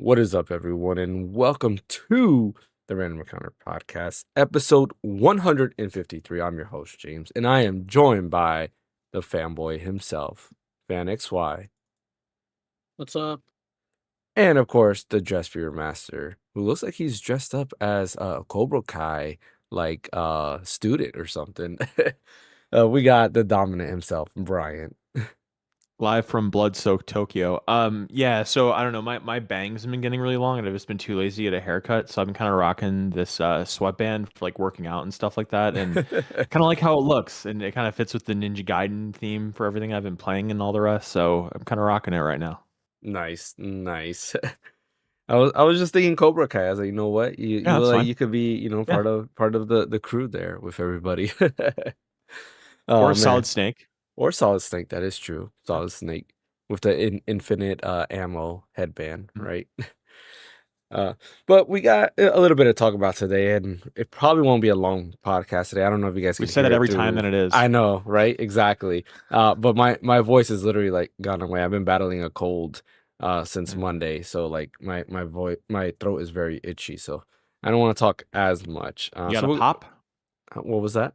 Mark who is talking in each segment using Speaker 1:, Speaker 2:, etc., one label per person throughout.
Speaker 1: What is up, everyone, and welcome to the Random Encounter Podcast, episode 153. I'm your host, James, and I am joined by the fanboy himself, Phaneckswhy,
Speaker 2: What's up?
Speaker 1: and of course, the Dress for Your Master, who looks like he's dressed up as a Cobra Kai, student or something. We got the dominant himself, Brian.
Speaker 3: Live from blood-soaked Tokyo. So I don't know. My bangs have been getting really long, and I've just been too lazy to get a haircut. So I've been kind of rocking this sweatband for like working out and stuff like that, and kind of like how it looks, and it kind of fits with the Ninja Gaiden theme for everything I've been playing and all the rest. So I'm kind of rocking it right now.
Speaker 1: Nice. I was just thinking Cobra Kai. I was like, you know what? You
Speaker 3: Yeah,
Speaker 1: look
Speaker 3: that's
Speaker 1: like
Speaker 3: fine.
Speaker 1: you could be, part of the crew there with everybody. Oh
Speaker 3: Or
Speaker 1: man.
Speaker 3: Solid Snake.
Speaker 1: Or Solid Snake, that is true. Solid Snake with the infinite ammo headband,
Speaker 3: Mhm.
Speaker 1: right? But we got a little bit to talk about today, and it probably won't be a long podcast today. I don't know if you guys
Speaker 3: We
Speaker 1: can
Speaker 3: say
Speaker 1: hear
Speaker 3: that
Speaker 1: it
Speaker 3: every time
Speaker 1: through.
Speaker 3: that it is.
Speaker 1: I know, right? Exactly. But my voice is literally like gone away. I've been battling a cold since Monday, so like my throat is very itchy, so I don't want to talk as much.
Speaker 3: You got a pop?
Speaker 1: What was that?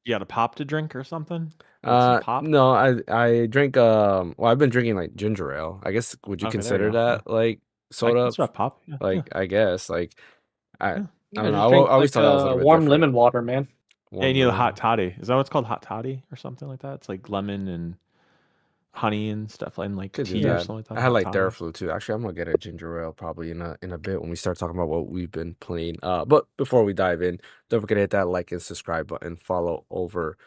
Speaker 3: You got a pop to drink or something? Some pop?
Speaker 1: No, I drink well, I've been drinking like ginger ale. I guess would you
Speaker 3: Okay, there
Speaker 1: consider
Speaker 3: you go.
Speaker 1: that like soda?
Speaker 3: That's what pop. Yeah, yeah.
Speaker 1: Like I guess like I
Speaker 3: Yeah.
Speaker 1: I don't know.
Speaker 2: just
Speaker 1: I
Speaker 2: drink
Speaker 1: always thought that was a little bit
Speaker 2: warm
Speaker 1: different.
Speaker 2: lemon water, man.
Speaker 3: Yeah,
Speaker 1: Warm
Speaker 3: you need a
Speaker 1: lemon.
Speaker 3: hot toddy. Is that what it's called? Hot toddy or something like that? It's like lemon and honey and stuff, and like
Speaker 1: Could do
Speaker 3: tea or
Speaker 1: that.
Speaker 3: something like that.
Speaker 1: I had
Speaker 3: hot
Speaker 1: like
Speaker 3: toddy.
Speaker 1: Theraflu too. Actually, I'm gonna get a ginger ale probably in a bit when we start talking about what we've been playing. But before we dive in, don't forget to hit that like and subscribe button. Follow over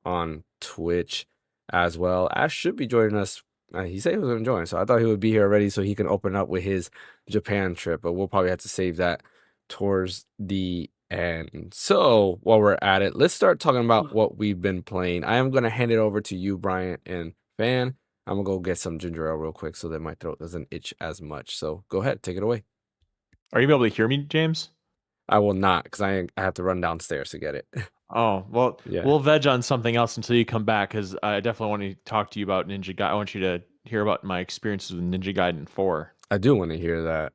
Speaker 1: on Twitch as well. Ash should be joining us. He said he was going to join, so I thought he would be here already so he can open up with his Japan trip, but we'll probably have to save that towards the end. So while we're at it, let's start talking about what we've been playing. I am going to hand it over to you, Brian and Van. I'm going to go get some ginger ale real quick so that my throat doesn't itch as much. So go ahead, take it away.
Speaker 3: Are you able to hear me, James?
Speaker 1: I will not because I have to run downstairs to get it.
Speaker 3: Oh, well,
Speaker 1: Yeah.
Speaker 3: we'll veg on something else until you come back, because I definitely want to talk to you about Ninja Gaiden. I want you to hear about my experiences with Ninja Gaiden 4.
Speaker 1: I do want to hear that.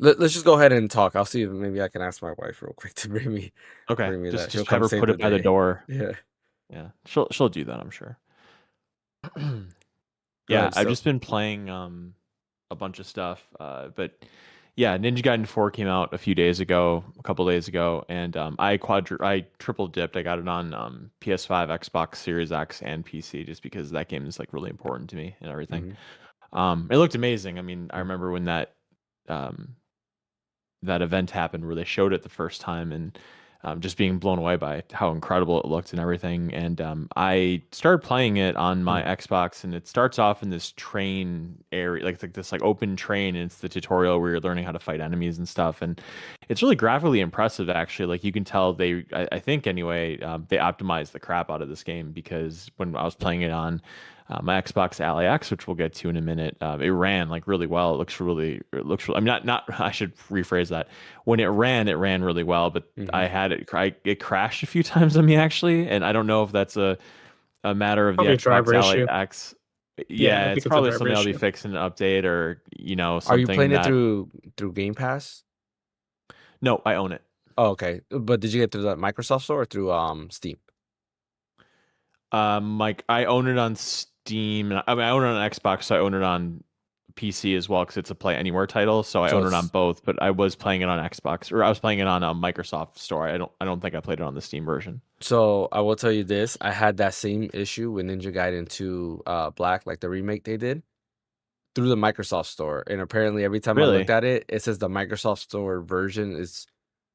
Speaker 1: Let's just go ahead and talk. I'll see if maybe I can ask my wife real quick to bring me
Speaker 3: Okay,
Speaker 1: that.
Speaker 3: just
Speaker 1: She'll
Speaker 3: have
Speaker 1: come
Speaker 3: her
Speaker 1: save
Speaker 3: put it by the
Speaker 1: day.
Speaker 3: door.
Speaker 1: Yeah.
Speaker 3: Yeah, she'll do that, I'm sure.
Speaker 1: Go
Speaker 3: Yeah,
Speaker 1: ahead,
Speaker 3: I've
Speaker 1: so.
Speaker 3: just been playing a bunch of stuff, but yeah, Ninja Gaiden 4 came out a couple days ago, and I triple dipped. I got it on PS5, Xbox Series X, and PC, just because that game is like really important to me and everything.
Speaker 1: Mhm.
Speaker 3: It looked amazing. I mean, I remember when that event happened where they showed it the first time, and just being blown away by how incredible it looked and everything. And I started playing it on my Xbox, and it starts off in this train area, like this like open train, and it's the tutorial where you're learning how to fight enemies and stuff. And it's really graphically impressive, actually. Like you can tell I think anyway, they optimized the crap out of this game, because when I was playing it on my Xbox Ally X, which we'll get to in a minute, it ran like really well. It looks really. I mean, not. I should rephrase that. When it ran really well. But I had it crashed a few times on me, actually, and I don't know if that's a matter of
Speaker 2: Probably a
Speaker 3: the Xbox
Speaker 2: driver
Speaker 3: Ally
Speaker 2: issue.
Speaker 3: X.
Speaker 2: Yeah, I
Speaker 3: Yeah,
Speaker 2: think
Speaker 3: it's
Speaker 2: it's a
Speaker 3: probably
Speaker 2: driver
Speaker 3: something I'll be
Speaker 2: issue.
Speaker 3: fixing an update, or something.
Speaker 1: Are you playing it
Speaker 3: that...
Speaker 1: through Game Pass?
Speaker 3: No, I own it.
Speaker 1: Oh, okay. But did you get through the Microsoft Store or through Steam?
Speaker 3: Like I own it on Steam. I mean, I own it on Xbox, so I own it on PC as well, because it's a Play Anywhere title. So I own it on both. But I was playing it on Xbox, or I was playing it on a Microsoft Store. I don't think I played it on the Steam version.
Speaker 1: So I will tell you this: I had that same issue with Ninja Gaiden 2 Black, like the remake they did, through the Microsoft Store. And apparently, every time I looked at it, it says the Microsoft Store version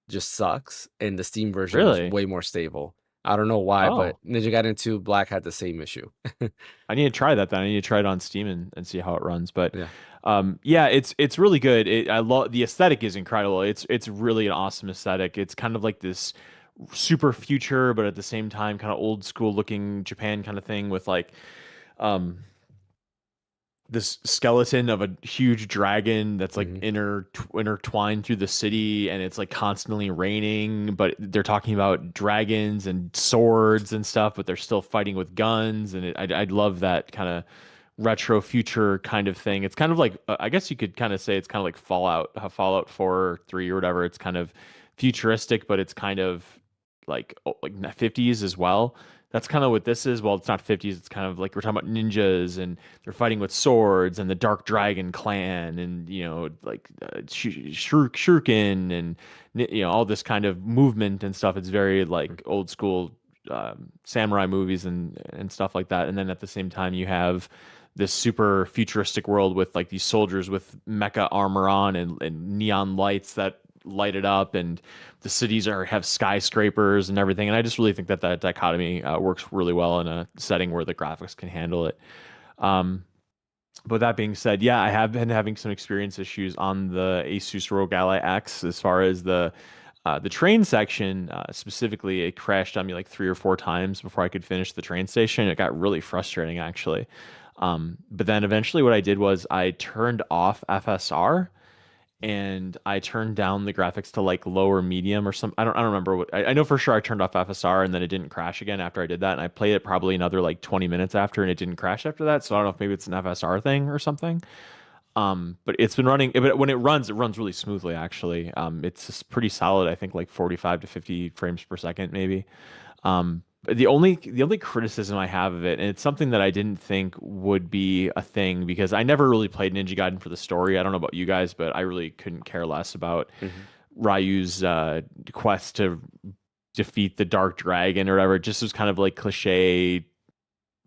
Speaker 1: just sucks, and the Steam version was way more stable. I don't know why, but Ninja Gaiden 2 Black had the same issue.
Speaker 3: I need to try that then. I need to try it on Steam and see how it runs. But
Speaker 1: yeah,
Speaker 3: it's really good. I love the aesthetic is incredible. It's really an awesome aesthetic. It's kind of like this super future, but at the same time kind of old school looking Japan kind of thing, with like this skeleton of a huge dragon that's like intertwined through the city, and it's like constantly raining, but they're talking about dragons and swords and stuff, but they're still fighting with guns. And I love that kind of retro future kind of thing. It's kind of like I guess you could kind of say it's kind of like Fallout, how Fallout 4 or 3 or whatever. It's kind of futuristic, but it's kind of like 50s as well. That's kind of what this is. Well, it's not 50s. It's kind of like we're talking about ninjas and they're fighting with swords and the Dark Dragon clan and like Shuriken and all this kind of movement and stuff. It's very like old school samurai movies and stuff like that. And then at the same time, you have this super futuristic world with like these soldiers with mecha armor on and neon lights that light it up, and the cities have skyscrapers and everything. And I just really think that dichotomy works really well in a setting where the graphics can handle it. But that being said, yeah, I have been having some experience issues on the Asus ROG Ally X as far as the train section. Specifically, it crashed on me like 3 or 4 times before I could finish the train station. It got really frustrating, actually. But then eventually what I did was I turned off FSR and I turned down the graphics to like lower medium or something. I don't remember what I know for sure. I turned off FSR and then it didn't crash again after I did that. And I played it probably another like 20 minutes after and it didn't crash after that. So I don't know if maybe it's an FSR thing or something. But it's been running, but when it runs really smoothly, actually. It's just pretty solid. I think like 45 to 50 frames per second, maybe. The only criticism I have of it, and it's something that I didn't think would be a thing because I never really played Ninja Gaiden for the story. I don't know about you guys, but I really couldn't care less about Ryu's quest to defeat the Dark Dragon or whatever. It just was kind of like cliche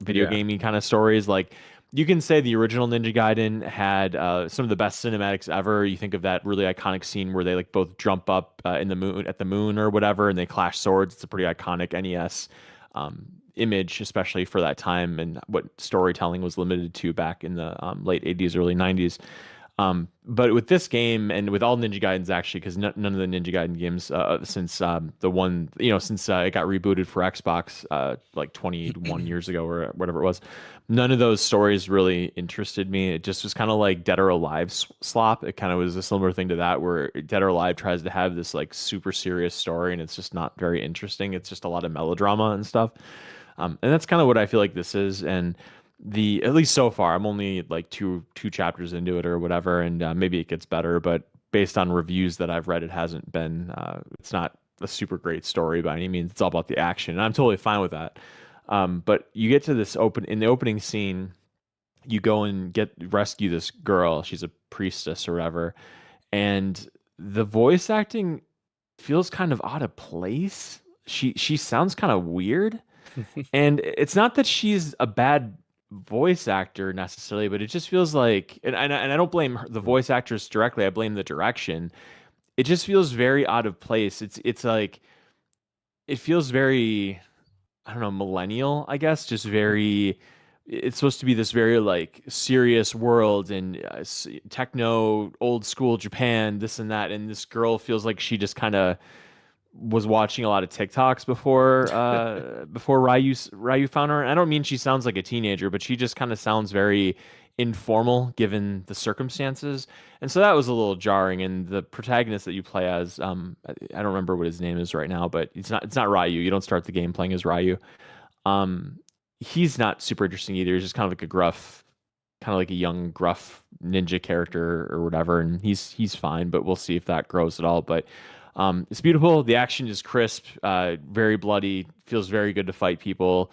Speaker 3: video gaming kind of stories. Like you can say the original Ninja Gaiden had some of the best cinematics ever. You think of that really iconic scene where they like both jump up at the moon or whatever, and they clash swords. It's a pretty iconic NES image, especially for that time and what storytelling was limited to back in the late 80s, early 90s. But with this game and with all Ninja Gaidens, actually, because none of the Ninja Gaiden games since the one, since it got rebooted for Xbox like 21 years ago or whatever it was, none of those stories really interested me. It just was kind of like Dead or Alive slop. It kind of was a similar thing to that, where Dead or Alive tries to have this like super serious story and it's just not very interesting. It's just a lot of melodrama and stuff. And that's kind of what I feel like this is. And at least so far, I'm only like two chapters into it or whatever, and maybe it gets better, but based on reviews that I've read, it hasn't been it's not a super great story by any means. It's all about the action, and I'm totally fine with that. But you get to this in the opening scene, you go and rescue this girl. She's a priestess or whatever, and the voice acting feels kind of out of place. She sounds kind of weird. And it's not that she's a bad voice actor necessarily, but it just feels like, and I don't blame the voice actress directly. I blame the direction. It just feels very out of place. It's like, it feels very, I don't know, millennial, I guess. Just very, it's supposed to be this very like serious world and techno, old school Japan, this and that. And this girl feels like she just kind of was watching a lot of TikToks before Ryu found her. And I don't mean she sounds like a teenager, but she just kind of sounds very informal given the circumstances. And so that was a little jarring. And the protagonist that you play as, I don't remember what his name is right now, but it's not Ryu. You don't start the game playing as Ryu. He's not super interesting either. He's just kind of like a young gruff ninja character or whatever. And he's fine, but we'll see if that grows at all. But it's beautiful. The action is crisp, very bloody, feels very good to fight people.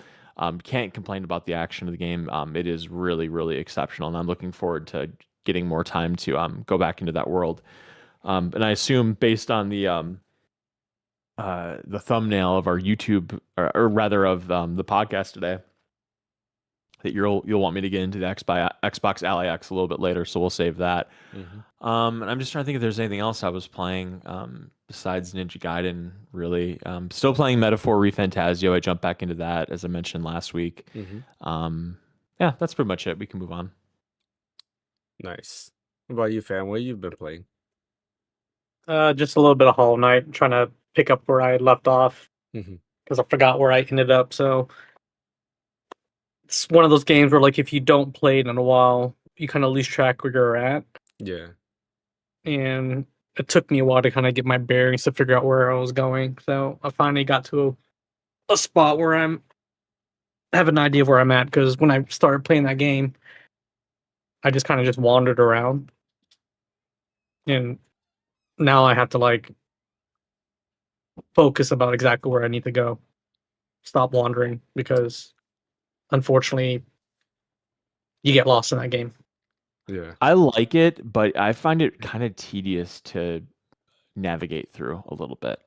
Speaker 3: Can't complain about the action of the game. It is really, really exceptional, and I'm looking forward to getting more time to go back into that world. And I assume based on the thumbnail of our YouTube, or rather of the podcast today, that you'll want me to get into the Xbox Ally X a little bit later, so we'll save that. And I'm just trying to think if there's anything else I was playing besides Ninja Gaiden, really. Still playing Metaphor ReFantazio. I jumped back into that, as I mentioned last week. Yeah, that's pretty much it. We can move on.
Speaker 1: Nice. What about you, fam? What have you been playing?
Speaker 2: Just a little bit of Hollow Knight, trying to pick up where I left off because I forgot where I ended up. So it's one of those games where, like, if you don't play it in a while, you kind of lose track where you're at.
Speaker 1: Yeah.
Speaker 2: And it took me a while to kind of get my bearings to figure out where I was going. So I finally got to a spot where I have an idea of where I'm at, because when I started playing that game, I just kind of just wandered around, and now I have to like focus about exactly where I need to go. Stop wandering because unfortunately you get lost in that game.
Speaker 1: Yeah.
Speaker 3: I like it, but I find it kind of tedious to navigate through a little bit.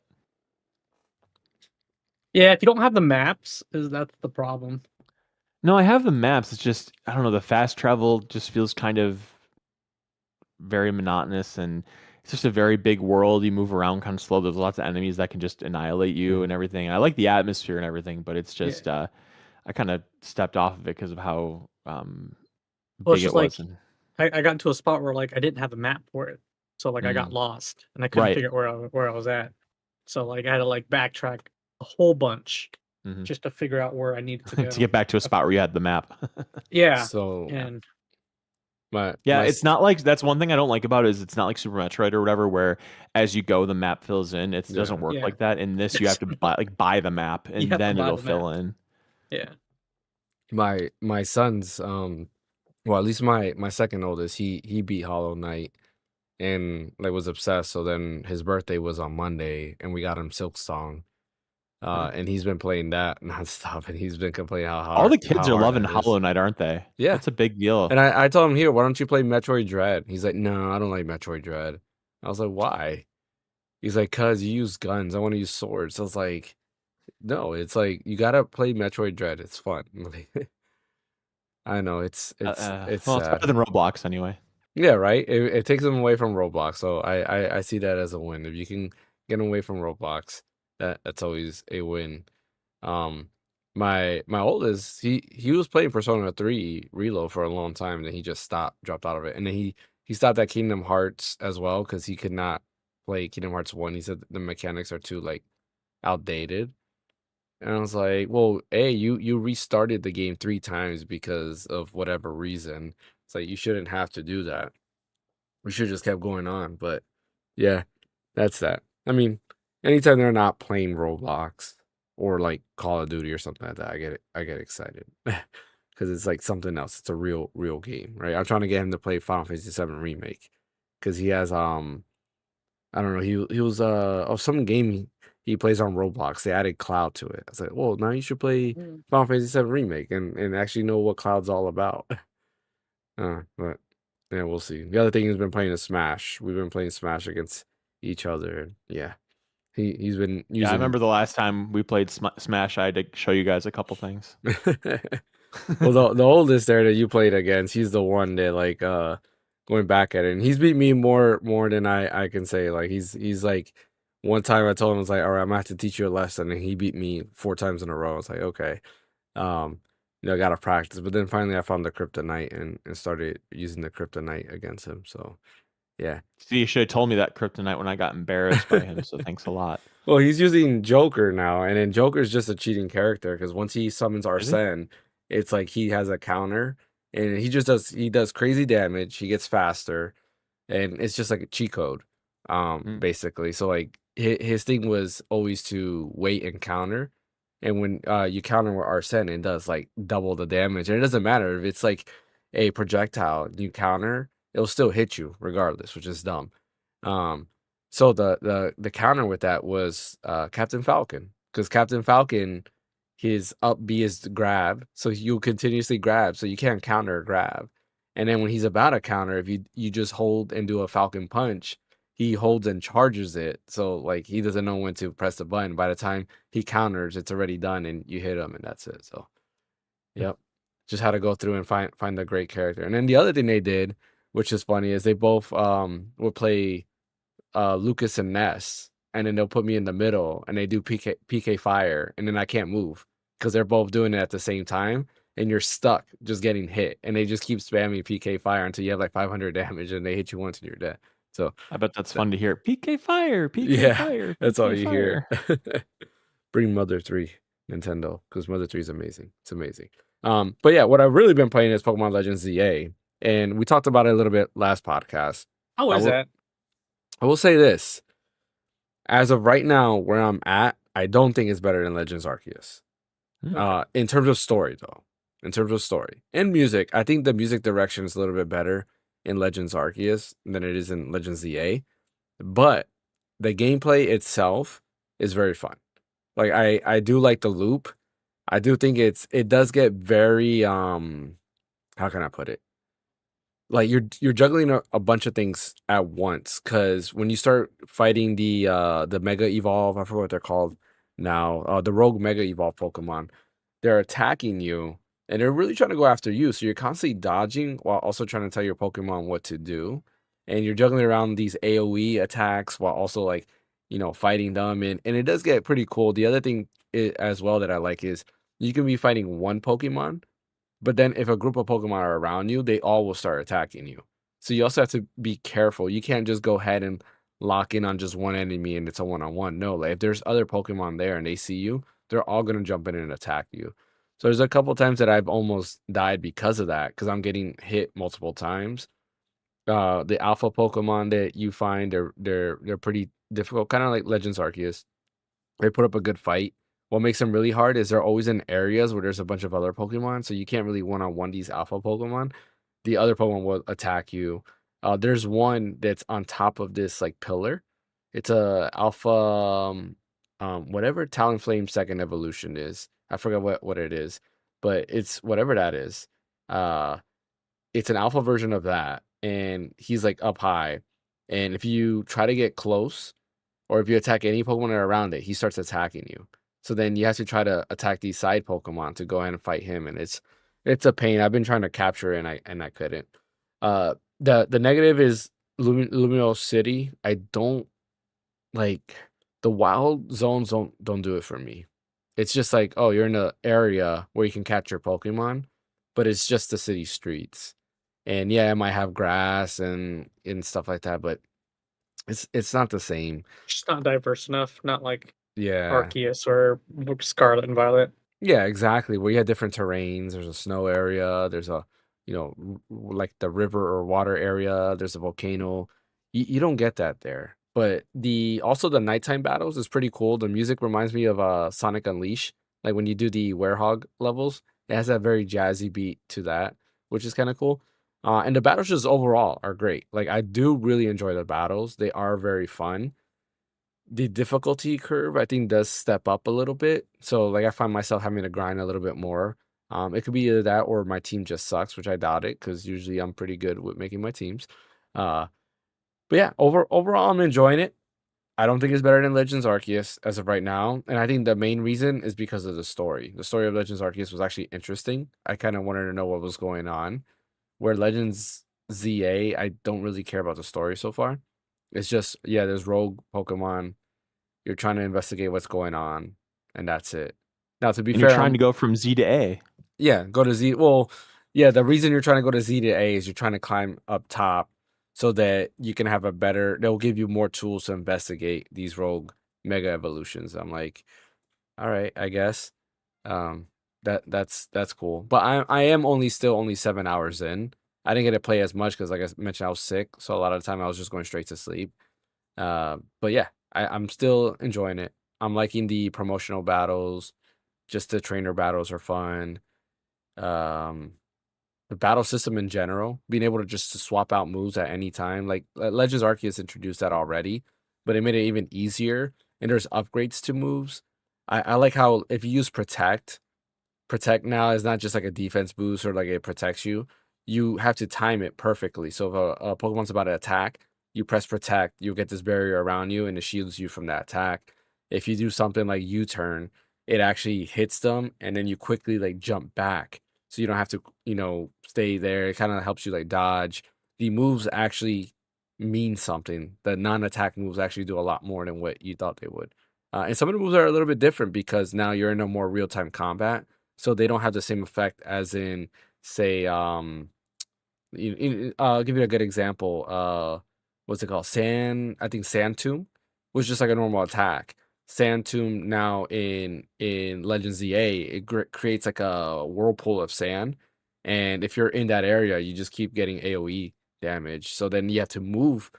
Speaker 2: Yeah, if you don't have the maps, that's the problem.
Speaker 3: No, I have the maps. It's just, I don't know, the fast travel just feels kind of very monotonous, and it's just a very big world. You move around kind of slow. There's lots of enemies that can just annihilate you and everything. I like the atmosphere and everything, but it's
Speaker 2: Yeah.
Speaker 3: just I kind of stepped off of it because of how
Speaker 2: Well, it's
Speaker 3: big it
Speaker 2: just like
Speaker 3: was. And
Speaker 2: I got into a spot where like I didn't have a map for it, so like I got lost and I couldn't
Speaker 3: Right.
Speaker 2: figure out where I was at. So like I had to like backtrack a whole bunch
Speaker 3: Mhm.
Speaker 2: just to figure out where I needed to go.
Speaker 3: to get back to a spot where you had the map.
Speaker 2: Yeah,
Speaker 1: So
Speaker 2: and
Speaker 1: my
Speaker 3: Yeah,
Speaker 1: my
Speaker 3: it's not like that's one thing I don't like about it is it's not like Super Metroid or whatever where as you go the map fills in. It doesn't work
Speaker 2: Yeah.
Speaker 3: like that. In this you have to buy the map
Speaker 2: You
Speaker 3: and
Speaker 2: have to
Speaker 3: then
Speaker 2: buy
Speaker 3: it'll
Speaker 2: the
Speaker 3: fill
Speaker 2: map.
Speaker 3: in.
Speaker 2: Yeah.
Speaker 1: my son's well, at least my second oldest, he beat Hollow Knight and like was obsessed. So then his birthday was on Monday and we got him Silk Song. And he's been playing that nonstop and he's been complaining how
Speaker 3: All
Speaker 1: hard
Speaker 3: the kids are loving
Speaker 1: that is.
Speaker 3: Hollow Knight, aren't they?
Speaker 1: Yeah.
Speaker 3: That's a big deal.
Speaker 1: And I told him, here, why don't you play Metroid Dread? He's like, no, I don't like Metroid Dread. I was like, why? He's like, cause you use guns. I want to use swords. I was like, no, it's like you gotta play Metroid Dread. It's fun. I know it's
Speaker 3: well, it's
Speaker 1: sad.
Speaker 3: better than Roblox anyway.
Speaker 1: Yeah, right. It takes them away from Roblox, so I see that as a win. If you can get them away from Roblox, that's always a win. Um, my oldest, he was playing Persona 3 Reload for a long time, and then he just dropped out of it, and then he stopped at Kingdom Hearts as well because he could not play Kingdom Hearts 1. He said the mechanics are too like outdated. And I was like, well, you restarted the game 3 times because of whatever reason. It's like you shouldn't have to do that. We should just kept going on. But yeah, that's that. I mean, anytime they're not playing Roblox or like Call of Duty or something like that, I get excited. Because it's like something else. It's a real game, right? I'm trying to get him to play Final Fantasy 7 Remake. Because he has I don't know, he was of some game he plays on Roblox. They added Cloud to it. I was like, well, now you should play Final Fantasy 7 Remake and actually know what Cloud's all about. But yeah, we'll see. The other thing he's been playing is Smash. We've been playing Smash against each other. Yeah, he's been using.
Speaker 3: Yeah, I remember the last time we played Smash. I had to show you guys a couple things.
Speaker 1: Well, the oldest there that you played against, he's the one that like going back at it, and he's beat me more than I can say. Like he's like one time I told him I was like, all right, I'm gonna have to teach you a lesson, and he beat me 4 times in a row. I was like, okay, I gotta practice. But then finally I found the kryptonite and started using the kryptonite against him. So yeah.
Speaker 3: See, you should have told me that kryptonite when I got embarrassed by him. So thanks a lot.
Speaker 1: Well, he's using Joker now, and then Joker's just a cheating character because once he summons Arsene, it's like he has a counter, and he does crazy damage. He gets faster, and it's just like a cheat code, basically. So like his thing was always to wait and counter, and when you counter with Arsene, it does like double the damage, and it doesn't matter if it's like a projectile you counter, it'll still hit you regardless, which is dumb. So the counter with that was Captain Falcon, because Captain Falcon, his up B is to grab, so you continuously grab, so you can't counter a grab. And then when he's about to counter, if you just hold and do a Falcon punch, he holds and charges it, so like he doesn't know when to press the button. By the time he counters, it's already done, and you hit him, and that's it. So, yep, just had to go through and find a great character. And then the other thing they did, which is funny, is they both would play Lucas and Ness, and then they'll put me in the middle, and they do PK fire, and then I can't move because they're both doing it at the same time, and you're stuck just getting hit, and they just keep spamming PK fire until you have like 500 damage, and they hit you once and you're dead. So
Speaker 3: I bet that's fun to hear. PK fire, PK fire.
Speaker 1: That's all
Speaker 3: PK
Speaker 1: you
Speaker 3: fire.
Speaker 1: hear. Bring Mother 3, Nintendo, because Mother 3 is amazing. It's amazing. But yeah, what I've really been playing is Pokemon Legends ZA, and we talked about it a little bit last podcast.
Speaker 2: How is that?
Speaker 1: I will say this. As of right now, where I'm at, I don't think it's better than Legends Arceus. In terms of story, though. in terms of story and music. I think the music direction is a little bit better in Legends Arceus than it is in Legends ZA, but the gameplay itself is very fun. Like I do like the loop. I do think it does get very how can I put it? Like you're juggling a bunch of things at once, because when you start fighting the Mega Evolve, I forget what they're called now, the Rogue Mega Evolve Pokemon, they're attacking you and they're really trying to go after you. So you're constantly dodging while also trying to tell your Pokemon what to do. And you're juggling around these AoE attacks while also like, fighting them. And it does get pretty cool. The other thing as well that I like is you can be fighting one Pokemon, but then if a group of Pokemon are around you, they all will start attacking you. So you also have to be careful. You can't just go ahead and lock in on just one enemy and it's a one-on-one. No, like if there's other Pokemon there and they see you, they're all gonna jump in and attack you. So there's a couple times that I've almost died because of that, because I'm getting hit multiple times. The alpha Pokemon that you find, they're pretty difficult, kind of like Legends Arceus. They put up a good fight. What makes them really hard is they're always in areas where there's a bunch of other Pokemon, so you can't really one-on-one these alpha Pokemon. The other Pokemon will attack you. There's one that's on top of this like pillar. It's a alpha, whatever Talonflame second evolution is. I forget what it is, but it's whatever that is. Uh, it's an alpha version of that, and he's like up high. And if you try to get close, or if you attack any Pokemon that are around it, he starts attacking you. So then you have to try to attack these side Pokemon to go ahead and fight him, and it's a pain. I've been trying to capture it and I couldn't. The negative is Lumino City. I don't like the wild zones. Don't do it for me. It's just like, oh, you're in an area where you can catch your Pokemon, but it's just the city streets. And yeah, it might have grass and stuff like that, but it's not the same.
Speaker 2: Just not diverse enough. Not like
Speaker 1: Yeah.
Speaker 2: Arceus or Scarlet and Violet.
Speaker 1: Yeah, exactly. Where you have different terrains. There's a snow area. There's a, like the river or water area. There's a volcano. You don't get that there. But the nighttime battles is pretty cool. The music reminds me of Sonic Unleash. Like when you do the Werehog levels, it has that very jazzy beat to that, which is kind of cool. And the battles just overall are great. Like I do really enjoy the battles. They are very fun. The difficulty curve, I think, does step up a little bit. So like I find myself having to grind a little bit more. It could be either that or my team just sucks, which I doubt it, because usually I'm pretty good with making my teams. But yeah, overall I'm enjoying it. I don't think it's better than Legends Arceus as of right now, and I think the main reason is because of the story. The story of Legends Arceus was actually interesting. I kind of wanted to know what was going on. Where Legends ZA, I don't really care about the story so far. It's just, yeah, there's rogue Pokemon. You're trying to investigate what's going on, and that's it. Now, to be
Speaker 3: And
Speaker 1: fair,
Speaker 3: you're trying to go from Z to A.
Speaker 1: yeah, go to Z. Well, yeah, the reason you're trying to go to Z to A is you're trying to climb up top so that you can have a better. They'll give you more tools to investigate these rogue mega evolutions. I'm like, all right, I guess. That's cool. But I am only 7 hours in. I didn't get to play as much because, like I mentioned, I was sick, so a lot of the time I was just going straight to sleep. But yeah, I'm still enjoying it. I'm liking the promotional battles. Just the trainer battles are fun. The battle system in general, being able to just to swap out moves at any time. Like Legends Arceus introduced that already, but it made it even easier. And there's upgrades to moves. I like how if you use Protect now is not just like a defense boost or like it protects you. You have to time it perfectly. So if a Pokemon's about to attack, you press Protect, you get this barrier around you and it shields you from that attack. If you do something like U-turn, it actually hits them and then you quickly like jump back. So you don't have to, stay there. It kind of helps you like dodge. The moves actually mean something. The non-attack moves actually do a lot more than what you thought they would. And some of the moves are a little bit different because now you're in a more real-time combat. So they don't have the same effect as in, say, I'll give you a good example. What's it called? I think Sand Tomb was just like a normal attack. Sand Tomb now in Legends ZA, it creates like a whirlpool of sand. And if you're in that area, you just keep getting AoE damage. So then you have to move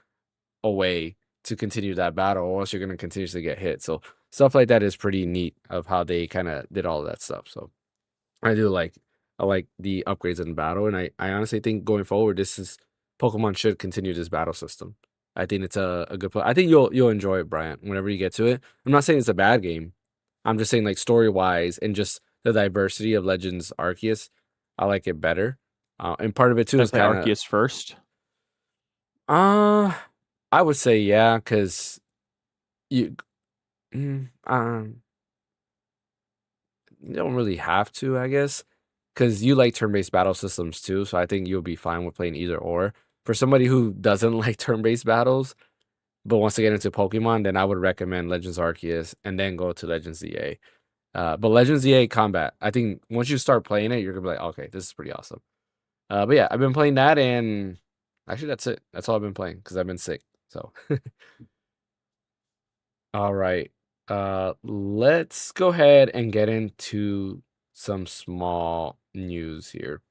Speaker 1: away to continue that battle, or else you're going to continuously get hit. So stuff like that is pretty neat of how they kind of did all of that stuff. So I do like I like the upgrades in battle, and I honestly think going forward, Pokemon should continue this battle system. I think it's a good play. I think you'll enjoy it, Bryant, whenever you get to it. I'm not saying it's a bad game. I'm just saying like story wise and just the diversity of Legends Arceus, I like it better. And part of it too is
Speaker 3: Play
Speaker 1: kind of
Speaker 3: Arceus first.
Speaker 1: I would say yeah, because you mm, um you don't really have to, I guess, because you like turn-based battle systems too. So I think you'll be fine with playing either or. For somebody who doesn't like turn-based battles but wants to get into Pokemon, then I would recommend Legends Arceus and then go to Legends ZA. But Legends ZA Combat, I think once you start playing it, you're gonna be like, okay, this is pretty awesome. But yeah, I've been playing that, and actually that's it. That's all I've been playing because I've been sick. So all right. Let's go ahead and get into some small news here.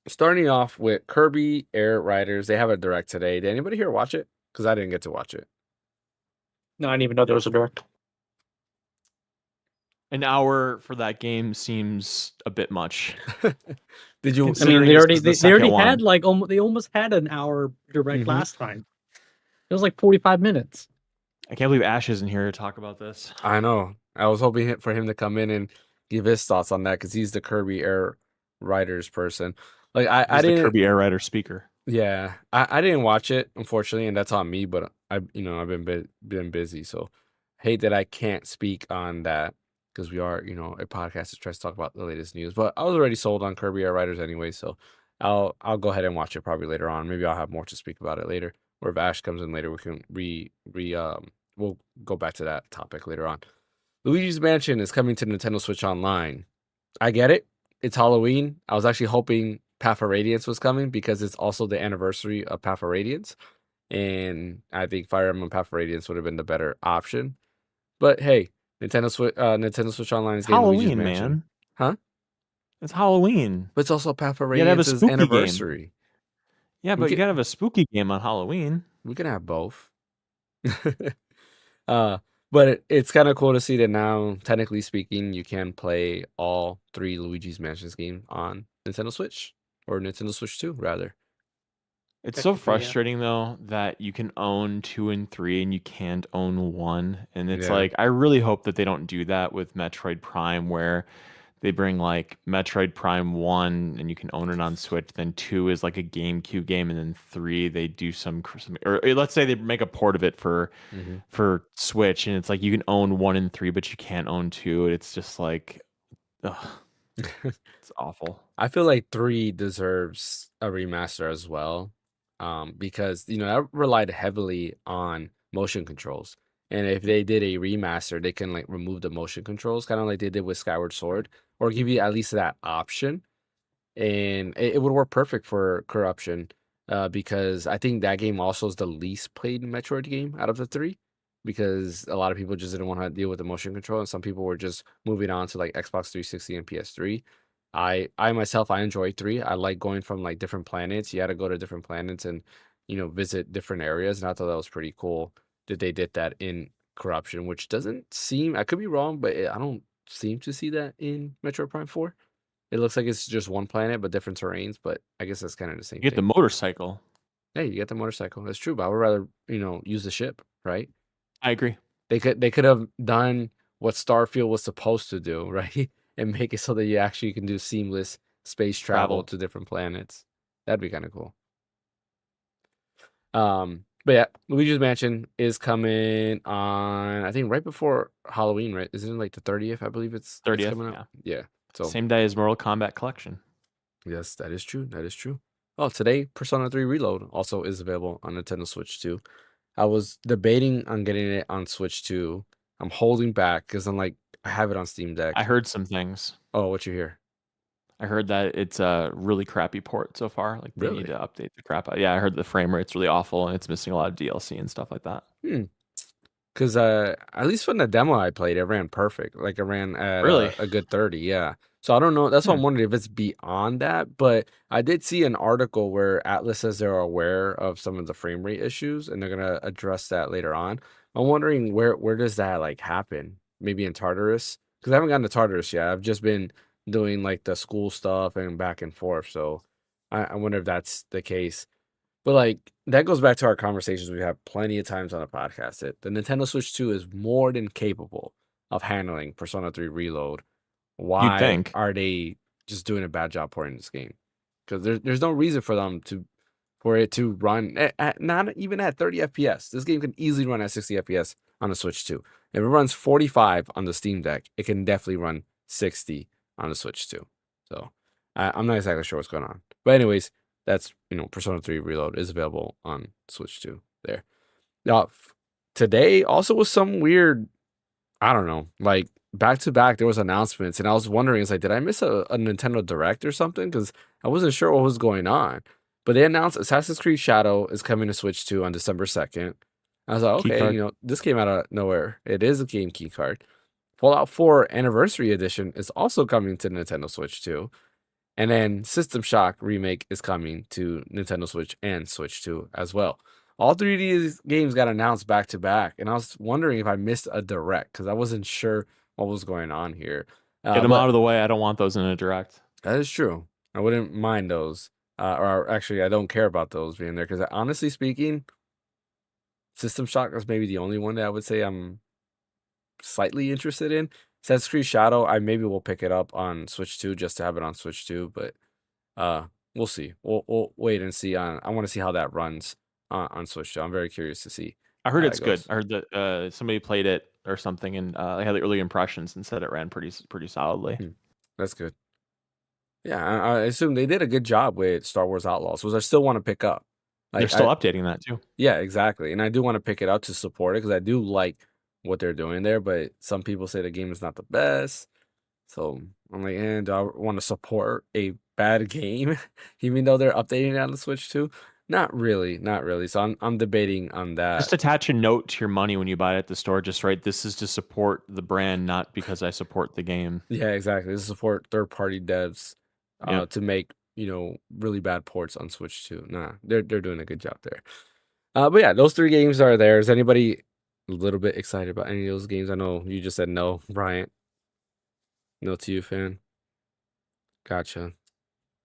Speaker 1: Starting off with Kirby Air Riders. They have a direct today. Did anybody here watch it? Because I didn't get to watch it.
Speaker 2: No, I didn't even know there was a direct.
Speaker 3: An hour for that game seems a bit much.
Speaker 1: Did you?
Speaker 2: I mean,
Speaker 3: Considering
Speaker 2: they
Speaker 3: this
Speaker 2: already
Speaker 3: is the
Speaker 2: they already
Speaker 3: second
Speaker 2: had
Speaker 3: one.
Speaker 2: they almost had an hour direct
Speaker 1: Mhm.
Speaker 2: last time. It was like 45 minutes.
Speaker 3: I can't believe Ash isn't here to talk about this.
Speaker 1: I know. I was hoping for him to come in and give his thoughts on that because he's the Kirby Air Riders person. Like I
Speaker 3: He's the
Speaker 1: didn't.
Speaker 3: Kirby Air Rider speaker.
Speaker 1: Yeah, I didn't watch it unfortunately, and that's on me. But I've been busy, so hate that I can't speak on that because we are a podcast that tries to talk about the latest news. But I was already sold on Kirby Air Riders anyway, so I'll go ahead and watch it probably later on. Maybe I'll have more to speak about it later, or if Ash comes in later, we can we'll go back to that topic later on. Luigi's Mansion is coming to Nintendo Switch Online. I get it. It's Halloween. I was actually hoping Path of Radiance was coming because it's also the anniversary of Path of Radiance. And I think Fire Emblem Path of Radiance would have been the better option. But hey, Nintendo Switch Online is
Speaker 3: It's
Speaker 1: getting Luigi's
Speaker 3: Halloween,
Speaker 1: Mansion.
Speaker 3: man.
Speaker 1: Huh?
Speaker 3: It's Halloween.
Speaker 1: But it's also Path of
Speaker 3: You gotta have a
Speaker 1: Radiance's
Speaker 3: spooky game.
Speaker 1: anniversary.
Speaker 3: Yeah,
Speaker 1: We
Speaker 3: but you
Speaker 1: can
Speaker 3: gotta have a spooky game on Halloween.
Speaker 1: we can have both. But it's kind of cool to see that now, technically speaking, you can play all three Luigi's Mansions games on Nintendo Switch or Nintendo Switch 2, rather.
Speaker 3: It's so
Speaker 2: Technically, yeah.
Speaker 3: frustrating though that you can own 2 and 3 and you can't own 1. And it's
Speaker 1: Yeah.
Speaker 3: like I really hope that they don't do that with Metroid Prime where they bring like Metroid Prime 1 and you can own it on Switch, then 2 is like a GameCube game, and then 3 they do or let's say they make a port of it for
Speaker 1: Mhm.
Speaker 3: Switch, and it's like you can own 1 and 3 but you can't own 2. It's just like ugh, it's awful.
Speaker 1: I feel like 3 deserves a remaster as well, because that relied heavily on motion controls. And if they did a remaster, they can like remove the motion controls, kind of like they did with Skyward Sword, or give you at least that option. And it would work perfect for Corruption, because I think that game also is the least played Metroid game out of the 3, because a lot of people just didn't want to deal with the motion control, and some people were just moving on to like Xbox 360 and PS3. I myself, I enjoy 3. I like going from like different planets. You had to go to different planets and visit different areas, and I thought that was pretty cool that they did that in Corruption, which doesn't seem, I could be wrong, but I don't seem to see that in Metroid Prime 4. It looks like it's just one planet but different terrains, but I guess that's kind of the same
Speaker 3: You get the
Speaker 1: thing.
Speaker 3: motorcycle.
Speaker 1: Hey, you get the motorcycle. That's true, but I would rather, use the ship, right?
Speaker 3: I agree.
Speaker 1: They could have done what Starfield was supposed to do, right? And make it so that you actually can do seamless space travel to different planets. That'd be kind of cool. But yeah, Luigi's Mansion is coming on, I think right before Halloween, right? Isn't it like the 30th? I believe it's
Speaker 3: 30th,
Speaker 1: coming up. Yeah. So
Speaker 3: Same day as Mortal Kombat Collection.
Speaker 1: yes, that is true. That is true. Oh, today Persona 3 Reload also is available on Nintendo Switch 2. I was debating on getting it on Switch 2. I'm holding back because I'm like, I have it on Steam Deck.
Speaker 3: I heard some things.
Speaker 1: Oh, what you hear?
Speaker 3: I heard that it's a really crappy port so far. Like they need
Speaker 1: Really?
Speaker 3: to update the crap out. Yeah, I heard the frame rate's really awful and it's missing a lot of DLC and stuff like that.
Speaker 1: Because at least from the demo I played, it ran perfect. Like it ran at
Speaker 3: Really?
Speaker 1: a good 30. Yeah. So I don't know. That's what I'm
Speaker 3: Hmm.
Speaker 1: wondering if it's beyond that. But I did see an article where Atlas says they're aware of some of the frame rate issues and they're gonna address that later on. I'm wondering where does that like happen? Maybe in Tartarus? Because I haven't gotten to Tartarus yet. I've just been doing like the school stuff and back and forth. So I wonder if that's the case. But like that goes back to our conversations we have plenty of times on the podcast. The Nintendo Switch 2 is more than capable of handling Persona 3 Reload.
Speaker 3: You'd
Speaker 1: Why
Speaker 3: think.
Speaker 1: are they just doing a bad job porting this game? Because there's no reason for them for it to run at not even at 30 FPS. This game can easily run at 60 FPS on the Switch 2. If it runs 45 on the Steam Deck, it can definitely run 60 on the Switch 2. So I'm not exactly sure what's going on. But anyways, that's, Persona 3 Reload is available on Switch 2 there. Now, today also was some weird, I don't know, like back to back, there was announcements, and I was wondering, it's like, did I miss a Nintendo Direct or something? Because I wasn't sure what was going on. But they announced Assassin's Creed Shadow is coming to Switch 2 on December 2nd. I was like,
Speaker 3: Key
Speaker 1: okay,
Speaker 3: card.
Speaker 1: this came out of nowhere. It is a game key card. Fallout 4 Anniversary Edition is also coming to Nintendo Switch 2. And then System Shock Remake is coming to Nintendo Switch and Switch 2 as well. All three of these games got announced back to back, and I was wondering if I missed a direct because I wasn't sure what was going on here.
Speaker 3: Get them
Speaker 1: But
Speaker 3: out of the way. I don't want those in a direct.
Speaker 1: that is true. I wouldn't mind those. Or actually, I don't care about those being there because honestly speaking, System Shock is maybe the only one that I would say I'm slightly interested in. Assassin's Creed Shadow, I maybe will pick it up on Switch 2 just to have it on Switch 2, but we'll see. We'll wait and see. I want to see how that runs on Switch 2. I'm very curious to see.
Speaker 3: I heard
Speaker 1: how
Speaker 3: it's
Speaker 1: that
Speaker 3: good.
Speaker 1: goes.
Speaker 3: I heard that somebody played it or something, and they had the early impressions and said it ran pretty solidly.
Speaker 1: That's good. Yeah, I assume they did a good job with Star Wars Outlaws, which I still want to pick up.
Speaker 3: They're still updating that too.
Speaker 1: Yeah, exactly. And I do want to pick it up to support it because I do like what they're doing there. But some people say the game is not the best. So I'm like, do I want to support a bad game, even though they're updating it on the Switch too? Not really, not really. So I'm debating on that.
Speaker 3: Just attach a note to your money when you buy it at the store. Just write, "This is to support the brand, not because I support the game."
Speaker 1: Yeah, exactly. To support third-party devs
Speaker 3: Yep.
Speaker 1: to make really bad ports on Switch too. Nah, they're doing a good job there. But yeah, those three games are there. Is anybody a little bit excited about any of those games? I know you just said no, Bryant. No to you, fan. Gotcha.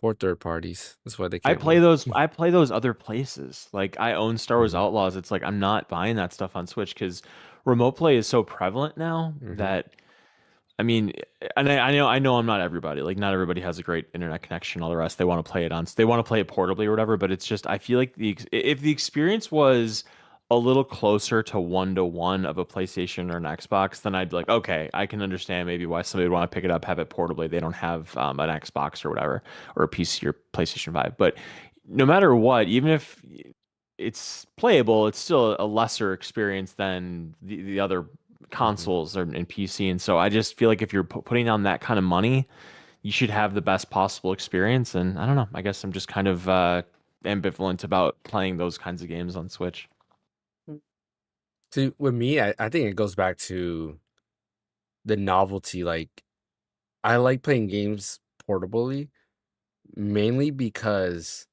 Speaker 1: Or third parties. That's why they
Speaker 3: I
Speaker 1: can't
Speaker 3: play
Speaker 1: win.
Speaker 3: those. I play those other places. Like I own Star Wars Outlaws. It's like I'm not buying that stuff on Switch because remote play is so prevalent now that I mean, and I know I'm not everybody. Like not everybody has a great internet connection. All the rest they want to play it on. They want to play it portably or whatever. But it's just I feel like if the experience was a little closer to 1-to-1 of a PlayStation or an Xbox, then I'd be like, okay, I can understand maybe why somebody would want to pick it up, have it portably. They don't have an Xbox or whatever, or a PC or PlayStation 5. But no matter what, even if it's playable, it's still a lesser experience than the other consoles and PC. And so I just feel like if you're putting down that kind of money, you should have the best possible experience. And I don't know, I guess I'm just kind of ambivalent about playing those kinds of games on Switch.
Speaker 1: See, with me, I think it goes back to the novelty. Like, I like playing games portably, mainly because,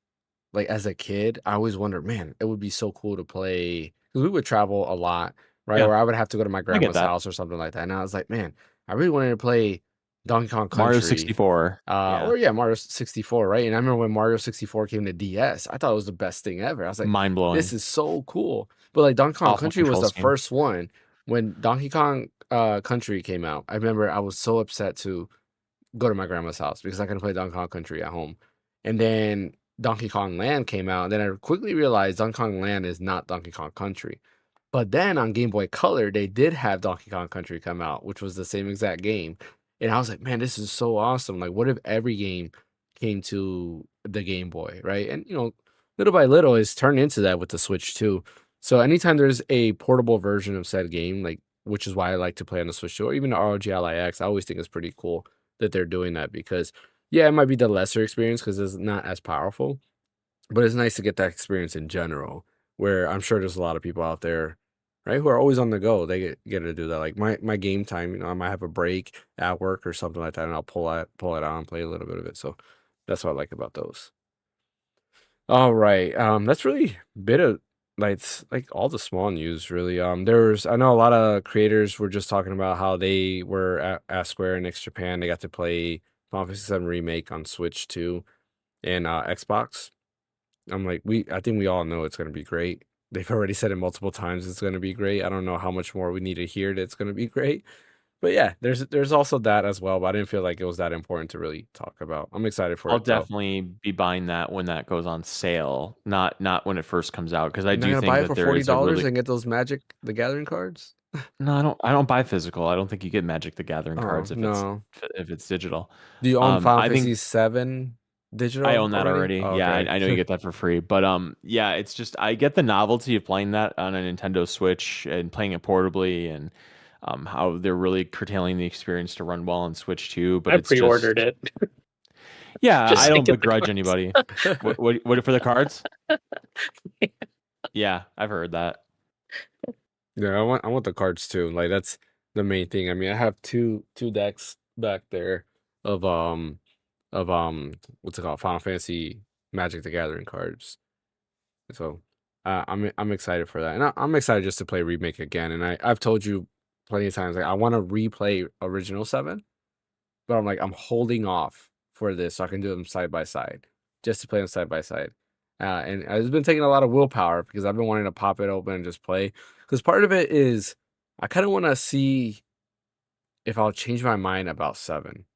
Speaker 1: like, as a kid, I always wondered, man, it would be so cool to play. Because we would travel a lot, right?
Speaker 3: Yeah.
Speaker 1: Or I would have to go to my
Speaker 3: I get
Speaker 1: grandma's
Speaker 3: that.
Speaker 1: house or something like that. And I was like, man, I really wanted to play Donkey Kong Country.
Speaker 3: Mario 64.
Speaker 1: Or Mario 64, right? And I remember when Mario 64 came to DS, I thought it was the best thing ever. I was like,
Speaker 3: Mind blowing.
Speaker 1: this is so cool. But like Donkey Kong
Speaker 3: Awful
Speaker 1: Country was
Speaker 3: control
Speaker 1: the
Speaker 3: scheme.
Speaker 1: first one. When Donkey Kong Country came out, I remember I was so upset to go to my grandma's house because I couldn't play Donkey Kong Country at home. And then Donkey Kong Land came out, and then I quickly realized Donkey Kong Land is not Donkey Kong Country. But then on Game Boy Color, they did have Donkey Kong Country come out, which was the same exact game. And I was like, man, this is so awesome. Like, what if every game came to the Game Boy, right? And, little by little, it's turned into that with the Switch too. So anytime there's a portable version of said game, like, which is why I like to play on the Switch too, or even the ROG Ally X, I always think it's pretty cool that they're doing that because, yeah, it might be the lesser experience because it's not as powerful, but it's nice to get that experience in general, where I'm sure there's a lot of people out there, right, who are always on the go. They get to do that. Like my game time, I might have a break at work or something like that, and I'll pull it out and play a little bit of it. So that's what I like about those. All right, that's really a bit of like it's like all the small news really. I know a lot of creators were just talking about how they were at Square Enix Japan. They got to play Final Fantasy 7 Remake on Switch too and Xbox. I'm like, I think we all know it's gonna be great. They've already said it multiple times it's gonna be great. I don't know how much more we need to hear that it's gonna be great. But yeah, there's also that as well, but I didn't feel like it was that important to really talk about. I'm excited for
Speaker 3: I'll
Speaker 1: it though.
Speaker 3: definitely be buying that when that goes on sale, not when it first comes out, because I
Speaker 1: You're not
Speaker 3: do
Speaker 1: gonna
Speaker 3: think
Speaker 1: buy it
Speaker 3: that
Speaker 1: for
Speaker 3: there is a
Speaker 1: $40
Speaker 3: really
Speaker 1: and get those Magic the Gathering cards?
Speaker 3: no, I don't buy physical. I don't think you get Magic the Gathering
Speaker 1: Oh
Speaker 3: cards
Speaker 1: no.
Speaker 3: if it's digital.
Speaker 1: Do you own Final
Speaker 3: I think
Speaker 1: Fantasy 7
Speaker 3: I
Speaker 1: digital
Speaker 3: own that
Speaker 1: already?
Speaker 3: already.
Speaker 1: Oh,
Speaker 3: Yeah,
Speaker 1: okay.
Speaker 3: I know you get that for free. But yeah, it's just I get the novelty of playing that on a Nintendo Switch and playing it portably, and how they're really curtailing the experience to run well on Switch too. But
Speaker 2: I
Speaker 3: it's
Speaker 2: pre-ordered
Speaker 3: just
Speaker 2: it.
Speaker 3: yeah,
Speaker 2: Just
Speaker 3: I
Speaker 2: to
Speaker 3: don't
Speaker 2: get the
Speaker 3: begrudge
Speaker 2: cards.
Speaker 3: anybody. What for the cards? Yeah, I've heard that.
Speaker 1: Yeah, I want the cards too. Like that's the main thing. I mean, I have two decks back there of what's it called? Final Fantasy Magic the Gathering cards. So I'm excited for that, and I'm excited just to play Remake again. And I've told you plenty of times like I want to replay Original 7, but I'm holding off for this so I can do them side by side, just to play them side by side. And it's been taking a lot of willpower because I've been wanting to pop it open and just play. Because part of it is I kind of want to see if I'll change my mind about 7.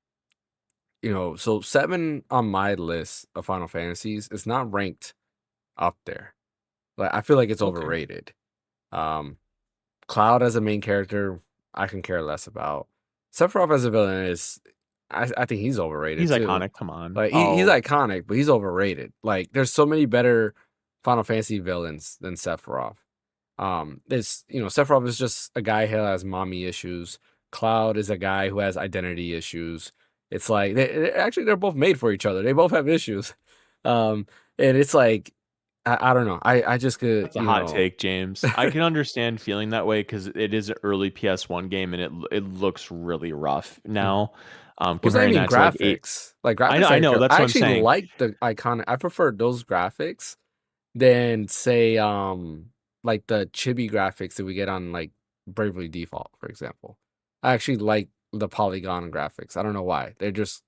Speaker 1: So 7 on my list of Final Fantasies is not ranked up there. Like I feel like it's
Speaker 3: Okay.
Speaker 1: overrated. Um, Cloud as a main character, I can care less about. Sephiroth as a villain I think he's overrated
Speaker 3: He's
Speaker 1: too.
Speaker 3: iconic. Come on.
Speaker 1: Like he's iconic, but he's overrated. Like there's so many better Final Fantasy villains than Sephiroth. Sephiroth is just a guy who has mommy issues. Cloud is a guy who has identity issues. It's like they're both made for each other. They both have issues. And it's like I don't know. I just could.
Speaker 3: That's a hot take, James. I can understand feeling that way because it is an early PS1 game and it looks really rough now. Comparing that to like 8.
Speaker 1: Graphics. Like graphics.
Speaker 3: I know. That's what I'm
Speaker 1: actually
Speaker 3: saying.
Speaker 1: like the iconic. I prefer those graphics than say like the chibi graphics that we get on like Bravely Default, for example. I actually like the polygon graphics. I don't know why. They're just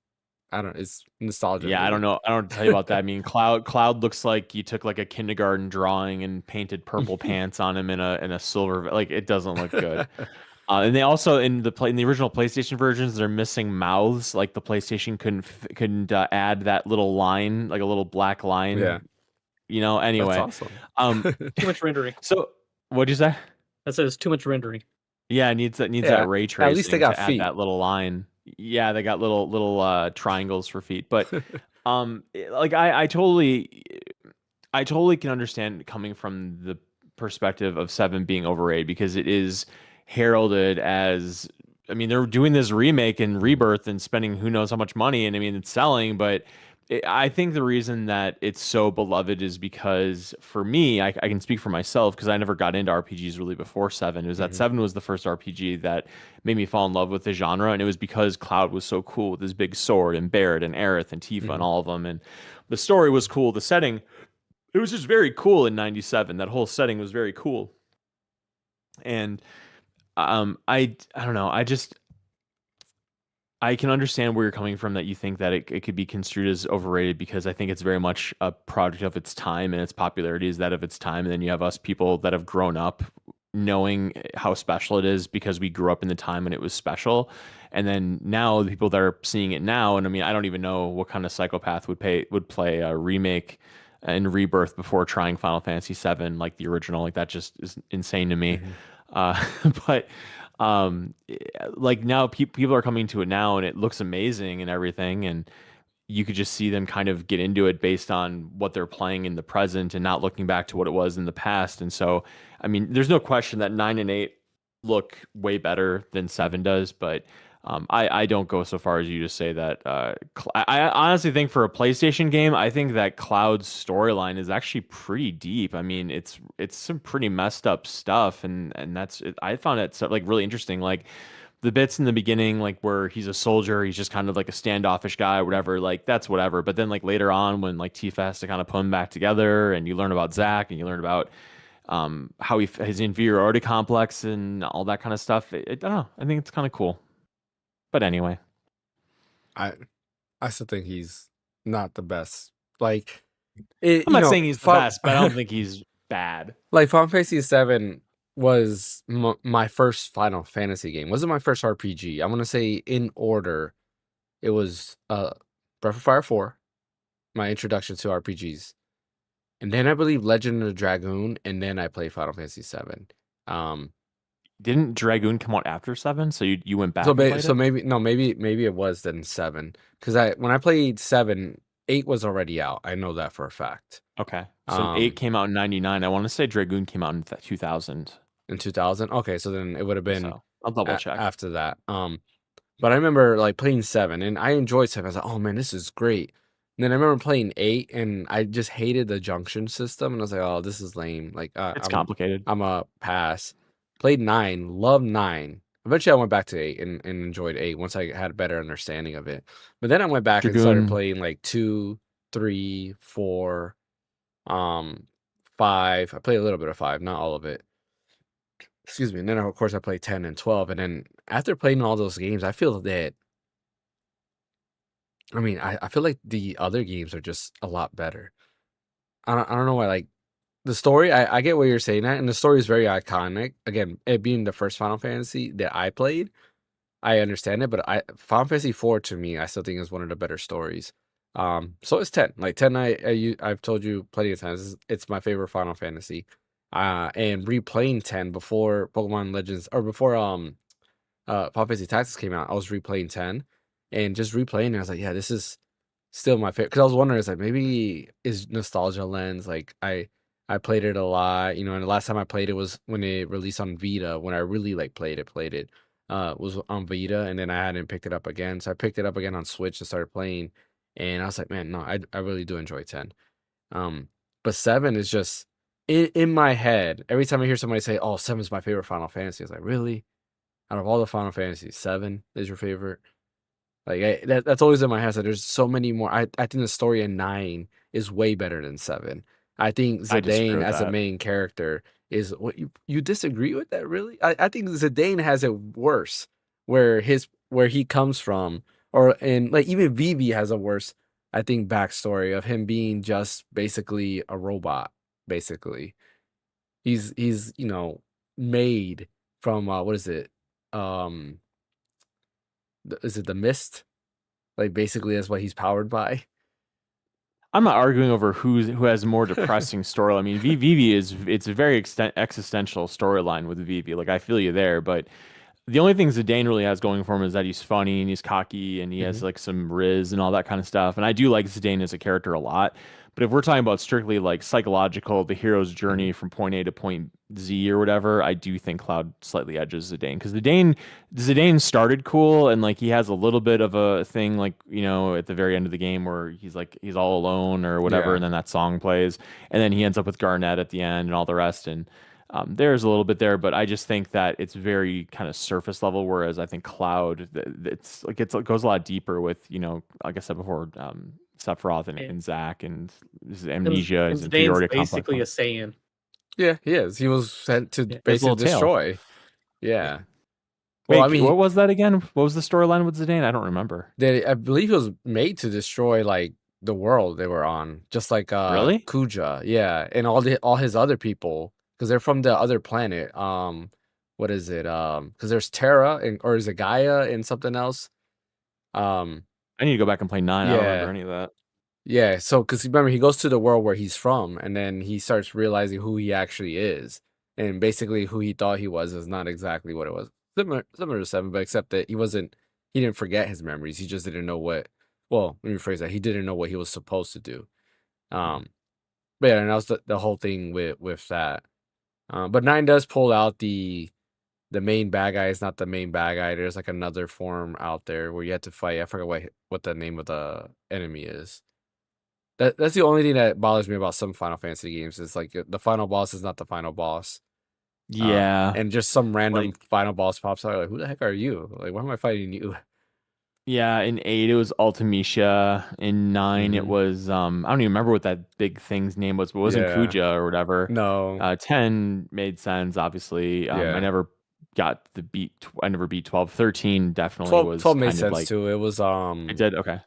Speaker 1: it's nostalgia.
Speaker 3: Yeah, I don't know. I don't tell you about that. I mean, Cloud looks like you took like a kindergarten drawing and painted purple pants on him in a silver. Like it doesn't look good. And they also in the original PlayStation versions, they're missing mouths. Like the PlayStation couldn't add that little line, like a little black line.
Speaker 1: Yeah.
Speaker 3: Anyway.
Speaker 1: That's awesome.
Speaker 2: Too much rendering.
Speaker 3: So what'd you say?
Speaker 2: That says too much rendering.
Speaker 3: Yeah, it needs that ray tracing.
Speaker 1: At least they got
Speaker 3: to
Speaker 1: feet.
Speaker 3: add that little line. Yeah, they got little triangles for feet. But like I totally can understand coming from the perspective of 7 being overrated because it is heralded as, I mean, they're doing this remake and rebirth and spending who knows how much money, and I mean it's selling, but I think the reason that it's so beloved is because for me, I can speak for myself because I never got into RPGs really before 7. It was that 7 was the first RPG that made me fall in love with the genre, and it was because Cloud was so cool with his big sword and Barret and Aerith and Tifa and all of them, and the story was cool. The setting, it was just very cool in 97. That whole setting was very cool, and I don't know. I can understand where you're coming from that you think that it could be construed as overrated because I think it's very much a product of its time and its popularity is that of its time. And then you have us people that have grown up knowing how special it is because we grew up in the time when it was special. And then now the people that are seeing it now, and I mean, I don't even know what kind of psychopath would play a remake and rebirth before trying Final Fantasy VII, like the original. Like that just is insane to me. But like now people are coming to it now and it looks amazing and everything, and you could just see them kind of get into it based on what they're playing in the present and not looking back to what it was in the past. And so I mean there's no question that 9 and 8 look way better than 7 does, but I don't go so far as you to say that. I honestly think for a PlayStation game, I think that Cloud's storyline is actually pretty deep. I mean, it's some pretty messed up stuff, and I found it like really interesting. Like the bits in the beginning, like where he's a soldier, he's just kind of like a standoffish guy or whatever. Like that's whatever. But then like later on, when like Tifa has to kind of put him back together, and you learn about Zack, and you learn about how his inferiority complex and all that kind of stuff. I don't know. I think it's kind of cool. But anyway,
Speaker 1: I I still think he's not the best. Like, it,
Speaker 3: I'm
Speaker 1: you
Speaker 3: not
Speaker 1: know,
Speaker 3: saying he's the best, but I don't think he's bad.
Speaker 1: like Final Fantasy VII was my first Final Fantasy game. Wasn't my first RPG. I'm gonna say in order, it was Breath of Fire 4, my introduction to RPGs, and then I believe Legend of the Dragoon, and then I played Final Fantasy VII. Um,
Speaker 3: Didn't Dragoon come out after 7? So you went back
Speaker 1: so
Speaker 3: and played it?
Speaker 1: maybe it was then 7, because when I played 7, 8 was already out. I know that for a fact.
Speaker 3: Okay. So 8 came out in 99. I want to say Dragoon came out in 2000.
Speaker 1: In 2000. Okay, so then it would have been
Speaker 3: So I'll double check.
Speaker 1: after that. But I remember like playing 7, and I enjoyed 7. I was like, oh man, this is great. And then I remember playing 8, and I just hated the junction system, and I was like, oh, this is lame. Like,
Speaker 3: It's complicated.
Speaker 1: I'm a pass. Played 9, loved 9. Eventually, I went back to 8 and enjoyed 8 once I had a better understanding of it. But then I went back and started
Speaker 3: Dragoon.
Speaker 1: playing like 2, 3, 4, 5. I played a little bit of 5, not all of it. Excuse me. And then of course I played 10 and 12. And then after playing all those games, I feel that I feel like the other games are just a lot better. I don't know why. Like the story, I get what you're saying at, and the story is very iconic. Again, it being the first Final Fantasy that I played, I understand it, but Final Fantasy 4 to me, I still think is one of the better stories. So it's 10. Like 10, I've told you plenty of times, it's my favorite Final Fantasy. And replaying 10 before Pokemon Legends, or before Final Fantasy Tactics came out, I was replaying 10, and just replaying it, I was like, yeah, this is still my favorite. Because I was wondering, it's like maybe is nostalgia lens. Like I played it a lot, and the last time I played it was when it released on Vita. When I really like played it, was on Vita, and then I hadn't picked it up again. So I picked it up again on Switch and started playing, and I was like, man, no, I really do enjoy 10. But 7 is just in my head. Every time I hear somebody say, "Oh, 7 is my favorite Final Fantasy," I was like, really? Out of all the Final Fantasies, 7 is your favorite? Like that's always in my head. So there's so many more. I think the story in 9 is way better than 7. I think
Speaker 3: I disagree
Speaker 1: Zidane
Speaker 3: with
Speaker 1: as a
Speaker 3: that.
Speaker 1: main character is what you disagree with that, really? I think Zidane has it worse, where he comes from, and like even Vivi has a worse, I think, backstory of him being just basically a robot. Basically, he's made from what is it? Um, is it the mist? Like basically that's what he's powered by.
Speaker 3: I'm not arguing over who has more depressing story. I mean, Vivi it's a very existential storyline with Vivi. Like I feel you there, but the only thing Zidane really has going for him is that he's funny and he's cocky and he has
Speaker 1: Mhm.
Speaker 3: like some riz and all that kind of stuff. And I do like Zidane as a character a lot. But if we're talking about strictly like psychological, the hero's journey
Speaker 1: Mhm.
Speaker 3: from point A to point Z or whatever, I do think Cloud slightly edges Zidane because Zidane started cool and like he has a little bit of a thing like at the very end of the game where he's all alone or whatever,
Speaker 1: Yeah.
Speaker 3: and then that song plays, and then he ends up with Garnet at the end and all the rest. And there's a little bit there, but I just think that it's very kind of surface level. Whereas I think Cloud, it goes a lot deeper with like I said before, Sephiroth and Zack and his amnesia, his
Speaker 2: Zidane's
Speaker 3: inferiority complex.
Speaker 2: basically a Saiyan.
Speaker 1: Yeah, he is. He was sent to
Speaker 3: His
Speaker 1: basically
Speaker 3: little tail.
Speaker 1: destroy. Yeah. Well, I
Speaker 3: Wait,
Speaker 1: mean,
Speaker 3: what was that again? What was the storyline with Zidane? I don't remember.
Speaker 1: I believe he was made to destroy like the world they were on, just like
Speaker 3: Really?
Speaker 1: Kuja. Yeah, and all his other people, because they're from the other planet. What is it? Because there's Terra or is it Gaia and something else? Um,
Speaker 3: I need to go back and play 9. I don't remember
Speaker 1: yeah.
Speaker 3: any of that.
Speaker 1: Yeah, so because remember he goes to the world where he's from, and then he starts realizing who he actually is, and basically who he thought he was is not exactly what it was. Similar to 7, but except that he didn't forget his memories. He just didn't know what. Well, let me rephrase that. He didn't know what he was supposed to do. Um, but yeah, and that was the whole thing with that. But 9 does pull out the main bad guy is not the main bad guy. There's like another form out there where you have to fight. I forget what the name of the enemy is. That's the only thing that bothers me about some Final Fantasy games is like the final boss is not the final boss.
Speaker 3: Yeah.
Speaker 1: And just some random
Speaker 3: Like,
Speaker 1: final boss pops out. Like, who the heck are you? Like, why am I fighting you?
Speaker 3: yeah, in 8 it was Ultimecia. In 9 it
Speaker 1: Mhm.
Speaker 3: was I don't even remember what that big thing's name was, but it wasn't
Speaker 1: Yeah.
Speaker 3: Kuja or whatever.
Speaker 1: No.
Speaker 3: 10 made sense, obviously. I
Speaker 1: Yeah.
Speaker 3: never got the beat. I never beat 12. 13 definitely
Speaker 1: 12,
Speaker 3: was
Speaker 1: 12 made
Speaker 3: kind of
Speaker 1: sense
Speaker 3: like
Speaker 1: too. It was
Speaker 3: I did okay.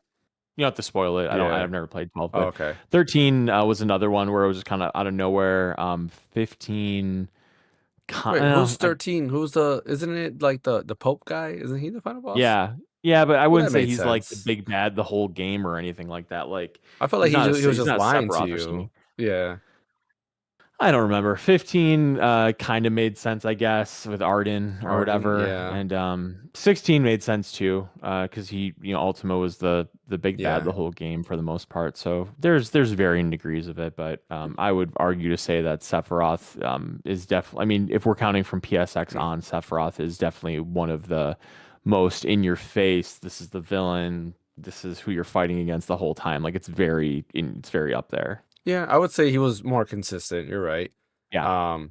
Speaker 3: You don't have to spoil it.
Speaker 1: Yeah.
Speaker 3: I've never played 12,
Speaker 1: Oh,
Speaker 3: but
Speaker 1: okay.
Speaker 3: 13 was another one where it was just kind of out of nowhere. 15.
Speaker 1: Wait, who's 13? Isn't it like the Pope guy? Isn't he the final boss?
Speaker 3: Yeah, yeah, but I
Speaker 1: Well,
Speaker 3: wouldn't
Speaker 1: that
Speaker 3: say
Speaker 1: made
Speaker 3: he's like the
Speaker 1: sense.
Speaker 3: big bad the whole game or anything like that. Like
Speaker 1: I felt like he was
Speaker 3: he's
Speaker 1: just
Speaker 3: not
Speaker 1: lying to
Speaker 3: Sephiroth or
Speaker 1: you.
Speaker 3: something.
Speaker 1: Yeah.
Speaker 3: I don't remember. 15 kind of made sense, I guess, with Arden or
Speaker 1: Arden,
Speaker 3: whatever.
Speaker 1: yeah.
Speaker 3: And 16 made sense too, because Ultima was the big bad
Speaker 1: Yeah.
Speaker 3: the whole game for the most part. So there's varying degrees of it, but I would argue to say that Sephiroth is definitely, I mean, if we're counting from PSX on, Sephiroth is definitely one of the most in your face. This is the villain. This is who you're fighting against the whole time. Like it's very up there.
Speaker 1: Yeah, I would say he was more consistent. You're right.
Speaker 3: Yeah.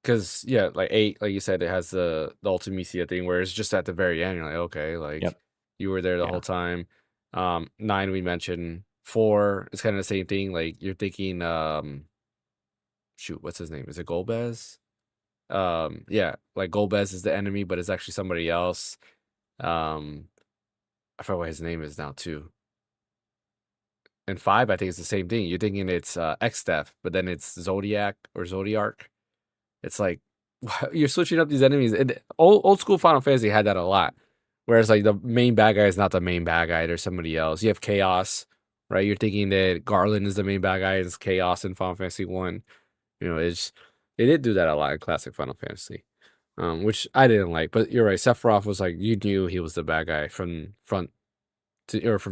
Speaker 1: Because yeah, like 8, like you said, it has the Ultimecia thing where it's just at the very end. You're like, okay, like
Speaker 3: Yep.
Speaker 1: you were there the
Speaker 3: Yeah.
Speaker 1: whole time. 9 we mentioned. 4 is kind of the same thing. Like you're thinking, shoot, what's his name? Is it Golbez? Yeah, like Golbez is the enemy, but it's actually somebody else. I forgot what his name is now too. And 5, I think it's the same thing. You're thinking it's X-Steph, but then it's Zodiac or Zodiark. It's like you're switching up these enemies. And old school Final Fantasy had that a lot. Whereas like the main bad guy is not the main bad guy. There's somebody else. You have Chaos, right? You're thinking that Garland is the main bad guy. It's Chaos in Final Fantasy 1. They did do that a lot in classic Final Fantasy, which I didn't like. But you're right. Sephiroth was like, you knew he was the bad guy from from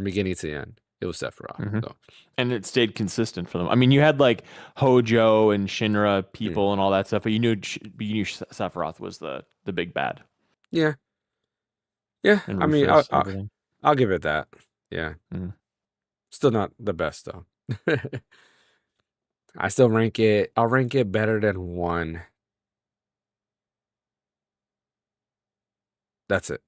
Speaker 1: beginning to end. It was Sephiroth.
Speaker 3: Mhm.
Speaker 1: So.
Speaker 3: And it stayed consistent for them. I mean, you had like Hojo and Shinra people and all that stuff, but you knew Sephiroth was the big bad.
Speaker 1: Yeah. Yeah.
Speaker 3: And
Speaker 1: I mean,
Speaker 3: Rufus, everything.
Speaker 1: I'll give it that. Yeah.
Speaker 3: Mhm.
Speaker 1: Still not the best though. I still rank it. I'll rank it better than 1. That's it.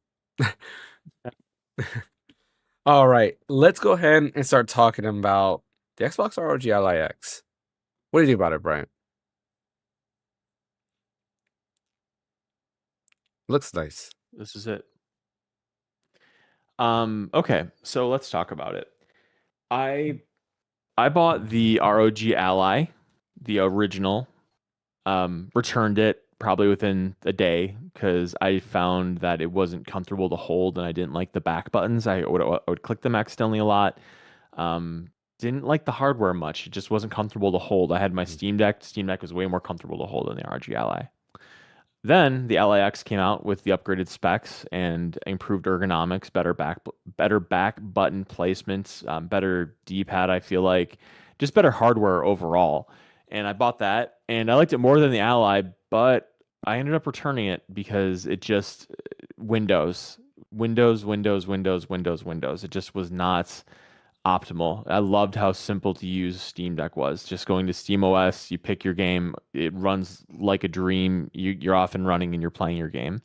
Speaker 1: All right. Let's go ahead and start talking about the Xbox ROG Ally X. What do you think about it, Brian? Looks nice.
Speaker 3: This is it. Okay, so let's talk about it. I bought the ROG Ally, the original, returned it probably within a day because I found that it wasn't comfortable to hold and I didn't like the back buttons. I would click them accidentally a lot. Didn't like the hardware much. It just wasn't comfortable to hold. I had my Steam Deck. Steam Deck was way more comfortable to hold than the ROG Ally. Then the Ally X came out with the upgraded specs and improved ergonomics, better back button placements, better D-pad. I feel like just better hardware overall. And I bought that, and I liked it more than the Ally, but I ended up returning it because it just Windows. It just was not optimal. I loved how simple to use Steam Deck was. Just going to SteamOS, you pick your game, it runs like a dream. You're off and running and you're playing your game.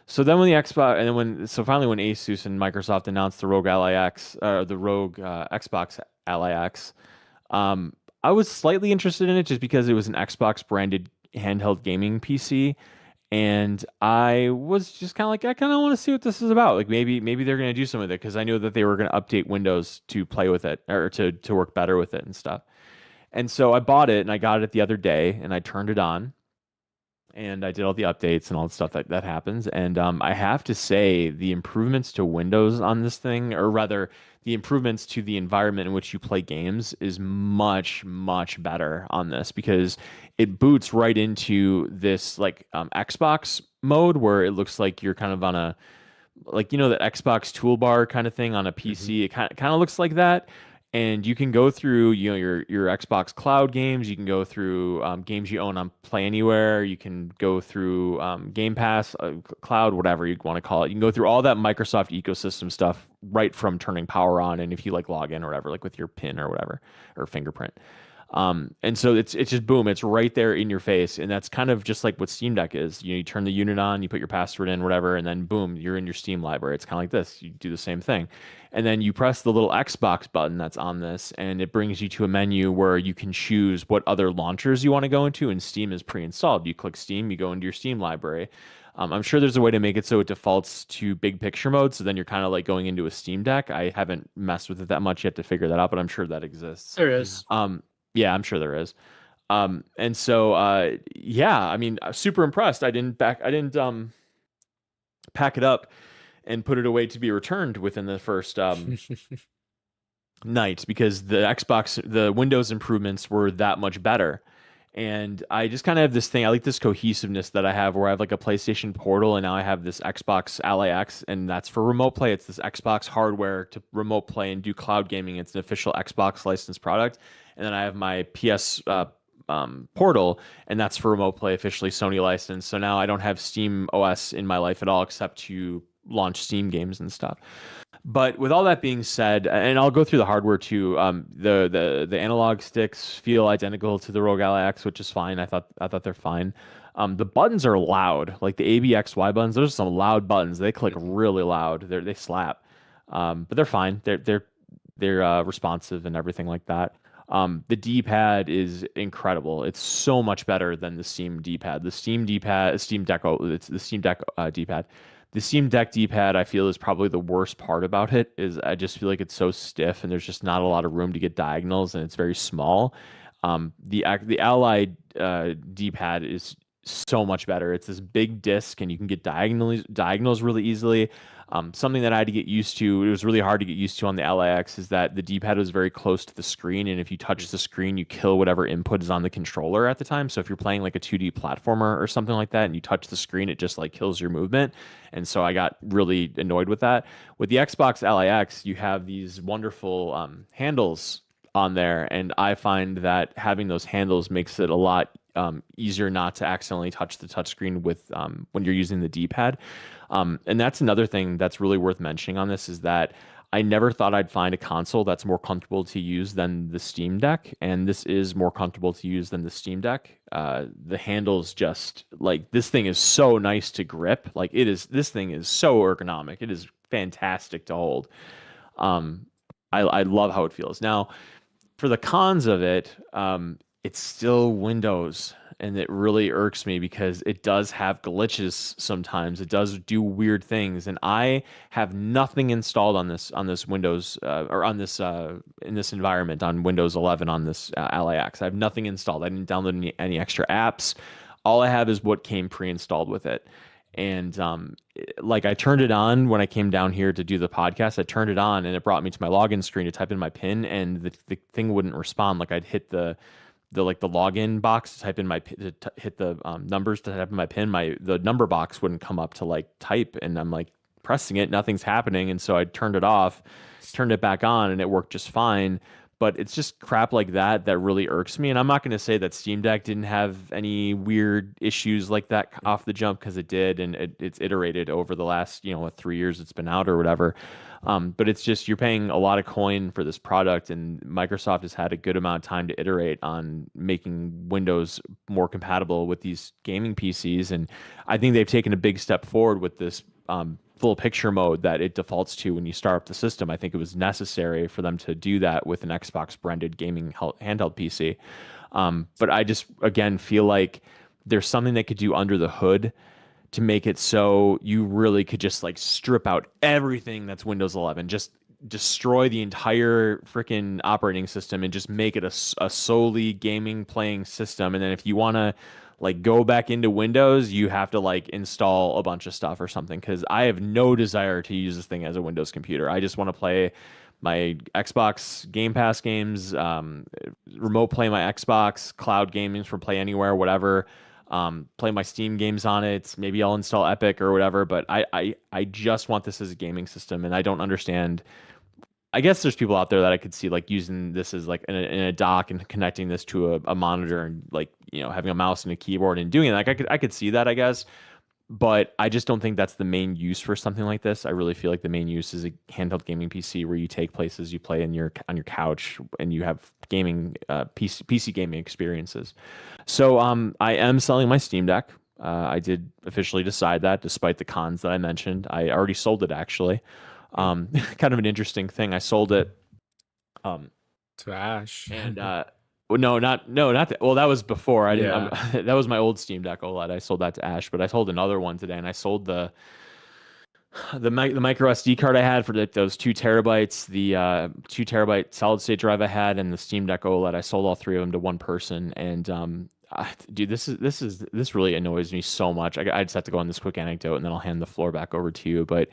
Speaker 3: So then when the Xbox, and then finally when Asus and Microsoft announced the ROG Ally X, the ROG Xbox Ally X, I was slightly interested in it just because it was an Xbox branded handheld gaming PC. And I was just kind of like, I kind of want to see what this is about. Like maybe they're going to do some of it because I knew that they were going to update Windows to play with it or to work better with it and stuff. And so I bought it and I got it the other day and I turned it on and I did all the updates and all the stuff that happens. And I have to say the improvements to Windows on this thing, or rather the improvements to the environment in which you play games is much, much better on this because it boots right into this like Xbox mode where it looks like you're kind of on a, like, that Xbox toolbar kind of thing on a PC. It kind of looks like that. And you can go through, your Xbox Cloud games. You can go through games you own on Play Anywhere. You can go through Game Pass, Cloud, whatever you want to call it. You can go through all that Microsoft ecosystem stuff right from turning power on, and if you like log in or whatever, like with your PIN or whatever or fingerprint. And so it's just boom, it's right there in your face, and that's kind of just like what Steam Deck is. You turn the unit on, you put your password in, whatever, and then boom, you're in your Steam library. It's kind of like this. You do the same thing, and then you press the little Xbox button that's on this, and it brings you to a menu where you can choose what other launchers you want to go into, and Steam is pre-installed. You click Steam, you go into your Steam library. I'm sure there's a way to make it so it defaults to big picture mode, so then you're kind of like going into a Steam Deck. I haven't messed with it that much yet to figure that out, but I'm sure that exists.
Speaker 2: There is.
Speaker 3: Yeah, I'm sure there is. And so yeah, I mean, super impressed. I didn't pack it up and put it away to be returned within the first night, because the Windows improvements were that much better. And I just kind of have this thing. I like this cohesiveness that I have, where I have like a PlayStation Portal, and now I have this Xbox Ally X, and that's for remote play. It's this Xbox hardware to remote play and do cloud gaming. It's an official Xbox licensed product. And then I have my PS Portal, and that's for remote play, officially Sony licensed. So now I don't have Steam OS in my life at all, except to launch Steam games and stuff. But with all that being said, and I'll go through the hardware too. The analog sticks feel identical to the ROG Ally X, which is fine. I thought they're fine. The buttons are loud, like the ABXY buttons. Those are some loud buttons. They click really loud. They slap, but they're fine. They're responsive and everything like that. The D-pad is incredible. It's so much better than the Steam D-pad. The Steam D-pad, Steam Deck, it's the Steam Deck D-pad. The Steam Deck D-pad, I feel, is probably the worst part about it. Is I just feel like it's so stiff, and there's just not a lot of room to get diagonals, and it's very small. The Ally D-pad is so much better. It's this big disc, and you can get diagonals really easily. Something that I had to get used to, it was really hard to get used to on the Ally X, is that the D-pad was very close to the screen, and if you touch the screen, you kill whatever input is on the controller at the time. So if you're playing like a 2D platformer or something like that, and you touch the screen, it just like kills your movement. And so I got really annoyed with that. With the Xbox Ally X, you have these wonderful handles on there, and I find that having those handles makes it a lot easier not to accidentally touch the touchscreen with when you're using the D-pad. And that's another thing that's really worth mentioning on this, is that I never thought I'd find a console that's more comfortable to use than the Steam Deck, and this is more comfortable to use than the Steam Deck. The handles, just like, this thing is so nice to grip. Like, this thing is so ergonomic. It is fantastic to hold. I love how it feels. Now, for the cons of it, it's still Windows, and it really irks me because it does have glitches sometimes. It does do weird things, and I have nothing installed on this Windows or on this in this environment on Windows 11 on this Ally X. I have nothing installed. I didn't download any extra apps. All I have is what came pre-installed with it. And like, I turned it on when I came down here to do the podcast. I turned it on, and it brought me to my login screen to type in my PIN, and the thing wouldn't respond. Like, I'd hit the login box to type in hit the numbers to type in my PIN. The number box wouldn't come up to like type, and I'm like pressing it, nothing's happening. And so I turned it off, turned it back on, and it worked just fine. But it's just crap like that really irks me. And I'm not going to say that Steam Deck didn't have any weird issues like that off the jump, because it did, and it's iterated over the last 3 years it's been out or whatever. But it's just, you're paying a lot of coin for this product, and Microsoft has had a good amount of time to iterate on making Windows more compatible with these gaming PCs. And I think they've taken a big step forward with this full picture mode that it defaults to when you start up the system. I think it was necessary for them to do that with an Xbox branded gaming handheld PC. But I just, again, feel like there's something they could do under the hood to make it so you really could just like strip out everything that's Windows 11, just destroy the entire freaking operating system and just make it a solely gaming playing system. And then if you want to like go back into Windows, you have to like install a bunch of stuff or something, because I have no desire to use this thing as a Windows computer. I just want to play my Xbox Game Pass games, remote play my Xbox cloud gaming from Play Anywhere, whatever. Play my Steam games on it. Maybe I'll install Epic or whatever, but I just want this as a gaming system, and I don't understand. I guess there's people out there that I could see like using this as like in a dock and connecting this to a monitor, and like having a mouse and a keyboard and doing it. Like I could see that, I guess, But I just don't think that's the main use for something like this. I really feel like the main use is a handheld gaming PC where you take places, you play on your couch, and you have gaming PC gaming experiences. So I am selling my Steam Deck. I did officially decide that, despite the cons that I mentioned. I already sold it actually. Kind of an interesting thing. I sold it.
Speaker 1: To Ash.
Speaker 3: And well, not that. Well, that was before. I didn't.
Speaker 1: Yeah.
Speaker 3: That was my old Steam Deck OLED. I sold that to Ash, but I sold another one today, and I sold the micro SD card I had for those 2 TB, the 2 TB solid state drive I had, and the Steam Deck OLED. I sold all three of them to one person, and dude, this really annoys me so much. I just have to go on this quick anecdote, and then I'll hand the floor back over to you. But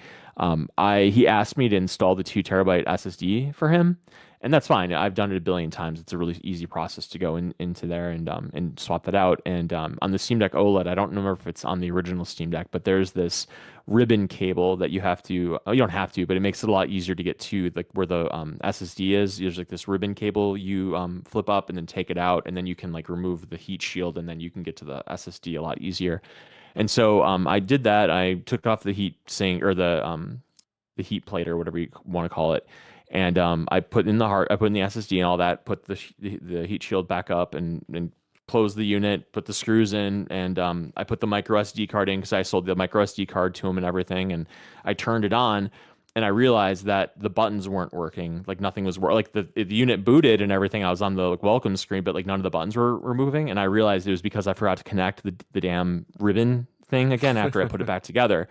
Speaker 3: he asked me to install the 2 TB SSD for him. And that's fine. I've done it a billion times. It's a really easy process to go into there and swap that out. And on the Steam Deck OLED, I don't remember if it's on the original Steam Deck, but there's this ribbon cable that you have to. Oh, you don't have to, but it makes it a lot easier to get to, like where the SSD is. There's like this ribbon cable you flip up and then take it out, and then you can like remove the heat shield, and then you can get to the SSD a lot easier. And so I did that. I took off the heat sink or the heat plate or whatever you want to call it. And I put in the SSD and all that, put the heat shield back up and closed the unit, put the screws in, and I put the micro SD card in because I sold the micro SD card to him and everything. And I turned it on, and I realized that the buttons weren't working. Like nothing was working. Like the unit booted and everything. I was on the welcome screen, but like none of the buttons were moving. And I realized it was because I forgot to connect the damn ribbon thing again after I put it back together.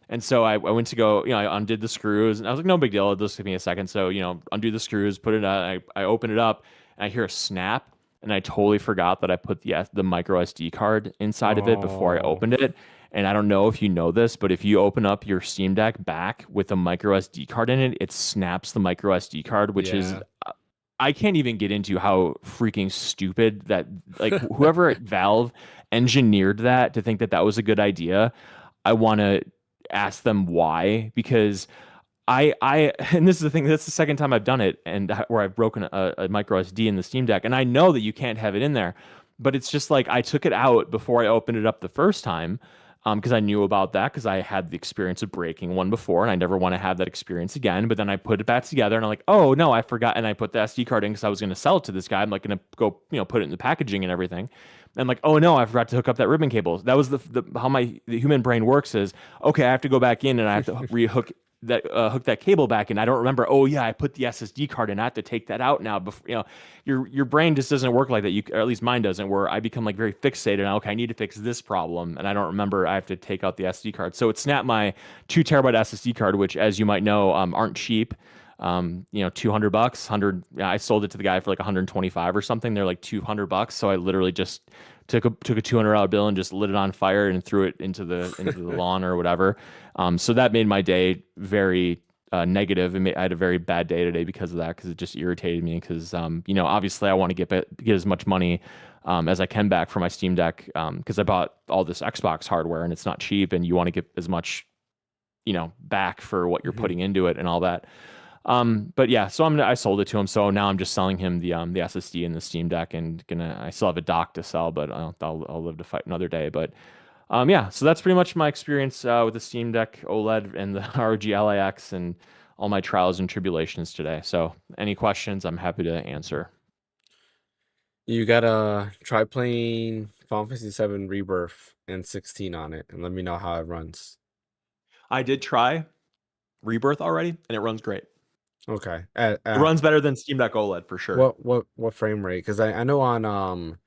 Speaker 3: And so I went to go, I undid the screws, and I was like, no big deal. It'll just give me a second. So, undo the screws, put it out. I open it up, and I hear a snap, and I totally forgot that I put the micro SD card inside of it before I opened it. And I don't know if you know this, but if you open up your Steam Deck back with a micro SD card in it, it snaps the micro SD card, which is, I can't even get into how freaking stupid that, like, whoever at Valve engineered that to think that that was a good idea. I want to ask them why, because I and this is the thing, that's the second time I've done it, and where I've broken a micro SD in the Steam Deck, and I know that you can't have it in there, but it's just like I took it out before I opened it up the first time, because I knew about that, because I had the experience of breaking one before, and I never want to have that experience again. But then I put it back together, and I'm like, oh no, I forgot, and I put the SD card in because I was going to sell it to this guy. I'm like going to go, put it in the packaging and everything. And I'm like, oh no, I forgot to hook up that ribbon cable. That was the how the human brain works is, okay, I have to go back in and I have to rehook that hook that cable back in. I don't remember. Oh yeah, I put the SSD card in. I have to take that out now. Before, your brain just doesn't work like that. Or at least mine doesn't. Where I become like very fixated. And okay, I need to fix this problem, and I don't remember. I have to take out the SD card. So it snapped my 2 TB SSD card, which, as you might know, aren't cheap. $200, 100. I sold it to the guy for like 125 or something. They're like $200. So I literally just took a $200 bill and just lit it on fire and threw it into the lawn or whatever. So that made my day very negative. I had a very bad day today because of that, because it just irritated me. Because obviously I want to get as much money as I can back for my Steam Deck, because I bought all this Xbox hardware and it's not cheap, and you want to get as much back for what you're putting into it and all that. But yeah, so I sold it to him. So now I'm just selling him the SSD and the Steam Deck, and I still have a dock to sell, but I'll live to fight another day. But yeah, so that's pretty much my experience with the Steam Deck OLED and the ROG Ally X and all my trials and tribulations today. So any questions, I'm happy to answer.
Speaker 1: You gotta try playing Final Fantasy VII Rebirth and 16 on it, and let me know how it runs.
Speaker 3: I did try Rebirth already, and it runs great.
Speaker 1: Okay.
Speaker 3: It runs better than Steam Deck OLED for sure.
Speaker 1: What frame rate? Because I know on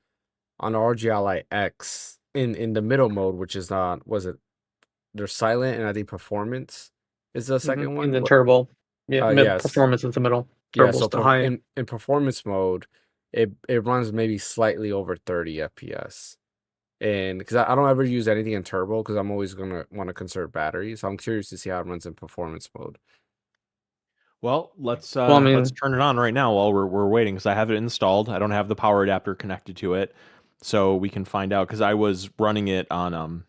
Speaker 1: ROG Ally X in the middle mode, which is they're silent, and I think performance is the second one.
Speaker 2: In the turbo. Yeah,
Speaker 1: yes.
Speaker 2: Performance is the middle. Turbo's the high.
Speaker 1: In performance mode, it runs maybe slightly over 30 FPS. And because I don't ever use anything in turbo, because I'm always gonna want to conserve battery. So I'm curious to see how it runs in performance mode.
Speaker 3: Well, let's turn it on right now while we're waiting, because I have it installed. I don't have the power adapter connected to it, so we can find out, because I was running it on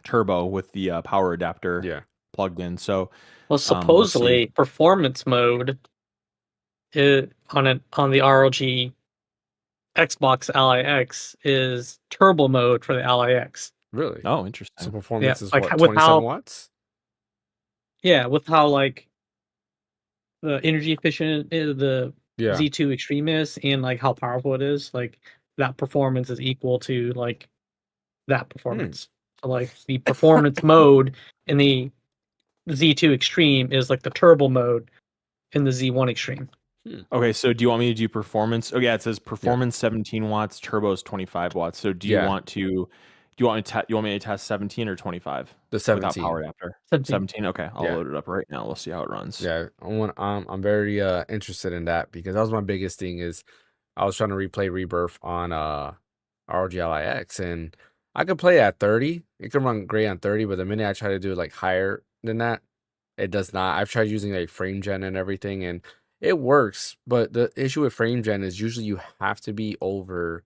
Speaker 3: turbo with the power adapter plugged in. So
Speaker 2: supposedly performance mode on the ROG Xbox Ally X is turbo mode for the Ally X.
Speaker 1: Really?
Speaker 3: Oh,
Speaker 1: So
Speaker 3: interesting.
Speaker 1: performance is
Speaker 2: like
Speaker 1: what,
Speaker 2: with
Speaker 1: 27
Speaker 2: how
Speaker 1: watts?
Speaker 2: with how like the energy efficient the
Speaker 1: Yeah.
Speaker 2: Z2 Extreme is, and like how powerful it is, like that performance is equal to like that
Speaker 1: Hmm.
Speaker 2: performance. So like the performance mode in the Z2 Extreme is like the turbo mode in the Z1 Extreme.
Speaker 3: Okay, so do you want me to do performance? Oh yeah, it says
Speaker 1: Yeah.
Speaker 3: performance 17 watts, turbo is 25 watts. So do you
Speaker 1: Yeah.
Speaker 3: want to you want me to test 17 or 25
Speaker 1: The
Speaker 3: without
Speaker 1: 17.
Speaker 3: power adapter?
Speaker 2: 17.
Speaker 3: 17. Okay, I'll
Speaker 1: Yeah.
Speaker 3: load it up right now. We'll see how it runs.
Speaker 1: Yeah. I'm very interested in that because that was my biggest thing is I was trying to replay Rebirth on ROG Ally X, and I could play at 30. It can run great on 30, but the minute I try to do like higher than that, it does not. I've tried using like frame gen and everything, and it works. But the issue with frame gen is usually you have to be over.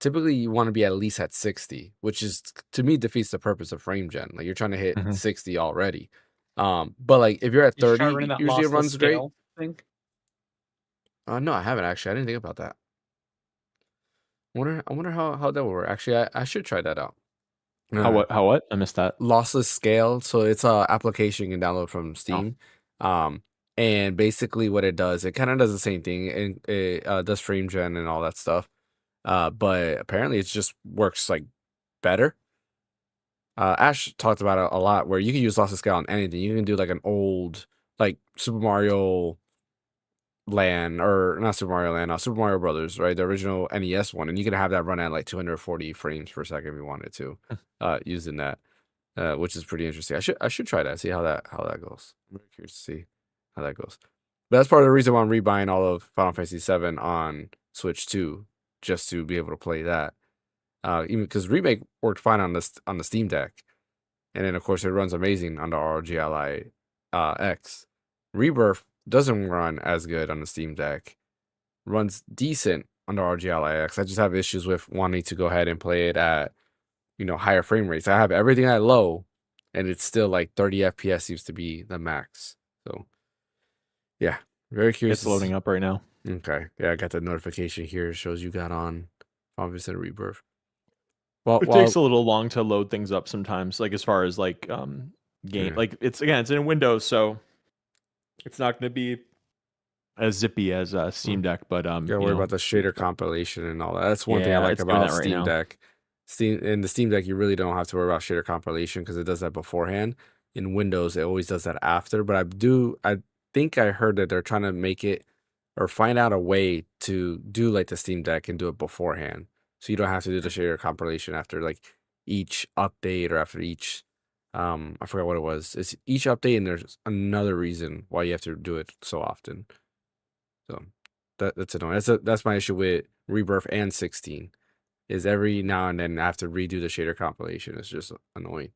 Speaker 1: Typically you want to be at least at 60, which is to me defeats the purpose of frame gen. Like you're trying to hit
Speaker 3: Mhm.
Speaker 1: 60 already. But like if you're at
Speaker 2: You should try
Speaker 1: 30,
Speaker 2: running that
Speaker 1: usually it
Speaker 2: lossless
Speaker 1: runs great.
Speaker 2: scale thing.
Speaker 1: No, I haven't actually. I didn't think about that. I wonder how that would work. Actually, I should try that out.
Speaker 3: How what? I missed that.
Speaker 1: Lossless scale. So it's a application you can download from
Speaker 3: Oh.
Speaker 1: Steam. And basically what it does, it kind of does the same thing, and it does frame gen and all that stuff. But apparently it just works like better. Ash talked about it a lot, where you can use lossless scale on anything. You can do like an old, like Super Mario Land, or not Super Mario Land, Super Mario Brothers, right? The original NES one, and you can have that run at like 240 frames per second if you wanted to, using that, which is pretty interesting. I should try that, see how that goes. I'm very curious to see how that goes. But that's part of the reason why I'm rebuying all of Final Fantasy VII on Switch 2, just to be able to play that. Even because Remake worked fine on the Steam Deck, and then of course it runs amazing on the ROG Ally X. Rebirth doesn't run as good on the Steam Deck. Runs decent on the ROG Ally X. I just have issues with wanting to go ahead and play it at higher frame rates. I have everything at low, and it's still like 30 FPS seems to be the max. So yeah, very curious.
Speaker 3: It's loading up right now.
Speaker 1: Okay, yeah, I got the notification here. It shows you got on obviously Rebirth. Well,
Speaker 3: It takes a little long to load things up sometimes, like as far as like game,
Speaker 1: Yeah.
Speaker 3: like it's in Windows, so it's not going to be as zippy as Steam Deck, but
Speaker 1: gotta worry about the shader compilation and all that. That's one thing I
Speaker 3: yeah,
Speaker 1: like
Speaker 3: it's doing
Speaker 1: about
Speaker 3: that right
Speaker 1: Steam
Speaker 3: now.
Speaker 1: Deck. In the Steam Deck, you really don't have to worry about shader compilation because it does that beforehand. In Windows, it always does that after. But I think I heard that they're trying to make it or find out a way to do like the Steam Deck and do it beforehand, so you don't have to do the shader compilation after like each update or after each. I forgot what it was. It's each update, and there's another reason why you have to do it so often. So that's annoying. That's my issue with Rebirth and 16. Is every now and then I have to redo the shader compilation. It's just annoying.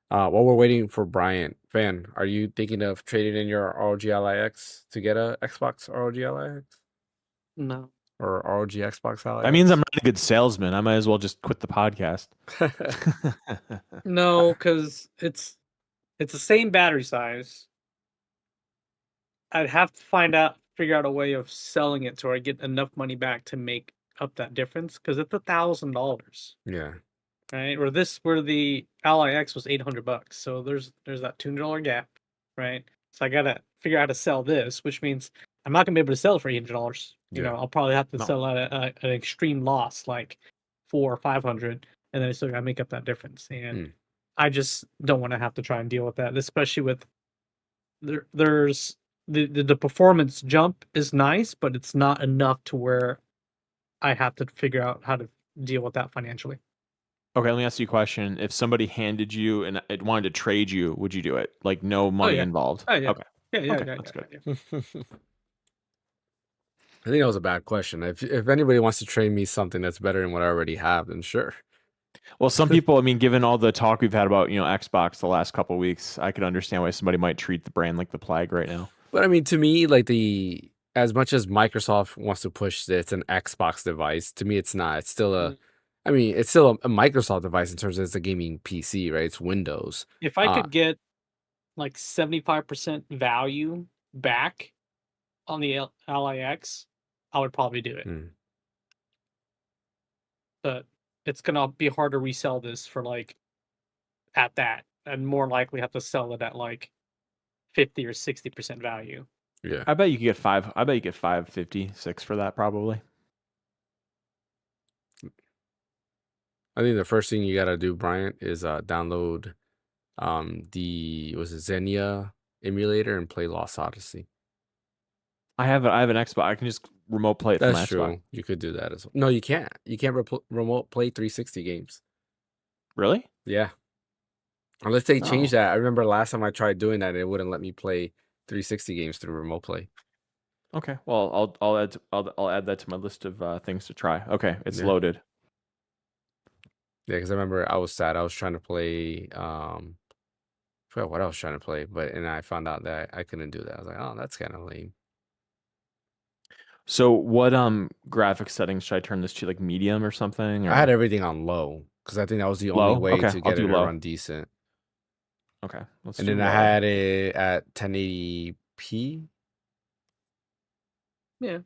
Speaker 1: While we're waiting for Bryant, Fan, are you thinking of trading in your ROG Ally X to get a Xbox ROG Ally X
Speaker 2: No.
Speaker 1: or ROG Xbox Ally
Speaker 3: That
Speaker 1: X?
Speaker 3: means I'm not a good salesman. I might as well just quit the podcast.
Speaker 2: No, because it's the same battery size. I'd have to figure out a way of selling it to where I get enough money back to make up that difference, because it's $1,000,
Speaker 1: Yeah.
Speaker 2: right? Where the Ally X was $800, so there's that $200 gap, right? So I gotta figure out how to sell this, which means I'm not gonna be able to sell it for $800.
Speaker 1: Yeah.
Speaker 2: I'll probably have to
Speaker 3: No.
Speaker 2: sell at an extreme loss, like 400 or 500, and then I still gotta make up that difference. And I just don't want to have to try and deal with that, especially with there's the performance jump is nice, but it's not enough to where I have to figure out how to deal with that financially.
Speaker 3: Okay, let me ask you a question. If somebody handed you and it wanted to trade you, would you do it? Like no money involved?
Speaker 2: Oh yeah.
Speaker 3: Okay.
Speaker 2: Yeah,
Speaker 3: Okay,
Speaker 2: yeah,
Speaker 3: that's good.
Speaker 2: yeah.
Speaker 1: I think that was a bad question. If anybody wants to trade me something that's better than what I already have, then sure.
Speaker 3: Well, some people, I mean, given all the talk we've had about, Xbox the last couple of weeks, I could understand why somebody might treat the brand like the plague right now.
Speaker 1: But I mean, to me, like as much as Microsoft wants to push that it's an Xbox device, to me, it's not. It's still it's still a Microsoft device in terms of it's a gaming PC, right? It's Windows.
Speaker 2: If I could get like 75% value back on the Ally X, I would probably do it. But it's gonna be hard to resell this for like at that, and more likely have to sell it at like 50 or 60% value.
Speaker 1: Yeah.
Speaker 3: I bet you could get five. I bet you get 556 for that probably.
Speaker 1: I think the first thing you gotta do, Bryant, is download the Xenia emulator and play Lost Odyssey.
Speaker 3: I have an Xbox. I can just remote play it from my
Speaker 1: That's
Speaker 3: Xbox.
Speaker 1: true. You could do that as well. No, you can't. You can't remote play 360 games.
Speaker 3: Really?
Speaker 1: Yeah. Unless they change
Speaker 3: Oh.
Speaker 1: that. I remember last time I tried doing that, it wouldn't let me play 360 games through remote play.
Speaker 3: Okay. Well, I'll add that to my list of things to try. Okay, it's
Speaker 1: Yeah.
Speaker 3: loaded.
Speaker 1: Yeah, because I remember I was sad. I was trying to play I forgot what I was trying to play, and I found out that I couldn't do that. I was like, oh, that's kind of lame.
Speaker 3: So what graphics settings should I turn this to, like medium or something?
Speaker 1: I had everything on low because I think that was the only
Speaker 3: Low?
Speaker 1: way
Speaker 3: Okay,
Speaker 1: to
Speaker 3: I'll
Speaker 1: get
Speaker 3: do
Speaker 1: it to
Speaker 3: low.
Speaker 1: run decent.
Speaker 3: Okay, let's
Speaker 1: And
Speaker 3: do
Speaker 1: then I
Speaker 3: low.
Speaker 1: had it at 1080p.
Speaker 2: Yeah.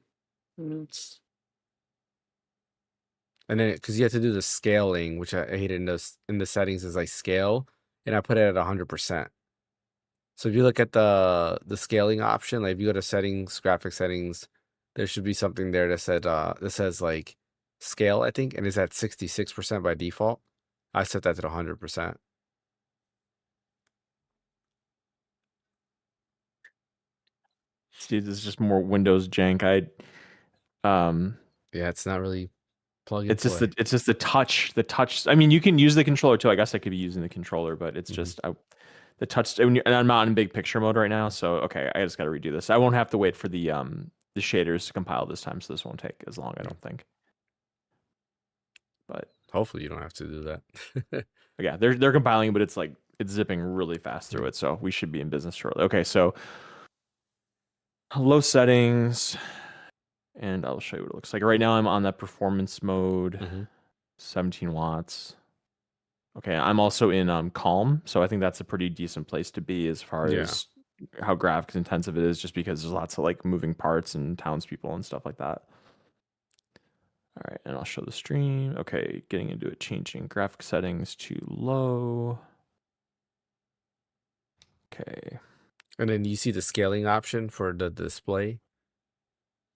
Speaker 2: It's
Speaker 1: And then because you have to do the scaling, which I hate in the settings is like scale, and I put it at 100%. So if you look at the scaling option, like if you go to settings, graphic settings, there should be something there that says like scale, I think, and it's at 66% by default. I set that to 100%.
Speaker 3: See, this is just more Windows jank.
Speaker 1: Yeah, it's not really plug and
Speaker 3: It's just
Speaker 1: play.
Speaker 3: the touch. The touch. I mean, you can use the controller too. I guess I could be using the controller, but it's just the touch. And I'm not in big picture mode right now, so okay, I just got to redo this. I won't have to wait for the shaders to compile this time, so this won't take as long, I don't think. But
Speaker 1: Hopefully you don't have to do that.
Speaker 3: yeah, they're compiling, but it's zipping really fast through it, so we should be in business shortly. Okay, so low settings, and I'll show you what it looks like. Right now, I'm on that performance mode, 17 watts. Okay, I'm also in calm, so I think that's a pretty decent place to be as far as how graphics intensive it is, just because there's lots of like moving parts and townspeople and stuff like that. All right, and I'll show the stream. Okay, getting into it, changing graphic settings to low. Okay.
Speaker 1: And then you see the scaling option for the display.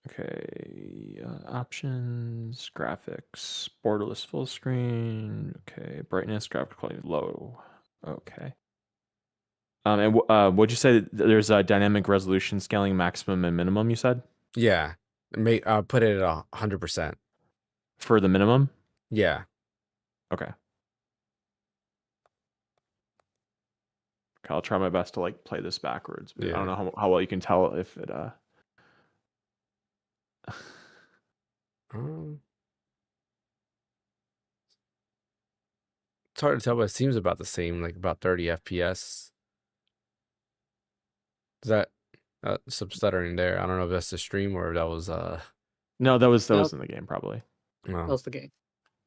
Speaker 3: Okay, options, graphics, borderless full screen. Okay, brightness, graphic quality low. Okay. And what'd you say? There's a dynamic resolution scaling maximum and minimum. You said?
Speaker 1: Yeah, put it at 100%.
Speaker 3: For the minimum?
Speaker 1: Yeah.
Speaker 3: Okay. Okay, I'll try my best to like play this backwards. But I don't know how well you can tell if it
Speaker 1: It's hard to tell, but it seems about the same, like about 30 FPS. Is that some stuttering there? I don't know if that's the stream or if that was
Speaker 3: No, that was in the game probably.
Speaker 2: That was the game.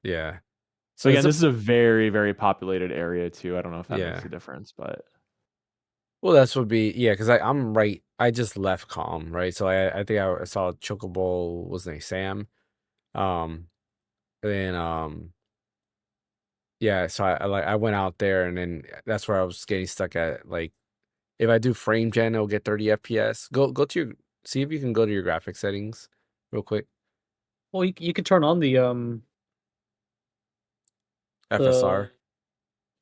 Speaker 1: Yeah.
Speaker 3: So again, this is a very, very populated area too. I don't know if that makes a difference, but
Speaker 1: well, that's would be because I'm right. I just left Calm, right? So I think I saw Chocobo, what's his name, Sam, and then yeah. So I went out there, and then that's where I was getting stuck at. Like, if I do frame gen, it'll get 30 FPS. Go to your see if you can go to your graphic settings real quick.
Speaker 2: Well, you could turn on the
Speaker 1: FSR.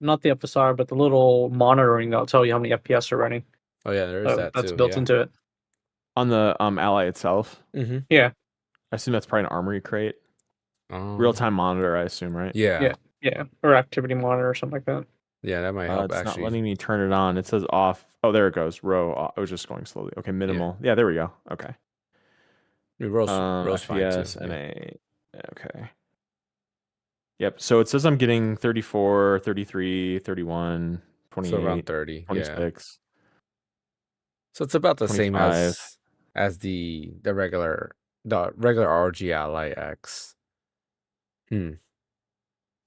Speaker 2: Not the FSR, but the little monitoring that'll tell you how many FPS are running.
Speaker 1: Oh yeah, there is that
Speaker 2: that's
Speaker 1: too.
Speaker 2: built into it.
Speaker 3: On the Ally itself.
Speaker 2: Yeah.
Speaker 3: I assume that's probably an armory crate. Real time monitor, I assume, right?
Speaker 2: Yeah, or activity monitor or something like that.
Speaker 1: Yeah, that might help.
Speaker 3: It's
Speaker 1: actually,
Speaker 3: not letting me turn it on. It says off. Oh, there it goes. Row. I was just going slowly. Okay, minimal. Yeah, there we go. Okay.
Speaker 1: Row's fine too.
Speaker 3: FPS, NA. Okay. Yep. So it says I'm getting 34, 33, 31, 28,
Speaker 1: so around 30,
Speaker 3: 26.
Speaker 1: Yeah. So it's about the
Speaker 3: 25.
Speaker 1: same as the regular ROG Ally X.
Speaker 2: Yeah,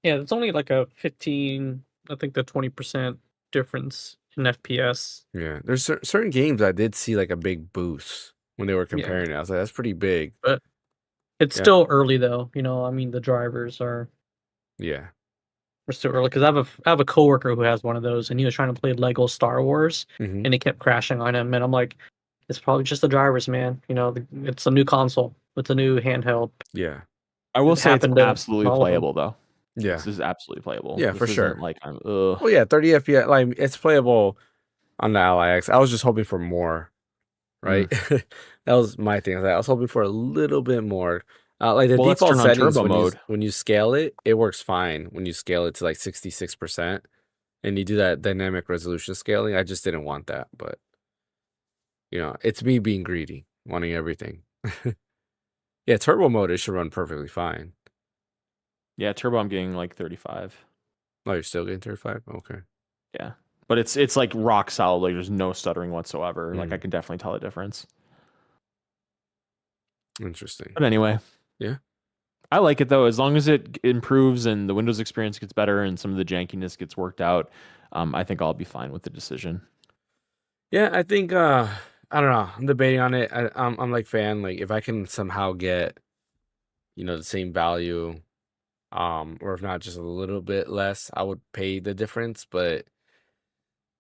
Speaker 2: it's only like a 15, I think the 20% difference in FPS.
Speaker 1: Yeah, there's certain games I did see like a big boost when they were comparing it. I was like, that's pretty big.
Speaker 2: But it's still early though. I mean, the drivers are
Speaker 1: Yeah.
Speaker 2: It's too early because I have a coworker who has one of those, and he was trying to play Lego Star Wars,
Speaker 1: Hmm.
Speaker 2: and it kept crashing on him. And I'm like, it's probably just the drivers, man. It's a new console. It's a new handheld.
Speaker 1: Yeah.
Speaker 3: I will
Speaker 2: It
Speaker 3: say it's
Speaker 2: happened to
Speaker 3: absolutely
Speaker 2: all of them.
Speaker 3: playable though.
Speaker 1: Yeah.
Speaker 3: This is absolutely playable.
Speaker 1: Yeah, for
Speaker 3: This isn't
Speaker 1: sure.
Speaker 3: like
Speaker 1: Well, yeah, 30 FPS, like it's playable on the Ally X. I was just hoping for more, right? That was my thing. I was hoping for a little bit more. Like the
Speaker 3: Well, let's
Speaker 1: default
Speaker 3: turn on
Speaker 1: settings
Speaker 3: turbo mode.
Speaker 1: when you scale it, it works fine when you scale it to like 66% and you do that dynamic resolution scaling. I just didn't want that, but it's me being greedy, wanting everything. Yeah, turbo mode it should run perfectly fine.
Speaker 3: Yeah, turbo I'm getting like 35.
Speaker 1: Oh, you're still getting 35? Okay.
Speaker 3: Yeah. But it's like rock solid, like there's no stuttering whatsoever. Like I
Speaker 1: Mm.
Speaker 3: can definitely tell the difference.
Speaker 1: Interesting.
Speaker 3: But anyway.
Speaker 1: Yeah.
Speaker 3: I like it though, as long as it improves and the Windows experience gets better and some of the jankiness gets worked out. I think I'll be fine with the decision.
Speaker 1: Yeah, I think I don't know. I'm debating on it. I'm like fan. Like if I can somehow get, the same value, or if not just a little bit less, I would pay the difference. But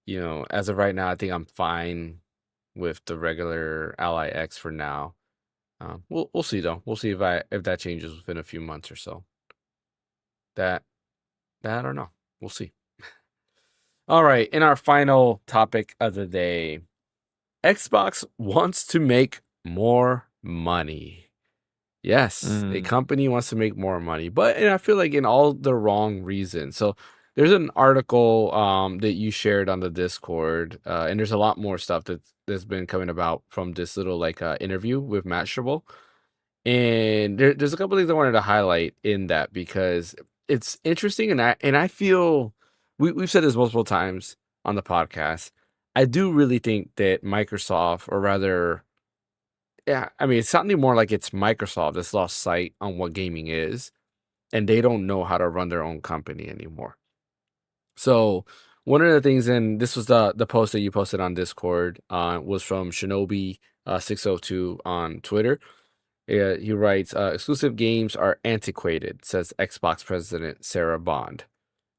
Speaker 1: as of right now, I think I'm fine with the regular Ally X for now. We'll see though. We'll see if that changes within a few months or so. That I don't know. We'll see. All right, in our final topic of the day, Xbox wants to make more money. Yes, a company wants to make more money, and I feel like in all the wrong reasons. So there's an article that you shared on the Discord, and there's a lot more stuff that's been coming about from this little interview with Matt Stribble. And there's a couple things I wanted to highlight in that because it's interesting, and I feel we've said this multiple times on the podcast. I do really think that Microsoft, or rather, yeah, I mean, it's sounding more like it's Microsoft that's lost sight on what gaming is, and they don't know how to run their own company anymore. So one of the things, and this was the post that you posted on Discord, was from Shinobi 602 on Twitter. He writes, exclusive games are antiquated, says Xbox president Sarah Bond.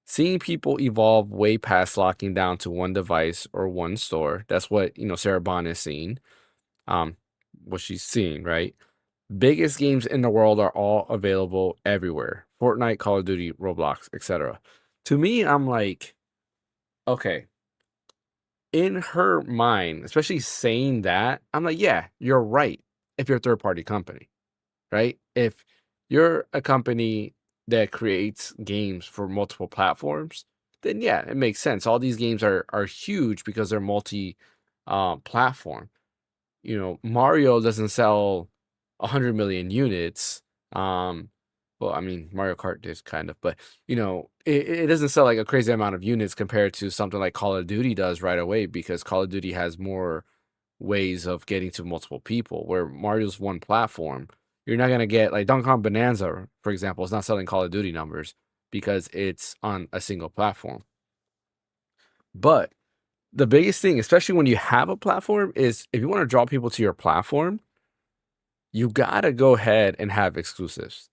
Speaker 1: Seeing people evolve way past locking down to one device or one store. That's what, Sarah Bond is seeing. What she's seeing, right? Biggest games in the world are all available everywhere. Fortnite, Call of Duty, Roblox, etc. To me, I'm like, okay. In her mind, especially saying that, I'm like, yeah, you're right. If you're a third-party company, right? If you're a company that creates games for multiple platforms, then yeah, it makes sense. All these games are huge because they're multi platform. Mario doesn't sell 100 million units. Well, I mean, Mario Kart did kind of, but it doesn't sell like a crazy amount of units compared to something like Call of Duty does right away, because Call of Duty has more ways of getting to multiple people, where Mario's one platform. You're not gonna get like Donkey Kong Bonanza, for example, is not selling Call of Duty numbers because it's on a single platform. But the biggest thing, especially when you have a platform, is if you want to draw people to your platform, you gotta go ahead and have exclusives.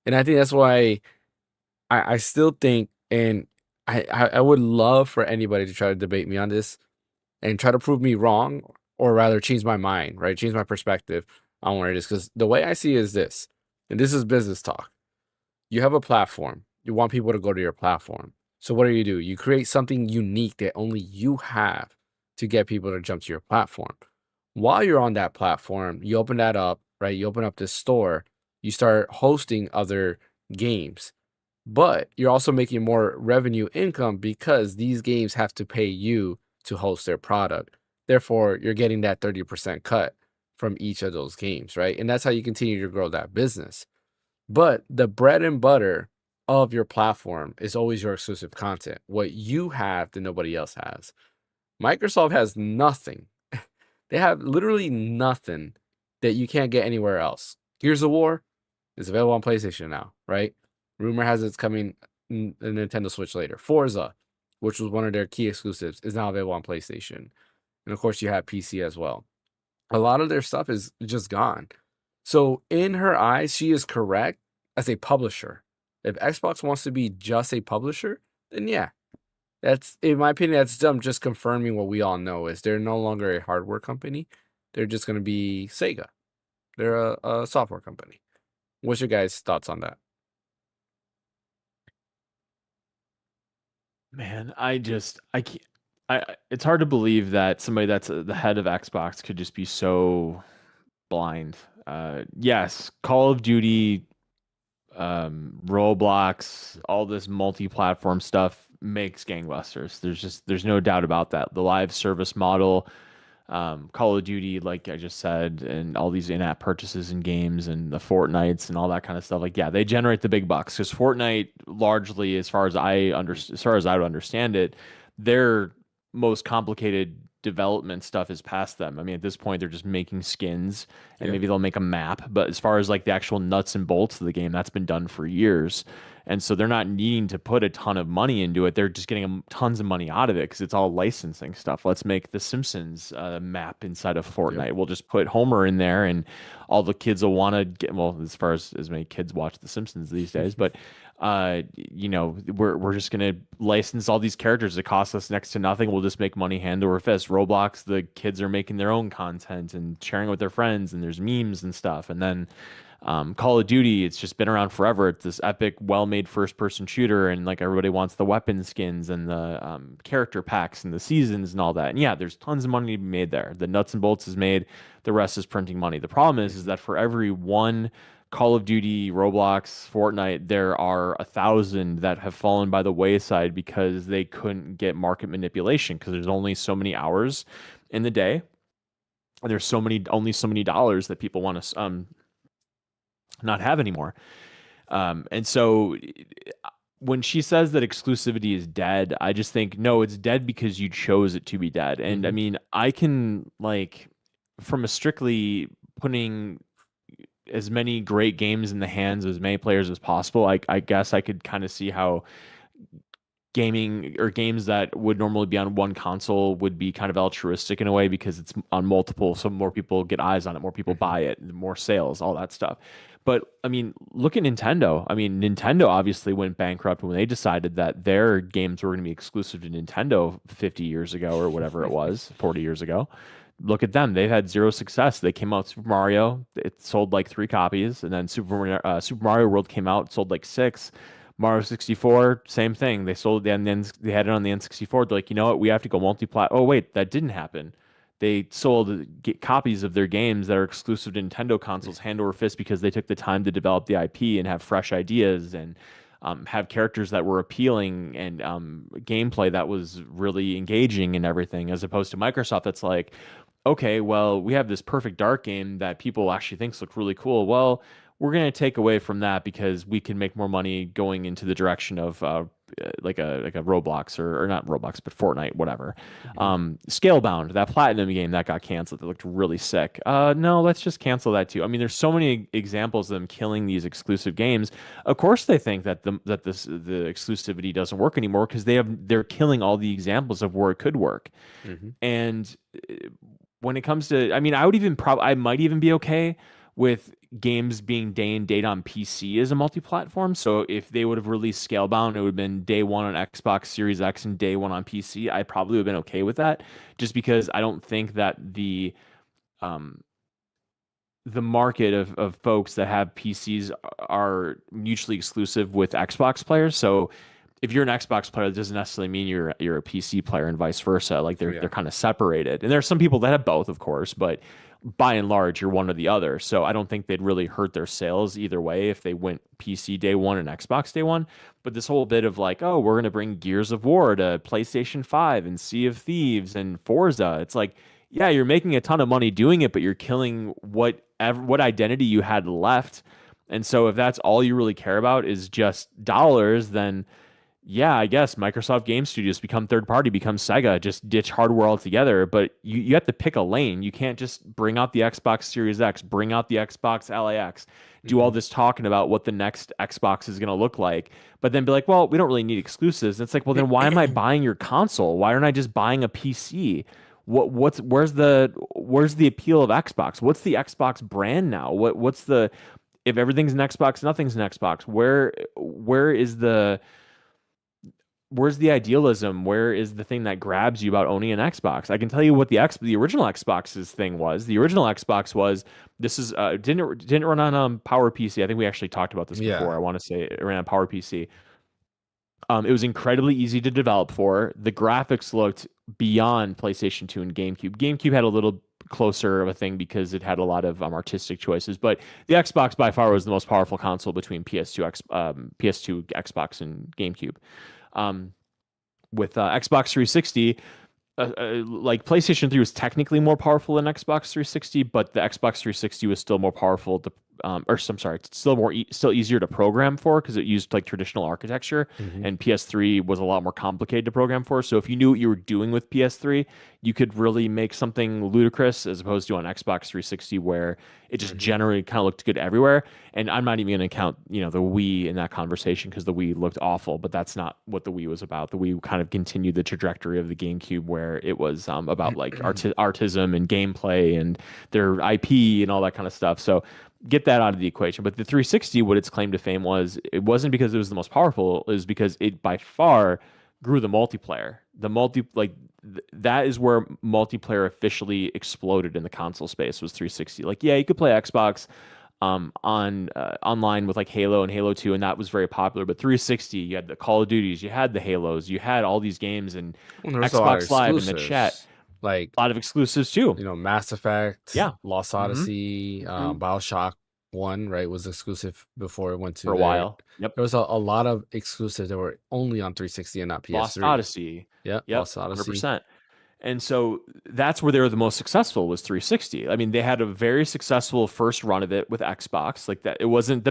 Speaker 1: And I think that's why I still think, and I would love for anybody to try to debate me on this and try to prove me wrong, or rather change my mind, right? Change my perspective on where it is. Because the way I see it is this, and this is business talk. You have a platform. You want people to go to your platform. So what do? You create something unique that only you have to get people to jump to your platform. While you're on that platform, you open that up, right? You open up this store. You start hosting other games. But you're also making more revenue income because these games have to pay you to host their product. Therefore, you're getting that 30% cut from each of those games, right? And that's how you continue to grow that business. But the bread and butter of your platform is always your exclusive content, what you have that nobody else has. Microsoft has nothing. They have literally nothing that you can't get anywhere else. Gears of War is available on PlayStation now, right? Rumor has it's coming in the Nintendo Switch later. Forza, which was one of their key exclusives, is now available on PlayStation. And of course, you have PC as well. A lot of their stuff is just gone. So in her eyes, she is correct as a publisher. If Xbox wants to be just a publisher, then yeah, that's, in my opinion, that's them just confirming what we all know, is they're no longer a hardware company. They're just going to be Sega. They're a software company. What's your guys' thoughts on that?
Speaker 3: Man, I can't. It's hard to believe that somebody that's the head of Xbox could just be so blind. Yes, Call of Duty, Roblox, all this multi-platform stuff makes gangbusters. There's no doubt about that. The live service model, Call of Duty, like I just said, and all these in-app purchases and games and the Fortnites and all that kind of stuff. Like, yeah, they generate the big bucks because Fortnite largely, as far as I would understand it, their most complicated development stuff is past them. I mean, at this point, they're just making skins and maybe they'll make a map. But as far as like the actual nuts and bolts of the game, that's been done for years. And so they're not needing to put a ton of money into it. They're just getting tons of money out of it because it's all licensing stuff. Let's make the Simpsons map inside of Fortnite. We'll just put Homer in there, and all the kids will want to get. Well, as far as many kids watch the Simpsons these days, but we're just gonna license all these characters. It costs us next to nothing. We'll just make money hand over fist. Roblox, the kids are making their own content and sharing it with their friends, and there's memes and stuff. And then Call of Duty, it's just been around forever. It's this epic, well-made first-person shooter, and like everybody wants the weapon skins and the character packs and the seasons and all that. And yeah, there's tons of money to be made there. The nuts and bolts is made. The rest is printing money. The problem is that for every one Call of Duty, Roblox, Fortnite, there are 1,000 that have fallen by the wayside because they couldn't get market manipulation because there's only so many hours in the day. There's only so many dollars that people want to not have anymore. And so when she says that exclusivity is dead, I just think, no, it's dead because you chose it to be dead. And I mean, I can, like, from a strictly putting as many great games in the hands of as many players as possible, I guess I could kind of see how gaming or games that would normally be on one console would be kind of altruistic in a way because it's on multiple, so more people get eyes on it, more people buy it, more sales, all that stuff. But I mean, look at Nintendo. I mean, Nintendo obviously went bankrupt when they decided that their games were going to be exclusive to Nintendo 50 years ago or whatever it was, 40 years ago. Look at them. They've had zero success. They came out with Super Mario. It sold like 3 copies. And then Super Mario World came out, sold like 6. Mario 64, same thing. They sold it, and then they had it on the N64. They're like, you know what? We have to go multi-plat. Oh, wait, that didn't happen. They sold copies of their games that are exclusive to Nintendo consoles hand over fist because they took the time to develop the IP and have fresh ideas and have characters that were appealing and gameplay that was really engaging and everything, as opposed to Microsoft that's like, okay, well, we have this perfect dark game that people actually think looks really cool. Well, we're going to take away from that because we can make more money going into the direction of like a Roblox or not Roblox, but Fortnite, whatever. Scalebound, that Platinum game that got canceled, that looked really sick. No, let's just cancel that too. I mean, there's so many examples of them killing these exclusive games. Of course, they think that the exclusivity doesn't work anymore because they're killing all the examples of where it could work. And when it comes to, I mean, I might even be okay with games being day and date on PC as a multi-platform. So if they would have released Scalebound, it would have been day one on Xbox Series X and day one on PC. I probably would have been okay with that, just because I don't think that the market of folks that have PCs are mutually exclusive with Xbox players. So if you're an Xbox player, that doesn't necessarily mean you're a PC player, and vice versa. Like they're kind of separated. And there are some people that have both, of course, but by and large, you're one or the other. So I don't think they'd really hurt their sales either way if they went PC day one and Xbox day one. But this whole bit of like, oh, we're going to bring Gears of War to PlayStation 5 and Sea of Thieves and Forza. It's like, yeah, you're making a ton of money doing it, but you're killing what identity you had left. And so if that's all you really care about is just dollars, then yeah, I guess Microsoft Game Studios become third party, become Sega, just ditch hardware altogether. But you have to pick a lane. You can't just bring out the Xbox Series X, bring out the Xbox Ally X, do all this talking about what the next Xbox is going to look like, but then be like, well, we don't really need exclusives. And it's like, well, then why am I buying your console? Why aren't I just buying a PC? Where's the appeal of Xbox? What's the Xbox brand now? What's the if everything's an Xbox, nothing's an Xbox. Where's the idealism? Where is the thing that grabs you about owning an Xbox? I can tell you what the original Xbox's thing was. The original Xbox was this is didn't run on Power PC. I think we actually talked about this before. I want to say it ran on Power PC. It was incredibly easy to develop for. The graphics looked beyond PlayStation 2 and GameCube. GameCube had a little closer of a thing because it had a lot of artistic choices, but the Xbox by far was the most powerful console between PS2, Xbox, and GameCube. With Xbox 360, like PlayStation 3 was technically more powerful than Xbox 360, but the Xbox 360 was still more powerful to, it's still easier to program for because it used like traditional architecture, and PS3 was a lot more complicated to program for. So if you knew what you were doing with PS3, you could really make something ludicrous as opposed to on Xbox 360 where it just generally kind of looked good everywhere. And I'm not even going to count, the Wii in that conversation because the Wii looked awful, but that's not what the Wii was about. The Wii kind of continued the trajectory of the GameCube where it was about like artism and gameplay and their IP and all that kind of stuff. So get that out of the equation. But the 360, what its claim to fame was, it wasn't because it was the most powerful, it was because it by far grew the multiplayer. That is where multiplayer officially exploded in the console space, was 360. Like, yeah, you could play Xbox online with like Halo and Halo 2, and that was very popular. But 360, you had the Call of Duties, you had the Halos, you had all these games, and Xbox Live in the chat.
Speaker 1: Like
Speaker 3: a lot of exclusives too.
Speaker 1: Mass Effect, Lost Odyssey,
Speaker 3: Mm-hmm.
Speaker 1: BioShock 1, right, was exclusive before it went to
Speaker 3: for a while. Yep.
Speaker 1: There was a lot of exclusives that were only on 360 and not PS3.
Speaker 3: Lost Odyssey.
Speaker 1: Yep. Lost Odyssey.
Speaker 3: 100%. And so that's where they were the most successful, was 360. I mean, they had a very successful first run of it with Xbox. Like that, it wasn't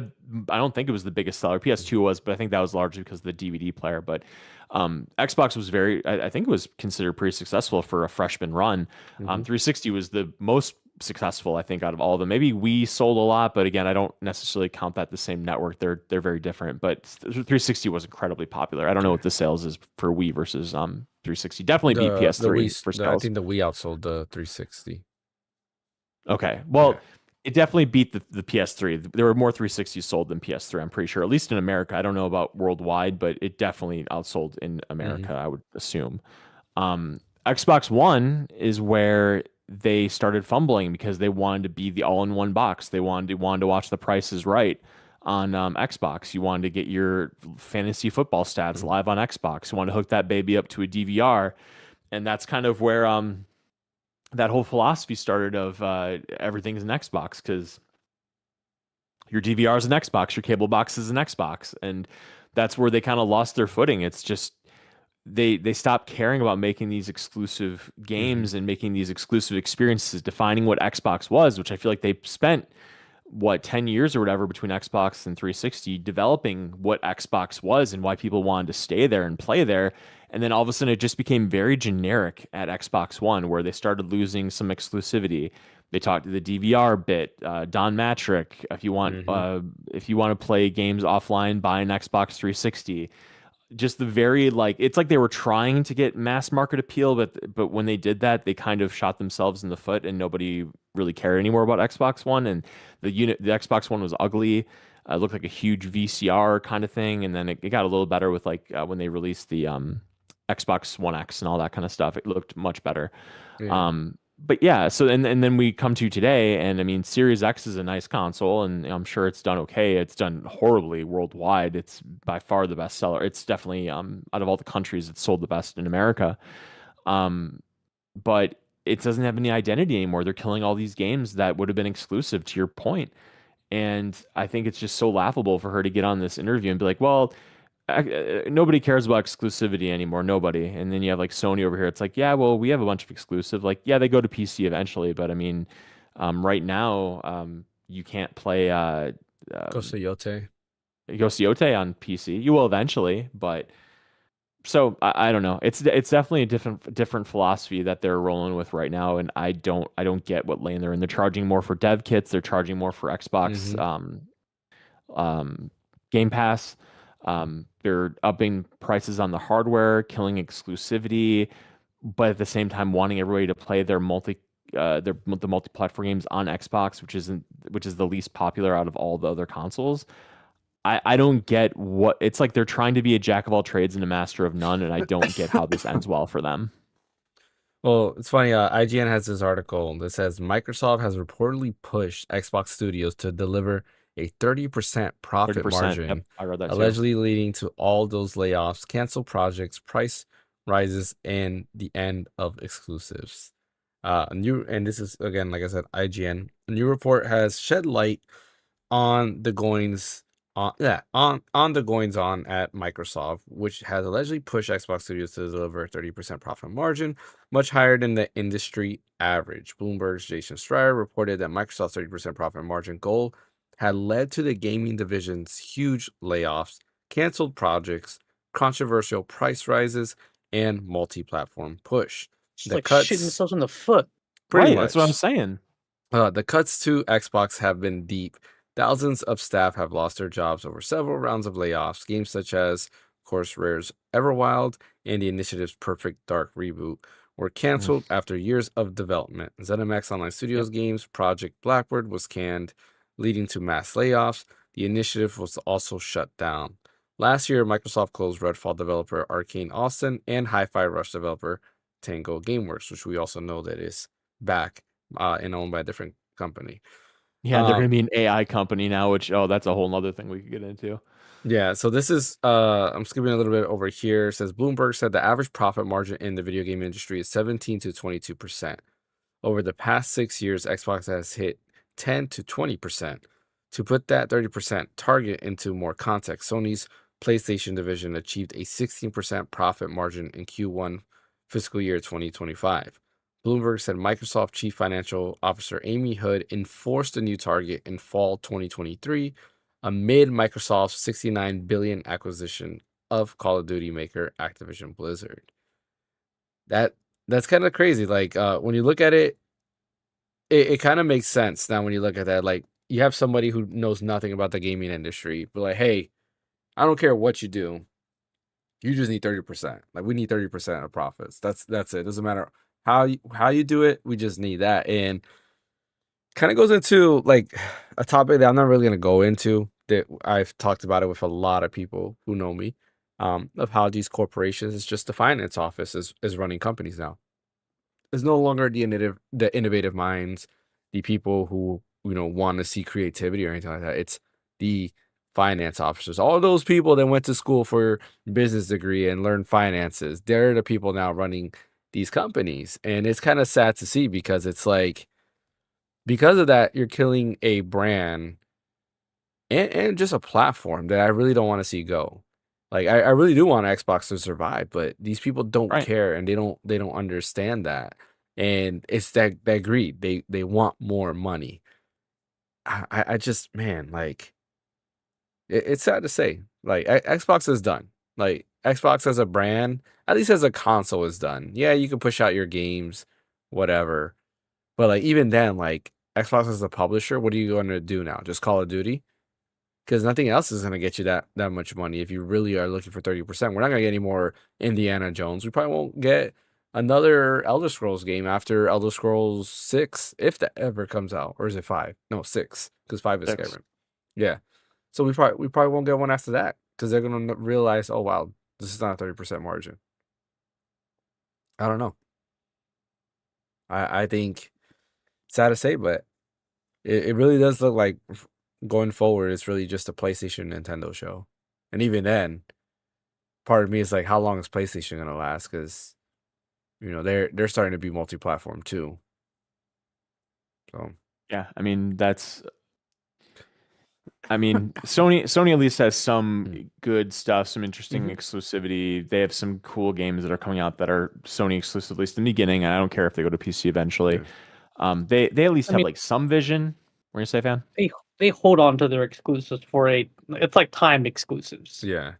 Speaker 3: I don't think it was the biggest seller. PS2 was, but I think that was largely because of the DVD player. But Xbox was I think it was considered pretty successful for a freshman run. 360 was the most successful, I think, out of all of them. Maybe Wii sold a lot, but again, I don't necessarily count that the same network. They're very different. But 360 was incredibly popular. I don't know what the sales is for Wii versus 360. Definitely beat PS3 for sales.
Speaker 1: I think the Wii outsold the 360.
Speaker 3: Okay, well, it definitely beat the PS3. There were more 360s sold than PS3, I'm pretty sure, at least in America. I don't know about worldwide, but it definitely outsold in America, I would assume. Xbox One is where they started fumbling because they wanted to be the all-in-one box. They wanted to watch The Price is Right on Xbox. You wanted to get your fantasy football stats live on Xbox. You wanted to hook that baby up to a DVR, and that's kind of where that whole philosophy started of everything's an Xbox, because your DVR is an Xbox, your cable box is an Xbox, and that's where they kind of lost their footing. It's just they stopped caring about making these exclusive games and making these exclusive experiences, defining what Xbox was, which I feel like they spent 10 years or whatever between Xbox and 360 developing what Xbox was and why people wanted to stay there and play there. And then all of a sudden it just became very generic at Xbox One, where they started losing some exclusivity. They talked to the DVR bit, Don Matrick. If you want to play games offline, buy an Xbox 360. Just the very it's like they were trying to get mass market appeal, but when they did that, they kind of shot themselves in the foot, and nobody really cared anymore about Xbox One. And the Xbox One was ugly. It looked like a huge VCR kind of thing, and then it got a little better with when they released the Xbox One X and all that kind of stuff. It looked much better.
Speaker 1: Yeah.
Speaker 3: But yeah, so and then we come to today, and I mean, Series X is a nice console, and I'm sure it's done okay. It's done horribly worldwide. It's by far the best seller. It's definitely out of all the countries, it's sold the best in America. But it doesn't have any identity anymore. They're killing all these games that would have been exclusive, to your point. And I think it's just so laughable for her to get on this interview and be like, well, nobody cares about exclusivity anymore. Nobody. And then you have Sony over here. It's like, yeah, well, we have a bunch of exclusive. Yeah, they go to PC eventually, but I mean, right now, you can't play
Speaker 1: Ghost of Yotei
Speaker 3: on PC. You will eventually, but so I don't know. It's definitely a different philosophy that they're rolling with right now, and I don't get what lane they're in. They're charging more for dev kits. They're charging more for Xbox Game Pass. They're upping prices on the hardware, killing exclusivity, but at the same time wanting everybody to play their the multi-platform games on Xbox, which is the least popular out of all the other consoles. I don't get what it's like. They're trying to be a jack of all trades and a master of none, and I don't get how this ends well for them.
Speaker 1: Well, it's funny. IGN has this article that says Microsoft has reportedly pushed Xbox Studios to deliver a 30% profit
Speaker 3: 30%.
Speaker 1: margin,
Speaker 3: Yep, I read that too.
Speaker 1: allegedly leading to all those layoffs, canceled projects, price rises, and the end of exclusives. This is again, like I said, IGN. A new report has shed light on the goings on the goings on at Microsoft, which has allegedly pushed Xbox Studios to deliver a 30% profit margin, much higher than the industry average. Bloomberg's Jason Schreier reported that Microsoft's 30% profit margin goal had led to the gaming division's huge layoffs, canceled projects, controversial price rises, and multi-platform push.
Speaker 2: Just like shooting themselves in the foot.
Speaker 1: Pretty
Speaker 3: Right,
Speaker 1: much.
Speaker 3: that's what I'm saying.
Speaker 1: The cuts to Xbox have been deep. Thousands of staff have lost their jobs over several rounds of layoffs. Games such as, of course, Rare's Everwild and the Initiative's Perfect Dark reboot were canceled after years of development. ZeniMax Online Studios games Project Blackbird was canned, leading to mass layoffs. The Initiative was also shut down. Last year, Microsoft closed Redfall developer Arcane Austin and Hi-Fi Rush developer Tango Gameworks, which we also know that is back and owned by a different company.
Speaker 3: Yeah, they're going to be an AI company now, which, that's a whole nother thing we could get into.
Speaker 1: Yeah, so this is, I'm skipping a little bit over here. It says Bloomberg said the average profit margin in the video game industry is 17 to 22%. Over the past 6 years, Xbox has hit 10 to 20%. To put that 30% target into more context, Sony's PlayStation division achieved a 16% profit margin in Q1 fiscal year 2025. Bloomberg said Microsoft Chief Financial Officer Amy Hood enforced the new target in fall 2023 amid Microsoft's $69 billion acquisition of Call of Duty maker Activision Blizzard. That's kind of crazy. Like when you look at it, it kind of makes sense now when you look at that. Like you have somebody who knows nothing about the gaming industry, but like, hey, I don't care what you do, you just need 30%. Like we need 30% of profits. That's it. Doesn't matter how you do it. We just need that. And kind of goes into like a topic that I'm not really going to go into, that I've talked about it with a lot of people who know me, of how these corporations, it's just the finance office is running companies now. It's no longer the innovative minds, the people who want to see creativity or anything like that. It's the finance officers. All those people that went to school for business degree and learned finances, they're the people now running these companies. And it's kind of sad to see, because it's like, because of that, you're killing a brand and just a platform that I really don't want to see go. Like I really do want Xbox to survive, but these people don't care, and they don't understand that. And it's that greed. They want more money. I just, man, like it's sad to say. Like Xbox is done. Like Xbox as a brand, at least as a console, is done. Yeah, you can push out your games, whatever. But like even then, like Xbox as a publisher, what are you going to do now? Just Call of Duty? Because nothing else is going to get you that much money if you really are looking for 30%. We're not going to get any more Indiana Jones. We probably won't get another Elder Scrolls game after Elder Scrolls 6, if that ever comes out. Or is it 5? No, 6, because 5 is Skyrim. Yeah. So we probably won't get one after that, because they're going to realize, oh, wow, this is not a 30% margin. I don't know. I think, sad to say, but it really does look like going forward, it's really just a PlayStation Nintendo show. And even then, part of me is like, how long is PlayStation gonna last? Because they're starting to be multi-platform too. So
Speaker 3: yeah, I mean Sony at least has some good stuff, some interesting exclusivity. They have some cool games that are coming out that are Sony exclusive, at least in the beginning. And I don't care if they go to PC eventually. Yeah. They at least have like some vision. What are you say, Fan?
Speaker 2: They hold on to their exclusives it's like timed exclusives.
Speaker 1: Yeah.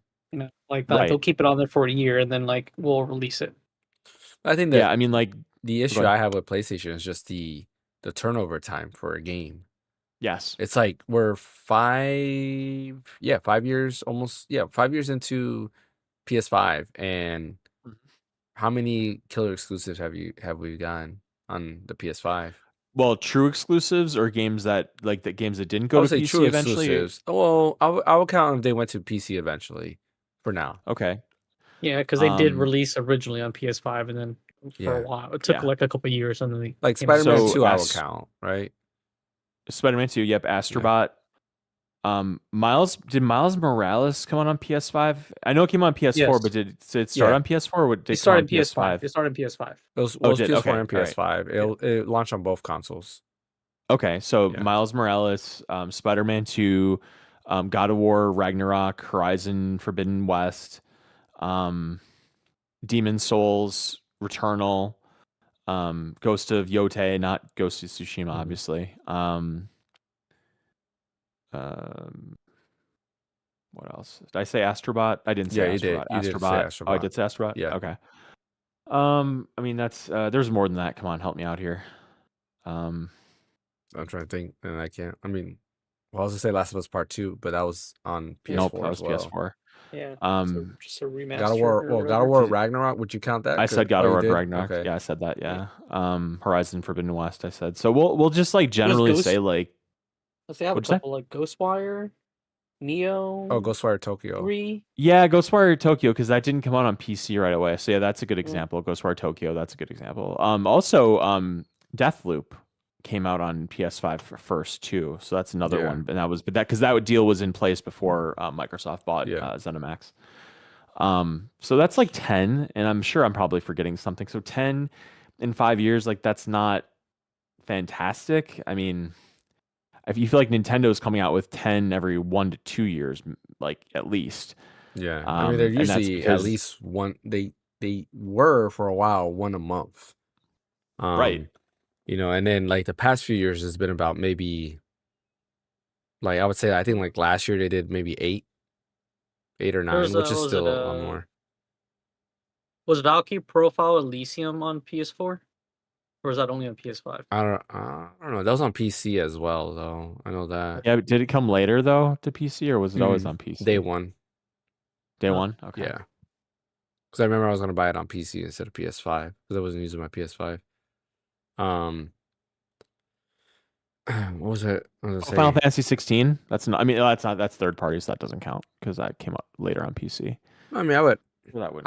Speaker 2: Like that. Right. They'll keep it on there for a year, and then like we'll release it.
Speaker 1: I think that,
Speaker 3: yeah, I mean, like
Speaker 1: the issue I have with PlayStation is just the turnover time for a game.
Speaker 3: Yes.
Speaker 1: It's like we're 5 years almost. Yeah, 5 years into PS5, and how many killer exclusives have we gotten? on the PS5.
Speaker 3: Well, true exclusives or games that games that didn't
Speaker 1: I
Speaker 3: go
Speaker 1: would
Speaker 3: to
Speaker 1: say
Speaker 3: PC
Speaker 1: true
Speaker 3: eventually.
Speaker 1: exclusives. Well, I would count if they went to PC eventually. For now.
Speaker 3: Okay.
Speaker 2: Yeah, because they did release originally on PS5, and then for a while it took like a couple years, and then they
Speaker 1: like
Speaker 2: came out.
Speaker 1: Spider-Man 2, I would count, right?
Speaker 3: Spider-Man 2, yep. Astrobot. Did Miles Morales come out on PS5? I know it came out on PS4, but did it start on PS4 or did it come out on PS5?
Speaker 2: It started on PS5.
Speaker 1: It was PS4 and PS5. It launched on both consoles.
Speaker 3: Okay, so Miles Morales, Spider-Man 2, God of War, Ragnarok, Horizon Forbidden West, Demon Souls, Returnal, Ghost of Yotei, not Ghost of Tsushima, obviously. What else? Did I say Astrobot? I didn't say Astrobot.
Speaker 1: You did. You did say Astrobot.
Speaker 3: Oh, I did say Astrobot?
Speaker 1: Yeah.
Speaker 3: Okay. I mean, that's there's more than that. Come on, help me out here.
Speaker 1: I'm trying to think, and I can't. I mean, well, I was gonna say Last of Us Part 2, but that was on PS4
Speaker 3: nope, that was
Speaker 1: as well.
Speaker 3: PS4.
Speaker 2: Yeah. Just a remaster.
Speaker 1: God of War Ragnarok. Would you count that?
Speaker 3: I said God of War Ragnarok. Okay. Yeah, I said that. Yeah. Horizon Forbidden West. I said. So we'll just like generally say like.
Speaker 2: Let's say I have a couple like Ghostwire, Neo.
Speaker 1: Oh, Ghostwire Tokyo.
Speaker 2: 3.
Speaker 3: Yeah, Ghostwire Tokyo, because that didn't come out on PC right away. So yeah, that's a good example. Ghostwire Tokyo, that's a good example. Also, Deathloop came out on PS5 first too. So that's another one. And that was because that deal was in place before Microsoft bought ZeniMax. So that's like 10, and I'm sure I'm probably forgetting something. So 10 in 5 years, like that's not fantastic. I mean, if you feel like Nintendo's coming out with 10 every 1 to 2 years, like at least.
Speaker 1: Yeah, I mean they're usually at least one. They were for a while one a month.
Speaker 3: Right.
Speaker 1: You know, and then like the past few years has been about maybe, like I would say, I think like last year they did maybe 8 or 9, which is still a lot more.
Speaker 2: Was Valkyrie Profile Elysium on PS4? Or is that only on PS5?
Speaker 1: I don't know. That was on PC as well, though. I know that.
Speaker 3: Yeah, but did it come later though to PC, or was it always on PC?
Speaker 1: Day one.
Speaker 3: Day one. Okay.
Speaker 1: Yeah. Because I remember I was gonna buy it on PC instead of PS5 because I wasn't using my PS5. What was it?
Speaker 3: Final Fantasy 16. That's not. I mean, that's third party, so that doesn't count because that came out later on PC.
Speaker 1: I mean, I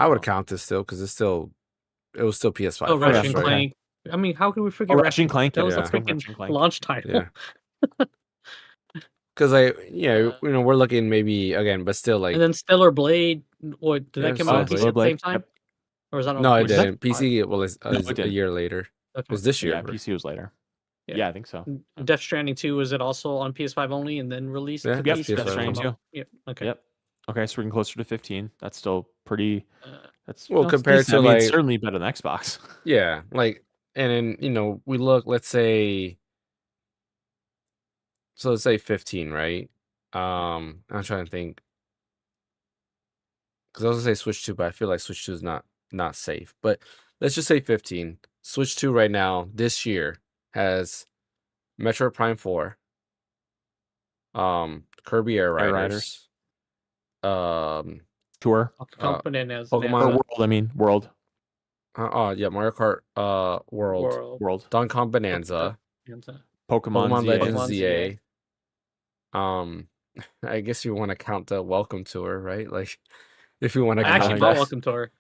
Speaker 1: would count this still because it was still PS5.
Speaker 2: Oh, Ratchet and Clank. I mean, how could we forget
Speaker 3: Ratchet and Clank?
Speaker 2: That was a freaking launch title.
Speaker 1: Yeah. Because we're looking maybe again, but still like.
Speaker 2: And then Stellar Blade. Or did that come out on PC at the same time? Or was that on
Speaker 1: no, it didn't. PC was a year later.
Speaker 2: Okay.
Speaker 1: It was this year.
Speaker 3: Yeah, PC was later. Yeah, I think so.
Speaker 2: Death Stranding 2, was it also on PS5 only and then released?
Speaker 1: Yeah,
Speaker 3: Death Stranding 2.
Speaker 2: Yep. Okay.
Speaker 3: Yep. Okay, so we're getting closer to 15. That's still pretty. That's
Speaker 1: compared to
Speaker 3: it's certainly better than Xbox.
Speaker 1: Yeah, like, and then we look. Let's say 15, right? I'm trying to think because I was gonna say Switch 2, but I feel like Switch 2 is not safe. But let's just say 15. Switch 2 right now this year has Metroid Prime 4, Kirby Air Riders,
Speaker 3: Tour,
Speaker 2: Pokemon
Speaker 3: World. I mean World.
Speaker 1: Mario Kart, World, Donkey Kong Bonanza, Pokemon Legends ZA. I guess you want to count the Welcome Tour, right? Like, if you want to count
Speaker 2: actually, Welcome Tour.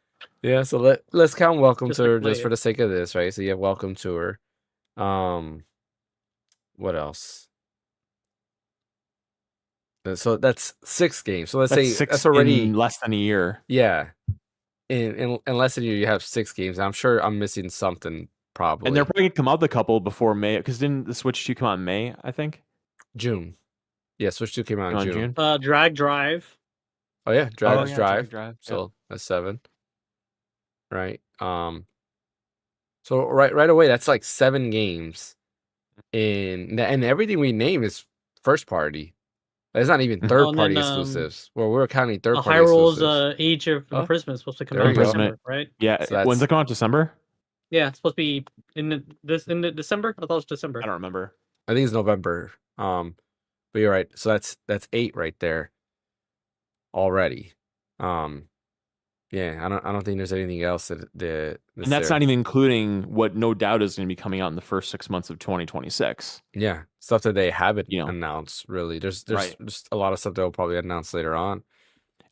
Speaker 1: Yeah, so let's count Welcome Tour just for the sake of this, right? So you have Welcome Tour. What else? So that's 6 games. So let's say that's already
Speaker 3: in less than a year.
Speaker 1: Yeah, in less than a year, you have 6 games. I'm sure I'm missing something probably.
Speaker 3: And they're probably gonna come out with a couple before May, because didn't the Switch 2 come out in May? I think
Speaker 1: June. Yeah, Switch 2 came out in June.
Speaker 2: Drag Drive.
Speaker 1: Oh yeah, Drag Drive. So that's 7. Right. So right away, that's like 7 games, and everything we name is first party. It's not even third party exclusives. Well, we're counting third party
Speaker 2: Hyrule's
Speaker 1: exclusives.
Speaker 2: Age of Imprisonment is supposed to come out in December, right?
Speaker 3: Yeah. So when's it come out? December?
Speaker 2: Yeah, it's supposed to be in the December. I thought it was December.
Speaker 3: I don't remember.
Speaker 1: I think it's November. But you're right. So that's 8 right there already. Yeah, I don't think there's anything else that's
Speaker 3: And that's
Speaker 1: there.
Speaker 3: not even including what no doubt is going to be coming out in the first 6 months of 2026.
Speaker 1: Yeah, stuff that they haven't
Speaker 3: You know,
Speaker 1: announced really. There's
Speaker 3: right.
Speaker 1: just a lot of stuff they'll probably announce later on.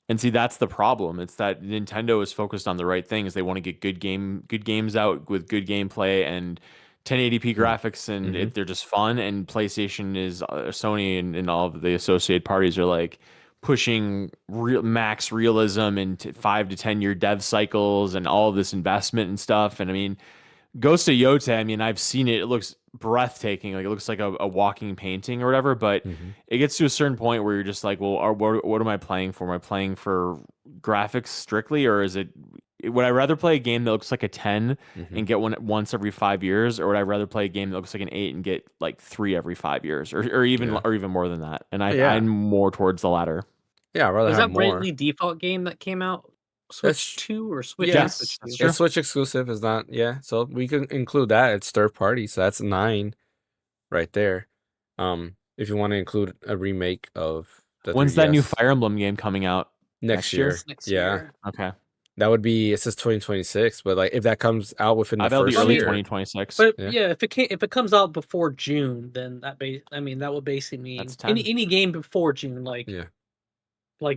Speaker 3: And see, that's the problem. It's that Nintendo is focused on the right things. They want to get good games out with good gameplay and 1080p graphics, and
Speaker 1: Mhm.
Speaker 3: they're just fun. And PlayStation is Sony and all of the associated parties are like pushing max realism and 5 to 10 year dev cycles and all of this investment and stuff. And I mean, Ghost of Yota, I mean, I've seen it. It looks breathtaking. Like it looks like a walking painting or whatever. But
Speaker 1: Mhm.
Speaker 3: it gets to a certain point where you're just like, well, what am I playing for? Am I playing for graphics strictly, or is it? Would I rather play a game that looks like a 10
Speaker 1: Mhm.
Speaker 3: and get one once every 5 years, or would I rather play a game that looks like an 8 and get like 3 every 5 years, or
Speaker 1: Yeah.
Speaker 3: even more than that? And
Speaker 1: Yeah.
Speaker 3: I'm more towards the latter.
Speaker 1: Yeah, I'd rather
Speaker 2: Was
Speaker 1: have
Speaker 2: that
Speaker 1: more.
Speaker 2: Bravely Default game that came out
Speaker 1: That's
Speaker 2: Switch 2 or Switch
Speaker 1: yeah,
Speaker 2: and Switch
Speaker 3: that's
Speaker 2: 2?
Speaker 3: true.
Speaker 1: it's Switch exclusive. Is not so we can include that. It's third party, so that's 9 right there. If you want to include a remake of the
Speaker 3: When's that new
Speaker 1: 3DS
Speaker 3: Fire Emblem game coming out?
Speaker 1: next year,
Speaker 2: It's next
Speaker 1: yeah,
Speaker 2: year.
Speaker 3: Okay,
Speaker 1: that would be. It says 2026, but like if that comes out within the
Speaker 3: that'll be
Speaker 1: first
Speaker 3: early
Speaker 1: year,
Speaker 3: 2026.
Speaker 2: But
Speaker 1: Yeah.
Speaker 2: yeah, if it comes out before June, then that would basically mean
Speaker 3: That's 10.
Speaker 2: any game before June, like
Speaker 1: yeah,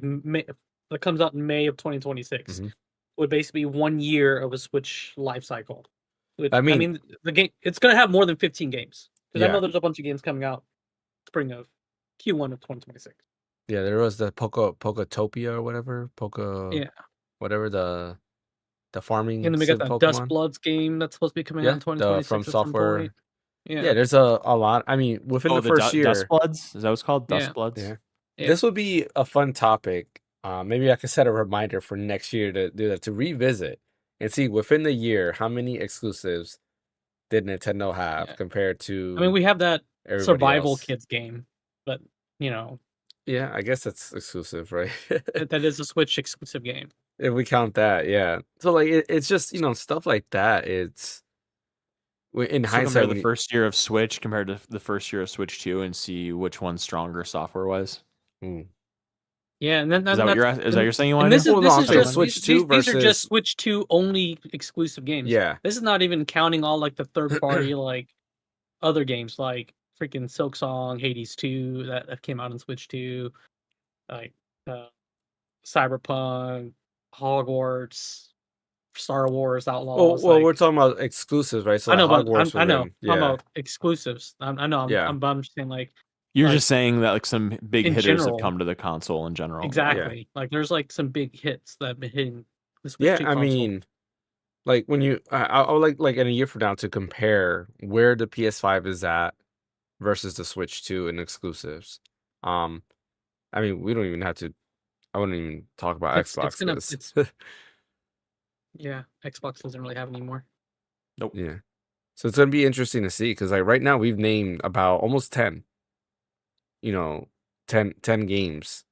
Speaker 2: May, that comes out in May of 2026,
Speaker 1: Mhm.
Speaker 2: would basically be 1 year of a Switch life cycle. Which,
Speaker 1: I
Speaker 2: I
Speaker 1: mean-
Speaker 2: mean, the game it's gonna have more than 15 games because I
Speaker 1: Yeah.
Speaker 2: know there's a bunch of games coming out spring of Q1 of 2026.
Speaker 1: yeah. There was the Poketopia or whatever,
Speaker 2: Yeah,
Speaker 1: whatever the farming
Speaker 2: and then we
Speaker 1: sim
Speaker 2: got that
Speaker 1: Pokemon.
Speaker 2: Dust Bloods game that's supposed to be coming out
Speaker 1: Yeah,
Speaker 2: in
Speaker 1: the
Speaker 2: 2026
Speaker 1: From
Speaker 2: at some
Speaker 1: Software.
Speaker 2: point.
Speaker 1: Yeah, there's a lot. I mean, within the first year,
Speaker 3: Dust Bloods? Is that what's called? Dust
Speaker 2: Yeah.
Speaker 3: Bloods?
Speaker 1: yeah.
Speaker 2: Yeah.
Speaker 1: This would be a fun topic. Maybe I could set a reminder for next year to do that, to revisit and see within the year how many exclusives did Nintendo have
Speaker 2: Yeah.
Speaker 1: compared to.
Speaker 2: I mean, we have that
Speaker 1: everybody
Speaker 2: Survival
Speaker 1: else.
Speaker 2: Kids game, but
Speaker 1: Yeah, I guess that's exclusive, right?
Speaker 2: that is a Switch exclusive game.
Speaker 1: If we count that, yeah. So like it's just stuff like that. It's in
Speaker 3: So
Speaker 1: hindsight.
Speaker 3: compare the first year of Switch compared to the first year of Switch 2 and see which one's stronger software-wise.
Speaker 2: Yeah, and then
Speaker 3: Is that what you're saying you want
Speaker 2: and
Speaker 3: to
Speaker 2: this
Speaker 3: do?
Speaker 2: is
Speaker 1: Well,
Speaker 2: this
Speaker 1: no, I'm
Speaker 2: is
Speaker 1: saying
Speaker 2: just
Speaker 1: Switch
Speaker 2: these,
Speaker 1: 2
Speaker 2: these are just
Speaker 1: versus-
Speaker 2: Switch 2 only exclusive games.
Speaker 1: Yeah.
Speaker 2: This is not even counting all like the third party like other games like freaking Silk Song, Hades 2 that came out on Switch 2, like Cyberpunk, Hogwarts, Star Wars Outlaws.
Speaker 1: Well,
Speaker 2: like,
Speaker 1: we're talking about exclusives, right? So
Speaker 2: I know,
Speaker 1: like
Speaker 2: but
Speaker 1: Hogwarts
Speaker 2: I know.
Speaker 1: within-
Speaker 2: I'm
Speaker 1: yeah.
Speaker 2: about exclusives. I know.
Speaker 1: Yeah.
Speaker 2: I'm just saying like
Speaker 3: You're
Speaker 2: like,
Speaker 3: just saying that like some big
Speaker 2: in
Speaker 3: hitters
Speaker 2: general.
Speaker 3: have come to the console in general.
Speaker 2: exactly. Like there's like some big hits that have been hitting the Switch
Speaker 1: Yeah,
Speaker 2: 2
Speaker 1: I
Speaker 2: console.
Speaker 1: mean, like when you, I would like in a year from now to compare where the PS5 is at versus the Switch 2 and exclusives. I mean, we don't even have to. I wouldn't even talk about
Speaker 2: It's
Speaker 1: Xbox.
Speaker 2: gonna-
Speaker 1: 'cause-
Speaker 2: yeah, Xbox doesn't really have any more.
Speaker 3: Nope.
Speaker 1: yeah. So it's gonna be interesting to see because like right now we've named about almost 10. 10 games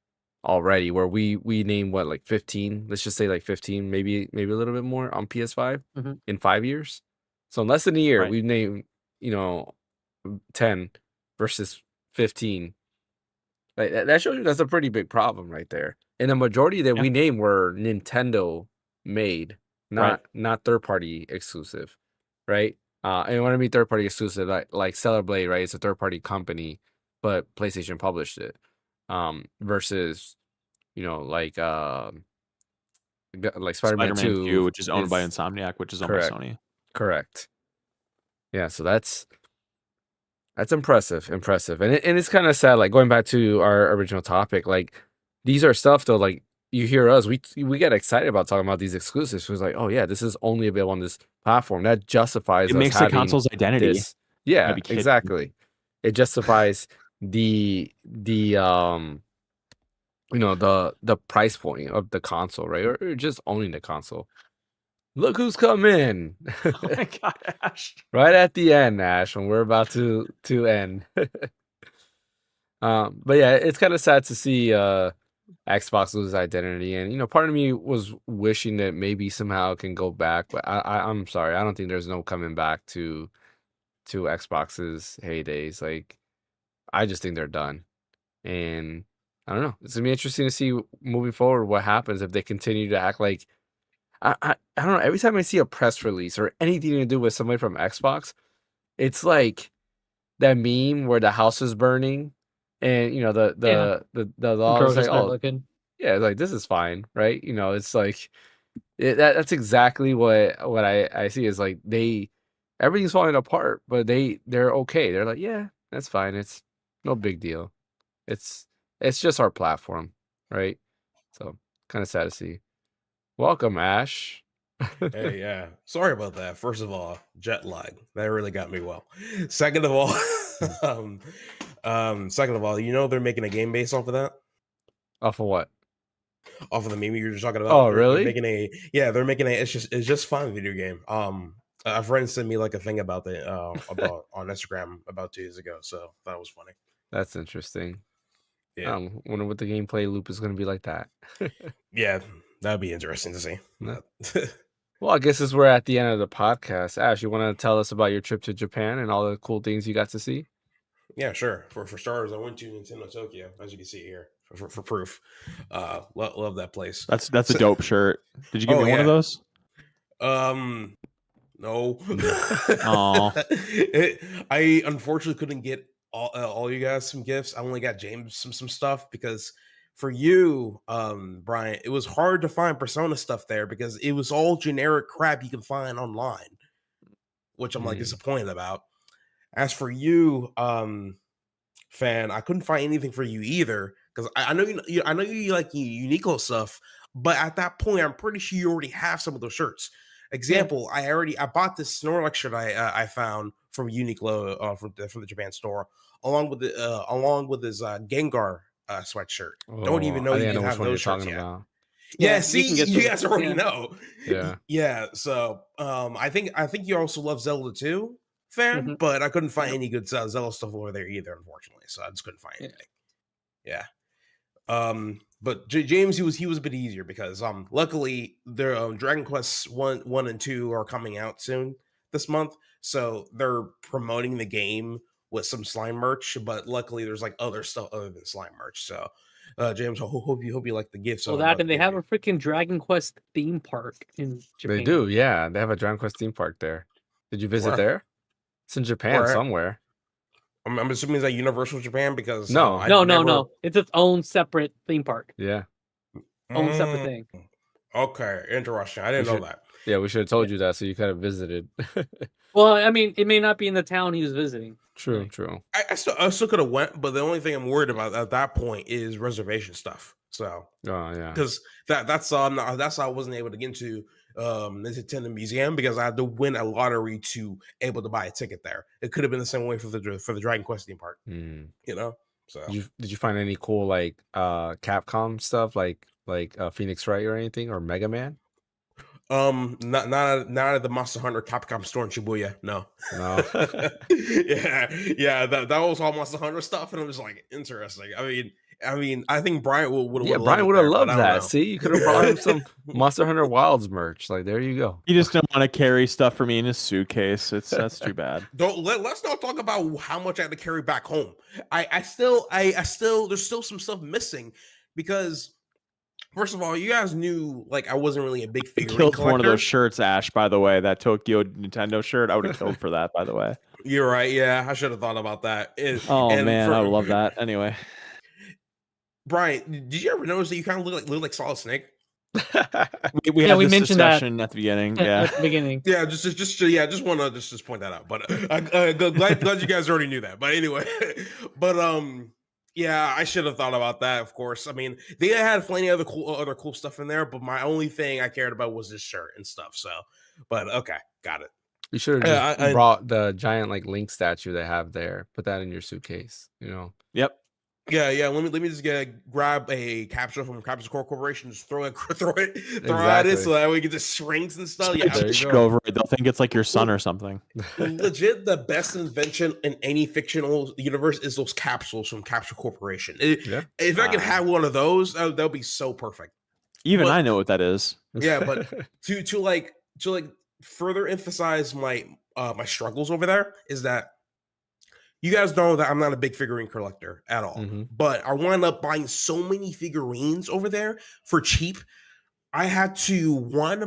Speaker 1: already where we name what, like 15, let's just say like 15, maybe a little bit more on PS5
Speaker 2: Mhm.
Speaker 1: in 5 years. So in less than a year
Speaker 3: Right.
Speaker 1: we've named 10 versus 15. Like that shows you that's a pretty big problem right there. And the majority that
Speaker 3: Yeah.
Speaker 1: we named were Nintendo made, not third party exclusive, right? And when I mean third party exclusive, like Stellar Blade, right? It's a third party company, but PlayStation published it. Versus, like Spider-Man 2,
Speaker 3: which is owned by
Speaker 1: is-
Speaker 3: Insomniac, which is owned
Speaker 1: correct.
Speaker 3: by Sony.
Speaker 1: Correct. Yeah, so that's impressive, and it's kind of sad. Like going back to our original topic, like these are stuff though. Like you hear us, we get excited about talking about these exclusives. It was like, oh yeah, this is only available on this platform. That justifies
Speaker 3: It
Speaker 1: us
Speaker 3: makes the
Speaker 1: having
Speaker 3: console's identity.
Speaker 1: this. Yeah,
Speaker 3: Gotta be kidding me.
Speaker 1: exactly. It justifies the the price point of the console, right? Or just owning the console. Look who's come in.
Speaker 3: Oh my god, Ash.
Speaker 1: Right at the end, Ash, when we're about to end. But yeah, it's kind of sad to see Xbox lose identity, and part of me was wishing that maybe somehow it can go back, but I'm sorry, I don't think there's no coming back to Xbox's heydays. Like, I just think they're done, and I don't know. It's gonna be interesting to see moving forward what happens if they continue to act like I don't know. Every time I see a press release or anything to do with somebody from Xbox, it's like that meme where the house is burning, and the law is
Speaker 2: Girl
Speaker 1: like,
Speaker 2: just not
Speaker 1: oh
Speaker 2: looking.
Speaker 1: yeah, like this is fine, right? It's like that's exactly what I see is like everything's falling apart, but they're okay. They're like, yeah, that's fine. It's no big deal. It's just our platform, right? So kind of sad to see. Welcome, Ash.
Speaker 4: Hey, yeah. Sorry about that. First of all, jet lag. That really got me well. Second of all, they're making a game based off of that.
Speaker 1: Off of what?
Speaker 4: Off of the meme you were just talking about.
Speaker 1: Oh,
Speaker 4: They're
Speaker 1: really?
Speaker 4: making they're making it's just fun video game. A friend sent me like a thing about about on Instagram about 2 days ago, so that was funny.
Speaker 1: That's interesting.
Speaker 4: Yeah.
Speaker 1: Wonder what the gameplay loop is going to be like that.
Speaker 4: Yeah, that'd be interesting to see.
Speaker 1: Yeah. Well, I guess as we're at the end of the podcast, Ash, you want to tell us about your trip to Japan and all the cool things you got to see?
Speaker 4: Yeah, sure. For starters, I went to Nintendo Tokyo, as you can see here, for proof. Love that place.
Speaker 3: That's a dope shirt. Did you give me one of those?
Speaker 4: No.
Speaker 3: Aw.
Speaker 4: I unfortunately couldn't get all you guys some gifts. I only got James some stuff because for you, Brian, it was hard to find Persona stuff there because it was all generic crap you can find online, which I'm like disappointed about. As for you, fan, I couldn't find anything for you either because I know you like Uniqlo stuff, but at that point, I'm pretty sure you already have some of those shirts. Example, I bought this Snorlax shirt I found from Uniqlo from the Japan store, along with his Gengar sweatshirt. Don't even know you have those shirts yet. About. Yeah, see, you guys already know.
Speaker 1: Yeah,
Speaker 4: yeah. So, I think you also love Zelda too, fan, but I couldn't find any good Zelda stuff over there either, unfortunately. So I just couldn't find anything. Yeah. But James, he was a bit easier because luckily their Dragon Quest 1 and 2 are coming out soon this month, so they're promoting the game with some slime merch. But luckily, there's like other stuff other than slime merch. So, James, hope you like the gifts.
Speaker 2: Well, that and they have a freaking Dragon Quest theme park in Japan.
Speaker 1: They do, yeah. They have a Dragon Quest theme park there. Did you visit there? It's in Japan somewhere.
Speaker 4: I'm assuming it's like Universal Japan because
Speaker 2: no. It's its own separate theme park.
Speaker 1: Yeah,
Speaker 2: own separate thing.
Speaker 4: Okay, interesting. I didn't know that.
Speaker 1: Yeah, we should have told you that so you could have visited.
Speaker 2: Well, I mean, it may not be in the town he was visiting.
Speaker 1: True.
Speaker 4: I still could have went, but the only thing I'm worried about at that point is reservation stuff. So,
Speaker 1: yeah,
Speaker 4: because that's how I wasn't able to get into the Nintendo Museum because I had to win a lottery to able to buy a ticket there. It could have been the same way for the Dragon Quest theme park. So
Speaker 1: did you find any cool like Capcom stuff like Phaneckswhy or anything or Mega Man?
Speaker 4: Not at the Monster Hunter Capcom store in Shibuya. No. yeah. That was all Monster Hunter stuff, and I'm just like interesting. I mean, I think Brian would have.
Speaker 1: Yeah, Brian would have loved that. See, you could have brought him some Monster Hunter Wilds merch. Like, there you go.
Speaker 3: He just didn't want to carry stuff for me in his suitcase. That's too bad.
Speaker 4: Let's not talk about how much I had to carry back home. I still there's still some stuff missing because. First of all, you guys knew like I wasn't really a big figurine
Speaker 3: killed
Speaker 4: collector.
Speaker 3: One of those shirts, Ash. By the way, that Tokyo Nintendo shirt, I would have killed for that. By the way,
Speaker 4: you're right. Yeah, I should have thought about that.
Speaker 3: I would love that. Anyway,
Speaker 4: Brian, did you ever notice that you kind of look like Solid Snake?
Speaker 3: we had this mentioned discussion that at the beginning. Yeah,
Speaker 2: at the beginning.
Speaker 4: Yeah, just want to just point that out. But glad you guys already knew that. But anyway, yeah, I should have thought about that. Of course, I mean they had plenty of other cool stuff in there, but my only thing I cared about was this shirt and stuff. So, but okay, got it.
Speaker 1: You should have just brought the giant like Link statue they have there. Put that in your suitcase.
Speaker 3: Yep.
Speaker 4: Yeah. Let me just grab a capsule from Capsule Corporation, just throw it at it, so that way it just shrinks and stuff. Yeah,
Speaker 3: over it. They'll think it's like your son or something.
Speaker 4: Legit, the best invention in any fictional universe is those capsules from Capsule Corporation. If I could have one of those, that would be so perfect.
Speaker 3: I know what that is.
Speaker 4: Yeah, but to further emphasize my my struggles over there is that. You guys know that I'm not a big figurine collector at all, but I wound up buying so many figurines over there for cheap I had to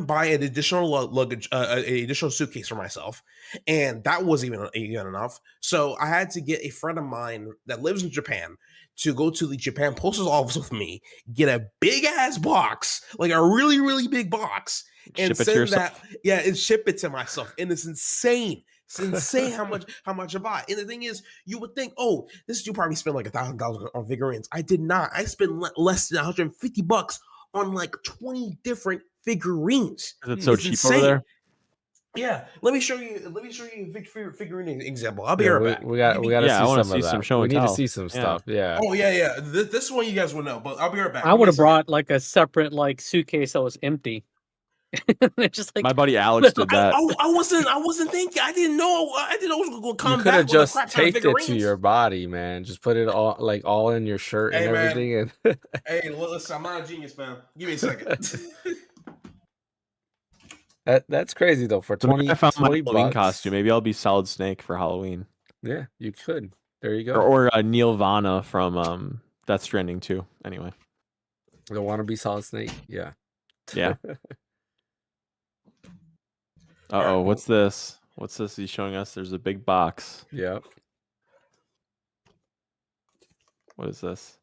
Speaker 4: buy an additional luggage, an additional suitcase for myself, and that wasn't even enough. So I had to get a friend of mine that lives in Japan to go to the Japan postal office with me, get a big ass box, like a really really big box, and send that. Yeah, and ship it to myself, and it's insane. It's insane how much I buy. And the thing is, you would think, oh, you probably spend like $1,000 on figurines. I did not. I spent less than $150 on like 20 different figurines.
Speaker 3: Is it so cheap over there?
Speaker 4: Yeah, let me show you a figurine example. I'll be right back.
Speaker 1: We got to see
Speaker 3: I want to
Speaker 1: some
Speaker 3: see
Speaker 1: of
Speaker 3: some
Speaker 1: that.
Speaker 3: show
Speaker 1: We
Speaker 3: and
Speaker 1: need to
Speaker 3: tell.
Speaker 1: see some stuff. Yeah.
Speaker 4: Oh yeah. This one you guys will know, but I'll be right back.
Speaker 2: I would have brought like a separate like suitcase that was empty. It's just like
Speaker 3: My buddy Alex did that.
Speaker 4: I wasn't thinking. I didn't know. I didn't know it was going to come
Speaker 1: You
Speaker 4: back.
Speaker 1: could have
Speaker 4: with
Speaker 1: just
Speaker 4: a crap ton of
Speaker 1: taped it to
Speaker 4: figurines.
Speaker 1: your body, man. Just put it all in your shirt and
Speaker 4: Hey, man.
Speaker 1: everything. And
Speaker 4: Hey, listen, I'm not a genius, man. Give me a second.
Speaker 1: that's crazy though. For
Speaker 3: So maybe
Speaker 1: 20,
Speaker 3: I found my
Speaker 1: 20
Speaker 3: Halloween
Speaker 1: bucks.
Speaker 3: costume. Maybe I'll be Solid Snake for Halloween.
Speaker 1: Yeah, you could. There you go.
Speaker 3: Or Neil Vana from Death Stranding 2. Anyway.
Speaker 1: The wannabe Solid Snake. Yeah.
Speaker 3: Yeah. Uh-oh, what's this? What's this he's showing us? There's a big box.
Speaker 1: Yep.
Speaker 3: What is this?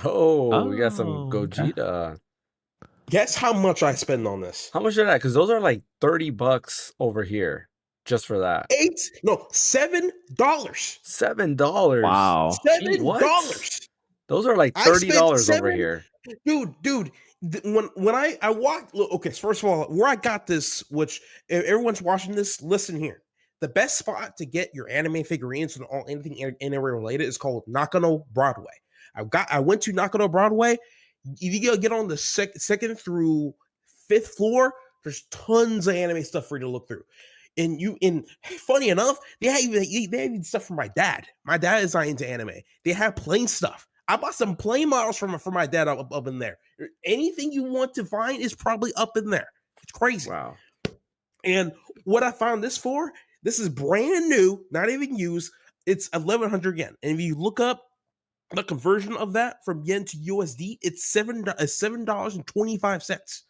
Speaker 1: Oh, we got some
Speaker 3: okay.
Speaker 1: Gogeta.
Speaker 4: Guess how much I spend on this?
Speaker 1: How much are that? Because those are like $30 over here just for that.
Speaker 4: $7.
Speaker 1: $7.
Speaker 3: Wow.
Speaker 4: $7.
Speaker 1: Those are like
Speaker 4: I
Speaker 1: $30
Speaker 4: spent
Speaker 1: over here.
Speaker 4: Dude, when I walked, okay, so first of all, where I got this, which if everyone's watching this, listen here. The best spot to get your anime figurines and all anything anime related is called Nakano Broadway. I went to Nakano Broadway. If you get on the second through fifth floor, there's tons of anime stuff for you to look through. And funny enough, they have even stuff for my dad. My dad is not into anime. They have plane stuff. I bought some plane models for my dad up in there. Anything you want to find is probably up in there. It's crazy.
Speaker 1: Wow.
Speaker 4: And what I found this for, this is brand new, not even used. It's 1,100 yen. And if you look up the conversion of that from yen to USD, it's $7.25.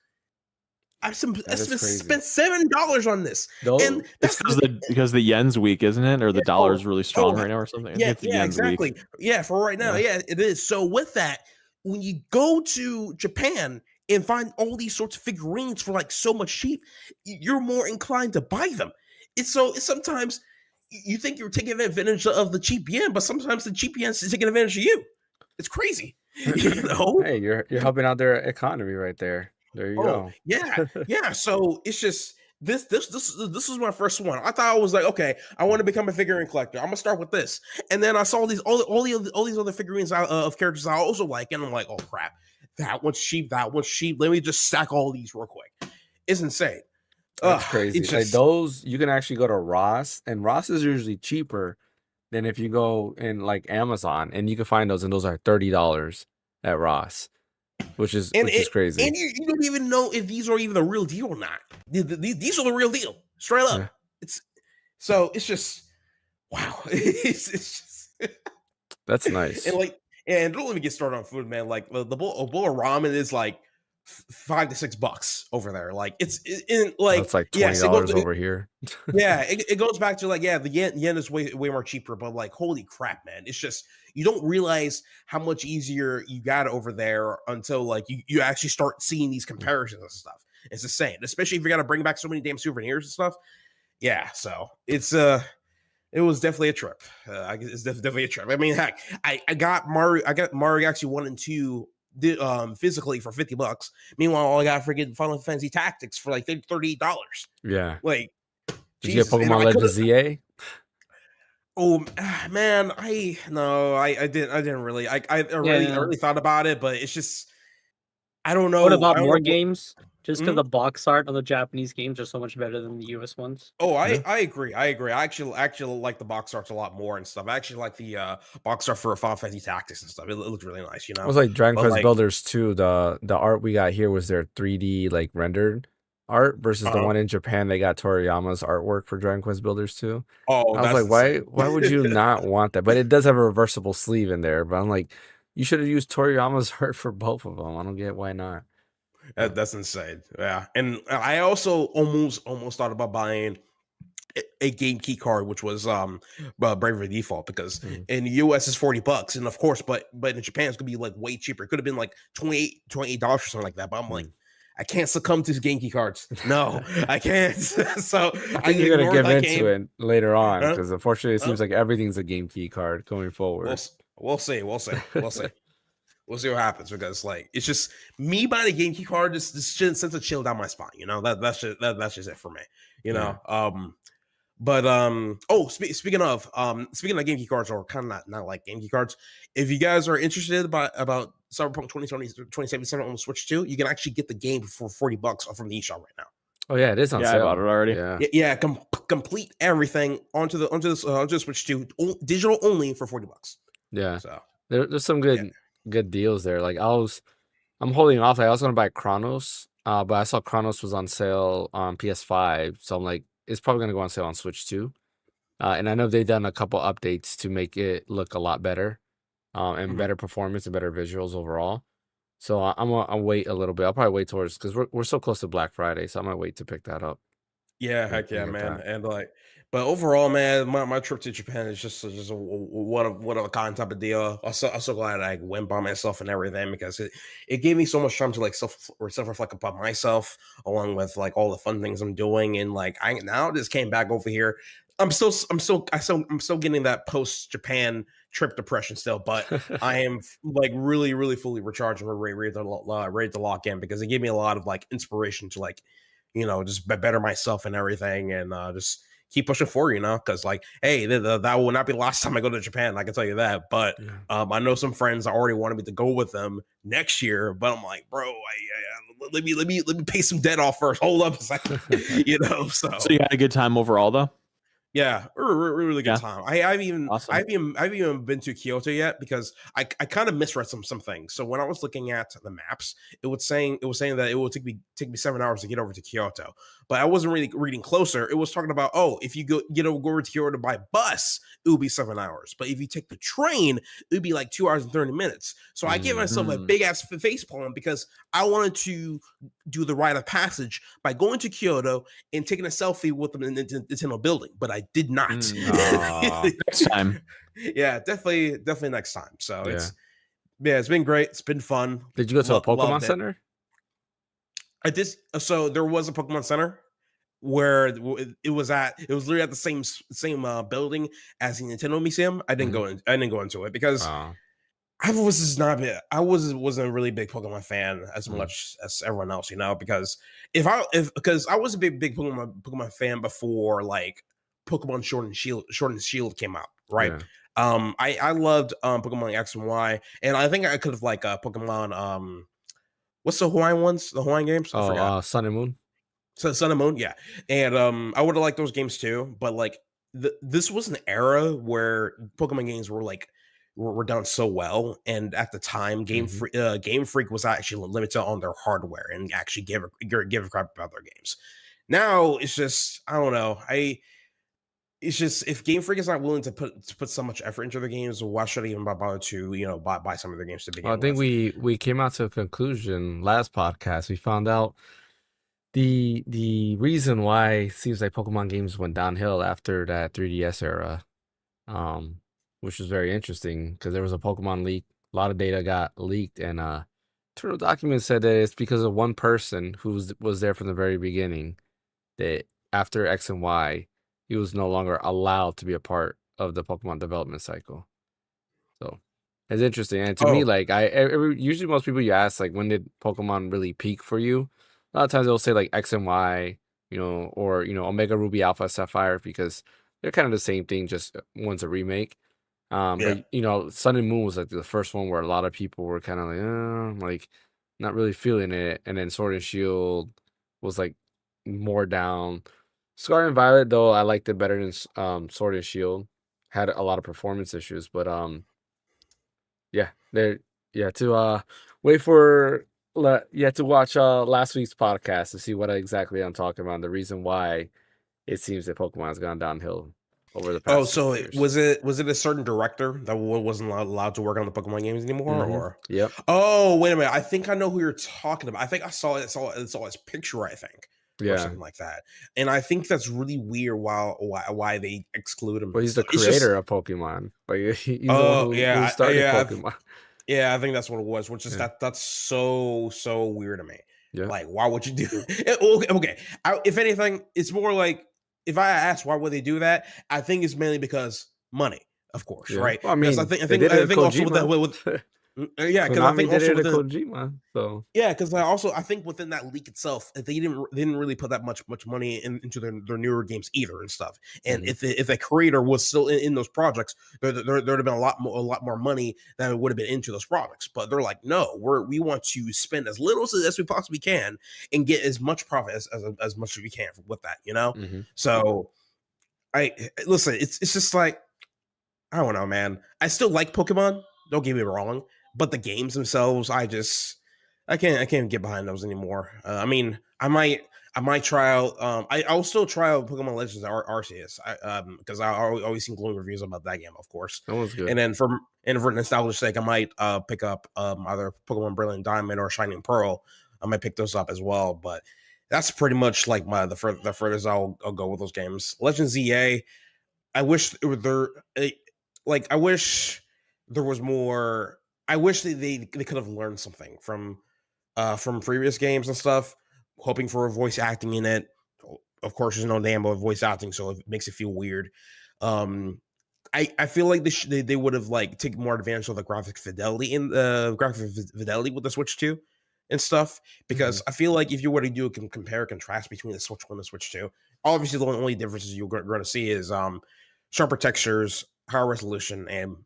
Speaker 4: I spent $7 on this. And
Speaker 3: that's because the yen's weak, isn't it? Or the dollar's really strong right now or something?
Speaker 4: Yeah, exactly. Weak. Yeah, for right now. Yeah, it is. So with that, when you go to Japan and find all these sorts of figurines for like so much cheap, you're more inclined to buy them. It's sometimes you think you're taking advantage of the cheap yen, but sometimes the cheap yen is taking advantage of you. It's crazy. You know?
Speaker 1: Hey, you're helping out their economy right there. There you go.
Speaker 4: Yeah. So it's just this was my first one. I thought I was like, okay, I want to become a figurine collector. I'm gonna start with this, and then I saw all these other figurines of characters I also like, and I'm like, oh crap, that one's cheap. Let me just stack all these real quick. It's insane.
Speaker 1: That's crazy. Like those, you can actually go to Ross, and Ross is usually cheaper than if you go in like Amazon, and you can find those, and those are $30 at Ross. Which is crazy.
Speaker 4: And you don't even know if these are even the real deal or not. These are the real deal, straight up. Yeah. It's just wow. It's just
Speaker 1: that's nice.
Speaker 4: And don't let me get started on food, man. Like the bowl of ramen is like $5 to $6 over there. Like it's like
Speaker 1: $20 over here.
Speaker 4: Yeah, it goes back to like the yen is way more cheaper, but like holy crap, man! It's just you don't realize how much easier you got over there until like you actually start seeing these comparisons and stuff. It's insane, especially if you got to bring back so many damn souvenirs and stuff. Yeah, so it was definitely a trip. It's definitely a trip. I mean, heck, I got Mario Galaxy 1 and 2 physically for $50. Meanwhile, I got freaking Final Fantasy Tactics for like $38.
Speaker 1: Yeah.
Speaker 4: Like,
Speaker 1: did you get Pokemon Legends ZA?
Speaker 4: Oh man, I didn't really. I really thought about it, but it's just I don't know.
Speaker 2: What about more games? Just because the box art of the Japanese games are so much better than the US ones.
Speaker 4: Oh, I agree. I actually like the box arts a lot more and stuff. I actually like the box art for Final Fantasy Tactics and stuff. It looks really nice, you know.
Speaker 1: It was like Dragon Quest Builders 2. The art we got here was their 3D like rendered art versus the one in Japan. They got Toriyama's artwork for Dragon Quest Builders 2.
Speaker 4: Oh,
Speaker 1: I was like, why would you not want that? But it does have a reversible sleeve in there. But I'm like, You should have used Toriyama's art for both of them. I don't get why not.
Speaker 4: That's insane. Yeah, and I also almost thought about buying a game key card, which was Bravely Default, because in the US it's $40, and of course, but in Japan it's gonna be like way cheaper. It could have been like $28 or something like that. But I'm like, I can't succumb to game key cards. No, I can't. So
Speaker 1: I think you're gonna give into it later on,
Speaker 4: Huh?
Speaker 1: because unfortunately it seems like everything's a game key card going forward.
Speaker 4: We'll see. We'll see what happens, because like it's just me buying a game key card just sends a chill down my spine. You know, that's just it for me. You know. But speaking of game key cards, or kind of not like game key cards, if you guys are interested about Cyberpunk 2077 on the Switch 2, you can actually get the game for $40 from the eShop right now.
Speaker 1: Oh yeah, it is on sale.
Speaker 3: I bought it already.
Speaker 4: Yeah, complete everything onto the Switch 2, digital only for $40.
Speaker 1: Yeah,
Speaker 4: so
Speaker 1: there's some good deals there. Like I'm holding off. I was gonna buy Chronos, but I saw Chronos was on sale on PS5, so I'm like, it's probably gonna go on sale on Switch too. And I know they've done a couple updates to make it look a lot better, and better performance and better visuals overall. So I'll wait a little bit. I'll probably wait towards, because we're so close to Black Friday, so I might wait to pick that up.
Speaker 4: Yeah, heck yeah, man. And like, but overall, man, my trip to Japan is just a what of a kind type of deal. I'm so glad I went by myself and everything, because it gave me so much time to like self reflect upon myself, along with like all the fun things I'm doing. And like I now just came back over here. I'm still getting that post Japan trip depression still, but I am like really fully recharged and ready to lock in, because it gave me a lot of like inspiration to like, you know, just better myself and everything, and just keep pushing forward, you know, because like, hey, that will not be the last time I go to Japan, I can tell you that. But I know some friends already wanted me to go with them next year, but I'm like, bro, let me pay some debt off first. Hold up a second, you know. So
Speaker 3: you had a good time overall, though.
Speaker 4: Yeah, really good time. I've even been to Kyoto yet, because I kind of misread some things. So when I was looking at the maps, it was saying that it would take me 7 hours to get over to Kyoto, but I wasn't really reading closer. It was talking about, if you go over to Kyoto by bus, it would be 7 hours, but if you take the train, it would be like 2 hours and 30 minutes. So I gave myself a big ass face palm, because I wanted to do the rite of passage by going to Kyoto and taking a selfie with them in the Nintendo building, but I did not.
Speaker 3: Next time.
Speaker 4: Yeah, definitely next time. So it's been great. It's been fun.
Speaker 1: Did you go to a Pokemon Center?
Speaker 4: I did. So there was a Pokemon Center where it was literally at the same building as the Nintendo Museum. I didn't go into it, because I wasn't a really big Pokemon fan as much as everyone else, you know, because because I was a big Pokemon fan before like Pokemon Sword and Shield came out, right? Yeah. I loved Pokemon X and Y, and I think I could have like Pokemon what's the Hawaiian ones? The Hawaiian games?
Speaker 1: Sun and Moon.
Speaker 4: So Sun and Moon, yeah. And I would have liked those games too, but like this was an era where Pokemon games were like were done so well, and at the time Game Freak was actually limited on their hardware and actually give a crap about their games. Now it's just, I don't know, it's just, if Game Freak is not willing to put so much effort into their games, why should I even bother to buy some of their games to begin with?
Speaker 1: I think we came out to a conclusion last podcast. We found out the reason why it seems like Pokemon games went downhill after that 3DS era, which was very interesting, because there was a Pokemon leak. A lot of data got leaked, and internal documents said that it's because of one person who was there from the very beginning, that after X and Y, he was no longer allowed to be a part of the Pokemon development cycle. So it's interesting. And to me, like usually most people you ask, like, when did Pokemon really peak for you? A lot of times they'll say like X and Y, or Omega Ruby Alpha Sapphire, because they're kind of the same thing, just one's a remake. But Sun and Moon was like the first one where a lot of people were kind of like not really feeling it, and then Sword and Shield was like more down. Scarlet and Violet, though, I liked it better than Sword and Shield. Had a lot of performance issues, but to wait for to watch last week's podcast to see what exactly I'm talking about, and the reason why it seems that Pokemon has gone downhill. over the
Speaker 4: Oh,
Speaker 1: past
Speaker 4: so
Speaker 1: 6 years.
Speaker 4: was it a certain director that wasn't allowed to work on the Pokemon games anymore, or?
Speaker 1: Yep.
Speaker 4: Oh, wait a minute. I think I know who you're talking about. I think I saw his picture, I think, or
Speaker 1: Yeah.
Speaker 4: something like that. And I think that's really weird. Why they exclude him?
Speaker 1: Well,
Speaker 4: and
Speaker 1: he's the
Speaker 4: stuff. It's just,
Speaker 1: creator of Pokemon. Like he's the one who started Pokemon.
Speaker 4: yeah, I think that's what it was. Which is
Speaker 1: Yeah.
Speaker 4: that's so weird to me.
Speaker 1: Yeah.
Speaker 4: Like, why would you do? Okay. If anything, it's more like, if I ask why would they do that, I think it's mainly because money, of course,
Speaker 1: Yeah.
Speaker 4: right?
Speaker 1: Well, I
Speaker 4: Because
Speaker 1: mean,
Speaker 4: I
Speaker 1: they did it
Speaker 4: think also with
Speaker 1: Kojima.
Speaker 4: that yeah, because I
Speaker 1: Konami
Speaker 4: think
Speaker 1: did
Speaker 4: also
Speaker 1: it to
Speaker 4: within
Speaker 1: Kojima. So
Speaker 4: yeah, because I think within that leak itself, they didn't really put that much money into their newer games either and stuff. And
Speaker 1: Mhm.
Speaker 4: if a creator was still in those projects, there'd have been a lot more money that would have been into those projects. But they're like, no, we want to spend as little as we possibly can and get as much profit as much as we can with that, you know.
Speaker 1: Mhm.
Speaker 4: So I listen, it's just like, I don't know, man. I still like Pokemon. Don't get me wrong, but the games themselves, I can't get behind those anymore. I mean, I might try out. I'll still try out Pokemon Legends Arceus. Because I always seen glowing reviews about that game, of course.
Speaker 1: That was good.
Speaker 4: And then for nostalgia's sake, I might pick up either Pokemon Brilliant Diamond or Shining Pearl. I might pick those up as well. But that's pretty much like the furthest I'll go with those games. Legends EA. I wish I wish there was more. I wish they could have learned something from previous games and stuff. Hoping for a voice acting in it. Of course, there's no damn voice acting, so it makes it feel weird. I feel like they would have like taken more advantage of the graphic fidelity with the Switch 2 and stuff, because I feel like if you were to do a compare contrast between the Switch 1 and the Switch 2, obviously the only differences you're going to see is sharper textures, higher resolution, and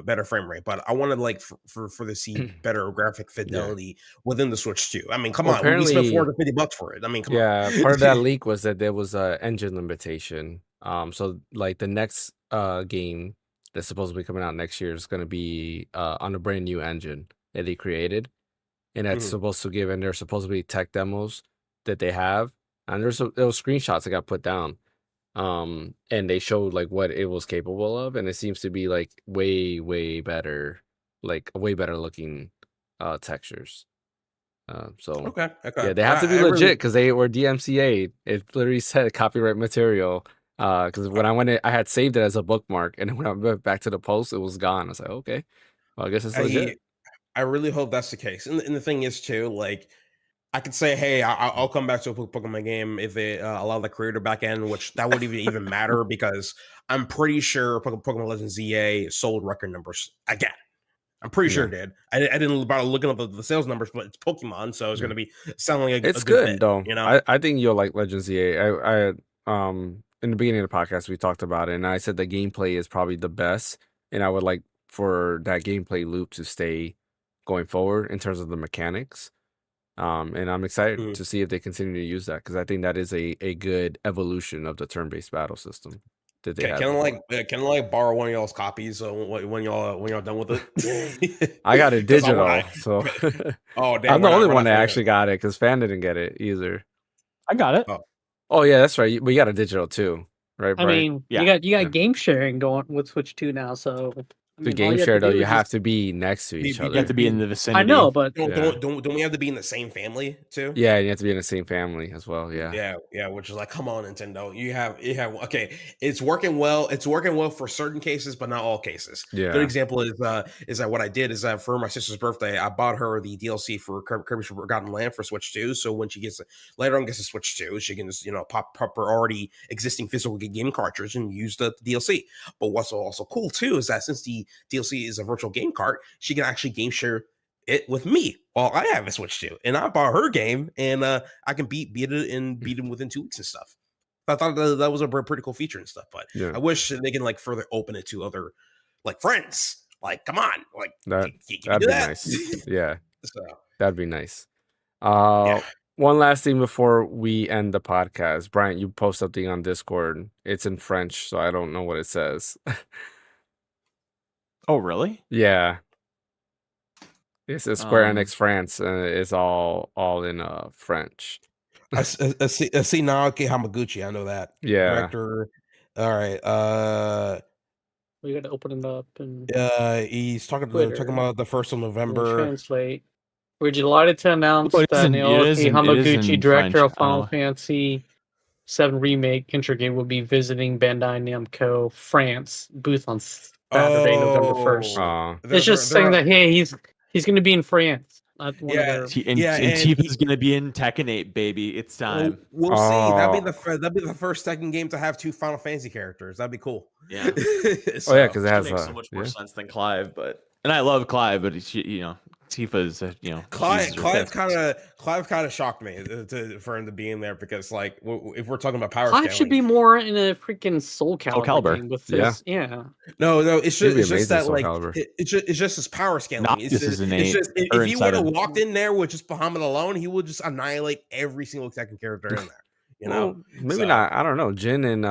Speaker 4: better frame rate. But I wanted like for to see better graphic fidelity within the Switch 2. I mean, come on, we spent $450 for it. I mean, come on.
Speaker 1: Part of that leak was that there was a engine limitation. So like the next game that's supposed to be coming out next year is going to be on a brand new engine that they created, and that's supposed to give. And there's supposed to be tech demos that they have, and there was screenshots that got put down. And they showed like what it was capable of, and it seems to be like way better, like way better looking textures. So
Speaker 4: Okay.
Speaker 1: yeah, they have to be legit because they were DMCA. It literally said copyright material. Because when I went I had saved it as a bookmark, and then when I went back to the post, it was gone. I was like, okay, well, I guess it's legit.
Speaker 4: I really hope that's the case. And the thing is too, like, I could say, hey, I'll come back to a Pokemon game if they allow the creator back end, which that wouldn't even matter, because I'm pretty sure Pokemon Legends EA sold record numbers again. I'm pretty sure it did. I didn't bother looking up the sales numbers, but it's Pokemon, so it's going to be selling a
Speaker 1: It's
Speaker 4: good
Speaker 1: good
Speaker 4: bit,
Speaker 1: though.
Speaker 4: you know?
Speaker 1: I think you'll like Legends EA. I in the beginning of the podcast we talked about it, and I said the gameplay is probably the best, and I would like for that gameplay loop to stay going forward in terms of the mechanics. And I'm excited to see if they continue to use that, because I think that is a good evolution of the turn-based battle system that they have.
Speaker 4: Can I borrow one of y'all's copies when y'all done with it?
Speaker 1: I got it digital, so
Speaker 4: oh damn!
Speaker 1: I'm the only one that actually got it, because Fan didn't get it either.
Speaker 3: I got it.
Speaker 1: Oh yeah, that's right. We got a digital too, right?
Speaker 2: I mean, you got game sharing going with Switch 2 now, so
Speaker 1: the game share though, you have to be next to each other.
Speaker 3: You have to be in the vicinity.
Speaker 2: I know, but
Speaker 4: don't we have to be in the same family too?
Speaker 1: Yeah, you have to be in the same family as well. Yeah.
Speaker 4: Which is like, come on, Nintendo. You have okay. It's working well. It's working well for certain cases, but not all cases.
Speaker 1: Yeah.
Speaker 4: Good example is that what I did is that for my sister's birthday, I bought her the DLC for Kirby's Forgotten Land for Switch 2. So when she gets later on gets a Switch 2, she can just pop her already existing physical game cartridge and use the DLC. But what's also cool too is that since the DLC is a virtual game cart, she can actually game share it with me while I have a Switch 2, and I bought her game, and I can beat him within 2 weeks and stuff. I thought that was a pretty cool feature and stuff, but I wish they can like further open it to other like friends. Like, come on, like
Speaker 1: that'd be nice. Yeah, so that'd be nice. One last thing before we end the podcast, Bryant, you post something on Discord. It's in French, so I don't know what it says.
Speaker 3: Oh, really?
Speaker 1: Yeah. It says Square Enix France, and it's all in French.
Speaker 4: I see Naoki Hamaguchi. I know that.
Speaker 1: Yeah.
Speaker 4: Director All right.
Speaker 2: We got to open it up and
Speaker 4: He's talking
Speaker 2: Twitter.
Speaker 4: about the 1st of
Speaker 2: and
Speaker 4: November.
Speaker 2: translate. We're delighted to announce
Speaker 3: Oh, it
Speaker 2: that
Speaker 3: isn't- it
Speaker 2: Naoki
Speaker 3: is in- it is
Speaker 2: Hamaguchi,
Speaker 3: in
Speaker 2: director
Speaker 3: French.
Speaker 2: of Final Fantasy VII Remake intro game, will be visiting Bandai Namco France booth on Saturday, November 1st. It's just saying that hey, he's going to be in France. At one of their...
Speaker 3: And Tifa's going to be in Tekken 8, baby. It's time.
Speaker 4: We'll see. That'd be the first Tekken game to have 2 Final Fantasy characters. That'd be cool.
Speaker 3: Yeah.
Speaker 1: So, yeah, because it has
Speaker 3: makes so much more sense than Clive. And I love Clive, but Tifa's
Speaker 4: Clive kind of shocked me for him to be in there, because like if we're talking about power
Speaker 2: Clive
Speaker 4: scaling,
Speaker 2: should be more in a freaking Soul Calibur game with this.
Speaker 4: No, it's just that like it's just his power scaling. If he would have walked in there with just Bahamut alone, he would just annihilate every single second character in there.
Speaker 1: Maybe not. I don't know. Jin and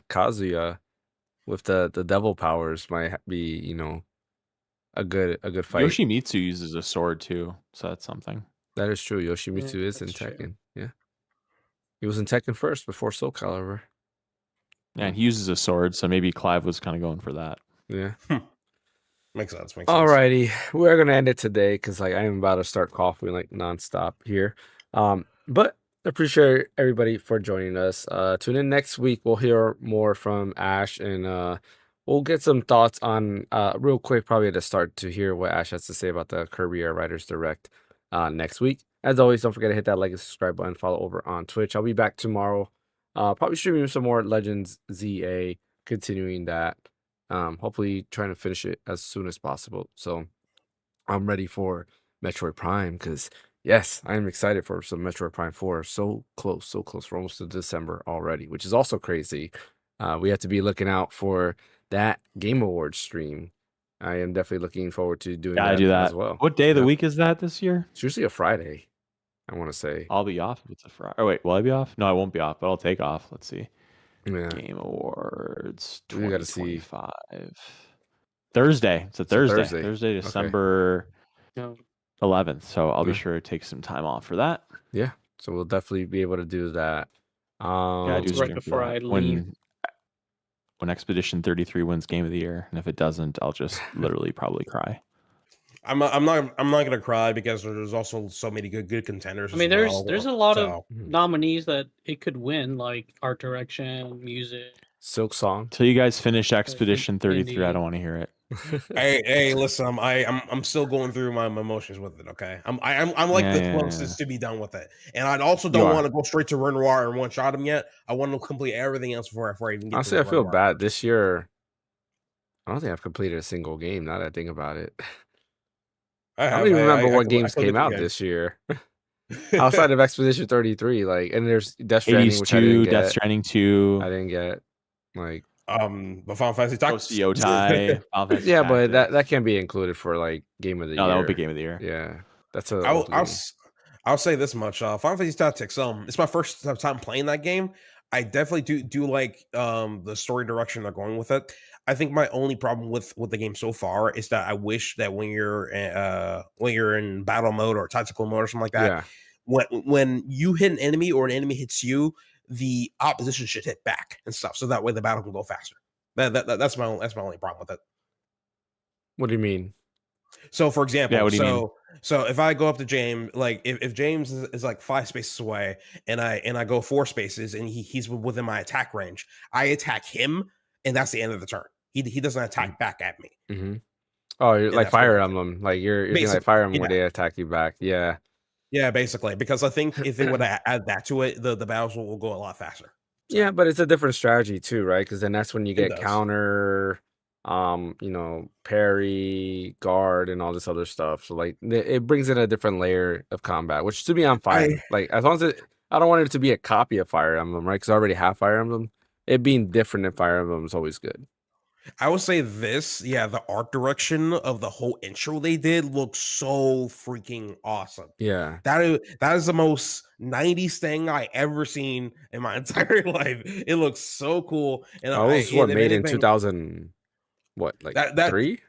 Speaker 1: Kazuya with the devil powers might be a good fight.
Speaker 3: Yoshimitsu uses a sword too, so that's something.
Speaker 1: That is true. Yoshimitsu is in Tekken. True. Yeah, he was in Tekken first before Soul Calibur.
Speaker 3: Yeah, and he uses a sword, so maybe Clive was kind of going for that.
Speaker 1: Yeah,
Speaker 4: makes sense.
Speaker 1: Alrighty, we're gonna end it today because I am about to start coughing like nonstop here. But I appreciate everybody for joining us. Tune in next week. We'll hear more from Ash, and we'll get some thoughts on real quick, probably at the start, to hear what Ash has to say about the Kirby Air Writers Direct next week. As always, don't forget to hit that like and subscribe button. Follow over on Twitch. I'll be back tomorrow. Probably streaming some more Legends ZA, continuing that. Hopefully trying to finish it as soon as possible. So I'm ready for Metroid Prime, because yes, I am excited for some Metroid Prime 4. So close. We're almost to December already, which is also crazy. We have to be looking out for that Game Awards stream. I am definitely looking forward to doing that as well.
Speaker 3: What day of the week is that this year?
Speaker 1: It's usually a Friday, I want to say.
Speaker 3: I'll be off if it's a Friday. Oh, wait, will I be off? No, I won't be off, but I'll take off. Let's see.
Speaker 1: Yeah.
Speaker 3: Game Awards 2025.
Speaker 1: We got to see.
Speaker 3: Thursday. It's a Thursday. Thursday, December 11th. So I'll be sure to take some time off for that.
Speaker 1: Yeah. So we'll definitely be able to do that.
Speaker 2: It's right before I leave.
Speaker 3: When Expedition 33 wins Game of the Year, and if it doesn't, I'll just literally probably cry.
Speaker 4: I'm not gonna cry, because there's also so many good contenders.
Speaker 2: I mean, there's a lot of nominees that it could win, like art direction, music,
Speaker 1: Silk Song.
Speaker 3: Till you guys finish Expedition 33, I don't want to hear it.
Speaker 4: hey, listen, I'm still going through my emotions with it. Okay, I'm like the closest to be done with it, and I also don't want to go straight to Renoir and one shot him yet. I want to complete everything else before I even get.
Speaker 1: Honestly, I feel bad this year. I don't think I've completed a single game. Now that I think about it, I don't even remember what games came out this year. Outside of Expedition 33, and there's Death Stranding, which I didn't get.
Speaker 3: Death Stranding 2.
Speaker 1: I didn't get.
Speaker 4: The Final Fantasy Tactics.
Speaker 3: Yotai.
Speaker 1: Yeah, but that can't be included for Game of the Year.
Speaker 3: No, that would be Game of the Year.
Speaker 1: Yeah, that's
Speaker 4: I'll say this much. Final Fantasy Tactics. It's my first time playing that game. I definitely do like the story direction they're going with it. I think my only problem with the game so far is that I wish that when you're in battle mode or tactical mode or something like that, when you hit an enemy or an enemy hits you, the opposition should hit back and stuff, so that way the battle can go faster. That's my only problem with it.
Speaker 1: What do you mean?
Speaker 4: So, for example,
Speaker 3: what do you mean?
Speaker 4: So if I go up to James, like if James is like 5 spaces away, and I go 4 spaces, and he's within my attack range, I attack him, and that's the end of the turn. He doesn't attack back at me.
Speaker 1: Mm-hmm. Oh, you're like Fire Emblem, like you're like Fire Emblem where they attack you back. Yeah,
Speaker 4: basically, because I think if they would add that to it, the battles will go a lot faster.
Speaker 1: So. Yeah, but it's a different strategy too, right? Because then that's when you get counter, parry, guard, and all this other stuff. So it brings in a different layer of combat, which to me I'm fine. As long as I don't want it to be a copy of Fire Emblem, right? Because I already have Fire Emblem. It being different than Fire Emblem is always good.
Speaker 4: I would say this, the art direction of the whole intro they did looks so freaking awesome.
Speaker 1: Yeah.
Speaker 4: That is the most 90s thing I ever seen in my entire life. It looks so cool. And
Speaker 1: made in 2000. what, like
Speaker 4: That
Speaker 1: 3?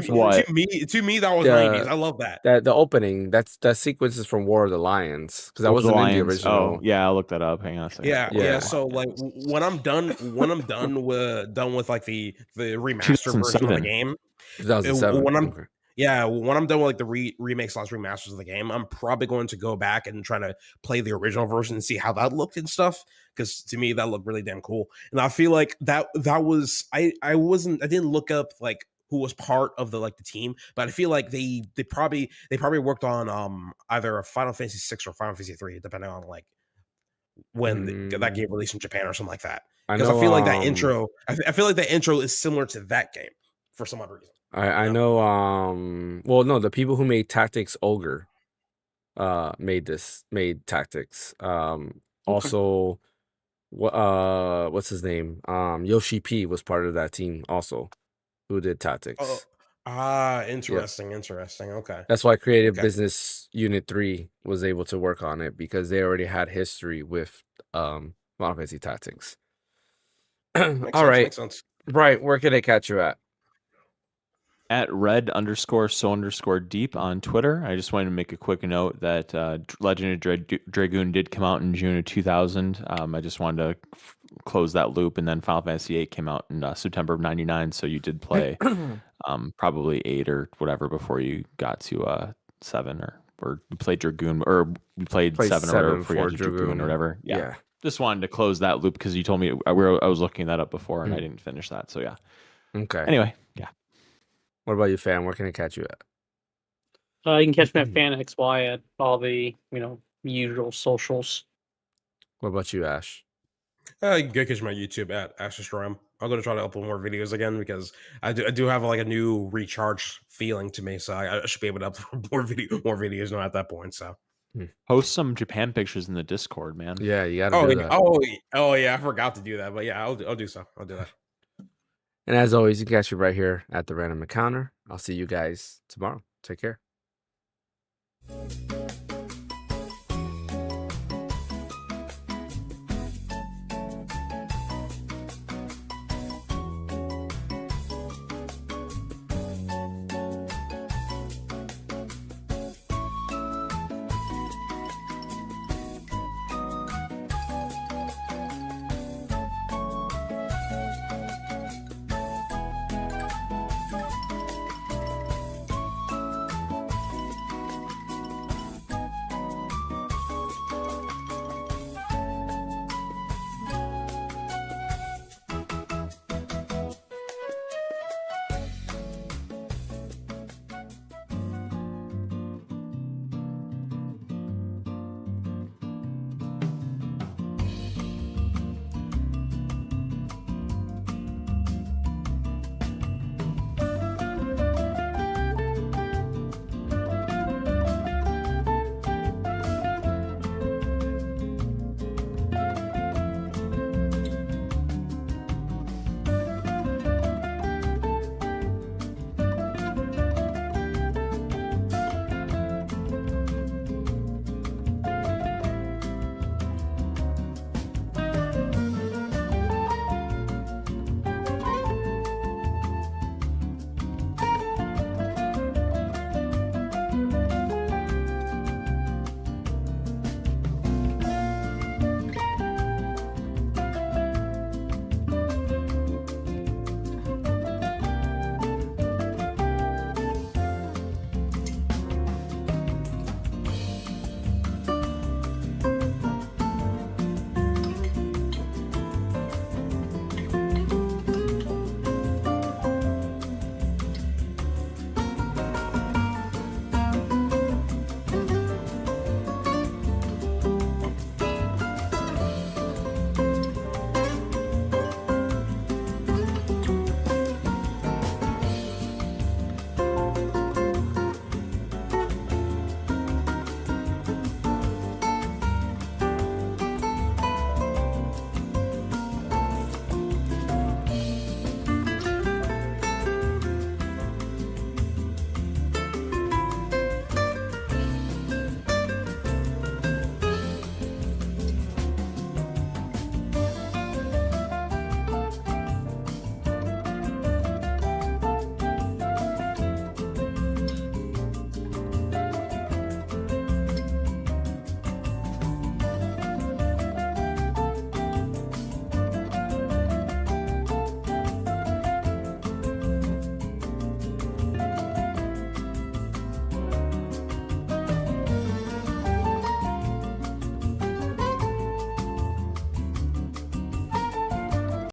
Speaker 3: What?
Speaker 4: to me that was 90s. I love that.
Speaker 1: The opening, that sequence is from War of the Lions, because that
Speaker 3: War of the
Speaker 1: wasn't in the
Speaker 3: Lions. Oh,
Speaker 1: original.
Speaker 3: yeah, I'll look that up. Hang on a second.
Speaker 4: Yeah. So like when I'm done with like the remastered version of the
Speaker 3: 2007.
Speaker 4: game,
Speaker 1: 2007.
Speaker 4: when I'm
Speaker 1: Okay.
Speaker 4: when I'm done with like the remakes slash remasters of the game, I'm probably going to go back and try to play the original version and see how that looked and stuff. Because to me, that looked really damn cool. And I feel like that was I didn't look up like who was part of the like the team, but I feel like they probably worked on either a Final Fantasy 6 or Final Fantasy 3, depending on like when that game released in Japan or something like that. Because I feel like that intro, I feel like that intro is similar to that game for some odd reason.
Speaker 1: I know. Well, no, the people who made Tactics Ogre, made Tactics. Also, what's his name? Yoshi P was part of that team also, who did Tactics.
Speaker 4: Interesting. Okay.
Speaker 1: That's why Creative Business Unit 3 was able to work on it, because they already had history with Final Fantasy Tactics. All right.
Speaker 4: Makes sense.
Speaker 1: Right, where can they catch you at?
Speaker 3: At red_so_deep on Twitter. I just wanted to make a quick note that Legend of Dragoon did come out in June of 2000. I just wanted to close that loop, and then Final Fantasy 8 came out in September of 99. So you did play probably 8 or whatever before you got to 7, or you played Dragoon, or you played 7 or whatever before you got to Dragoon or whatever. Yeah. Just wanted to close that loop because you told me I was looking that up before and I didn't finish that. So yeah.
Speaker 1: Okay.
Speaker 3: Anyway, yeah.
Speaker 1: What about you, fam? Where can I catch you at?
Speaker 2: You can catch me at Phaneckswhy at all the usual socials.
Speaker 1: What about you, Ash?
Speaker 4: You can catch my YouTube at AshDestroyHim. I'm going to try to upload more videos again because I do have like a new recharge feeling to me, so I should be able to upload more videos now at that point. So
Speaker 3: post some Japan pictures in the Discord, man.
Speaker 1: Yeah, you got to do that.
Speaker 4: Oh yeah, I forgot to do that, but yeah, I'll do so. I'll do that.
Speaker 1: And as always, you can catch me right here at the Random Encounter. I'll see you guys tomorrow. Take care.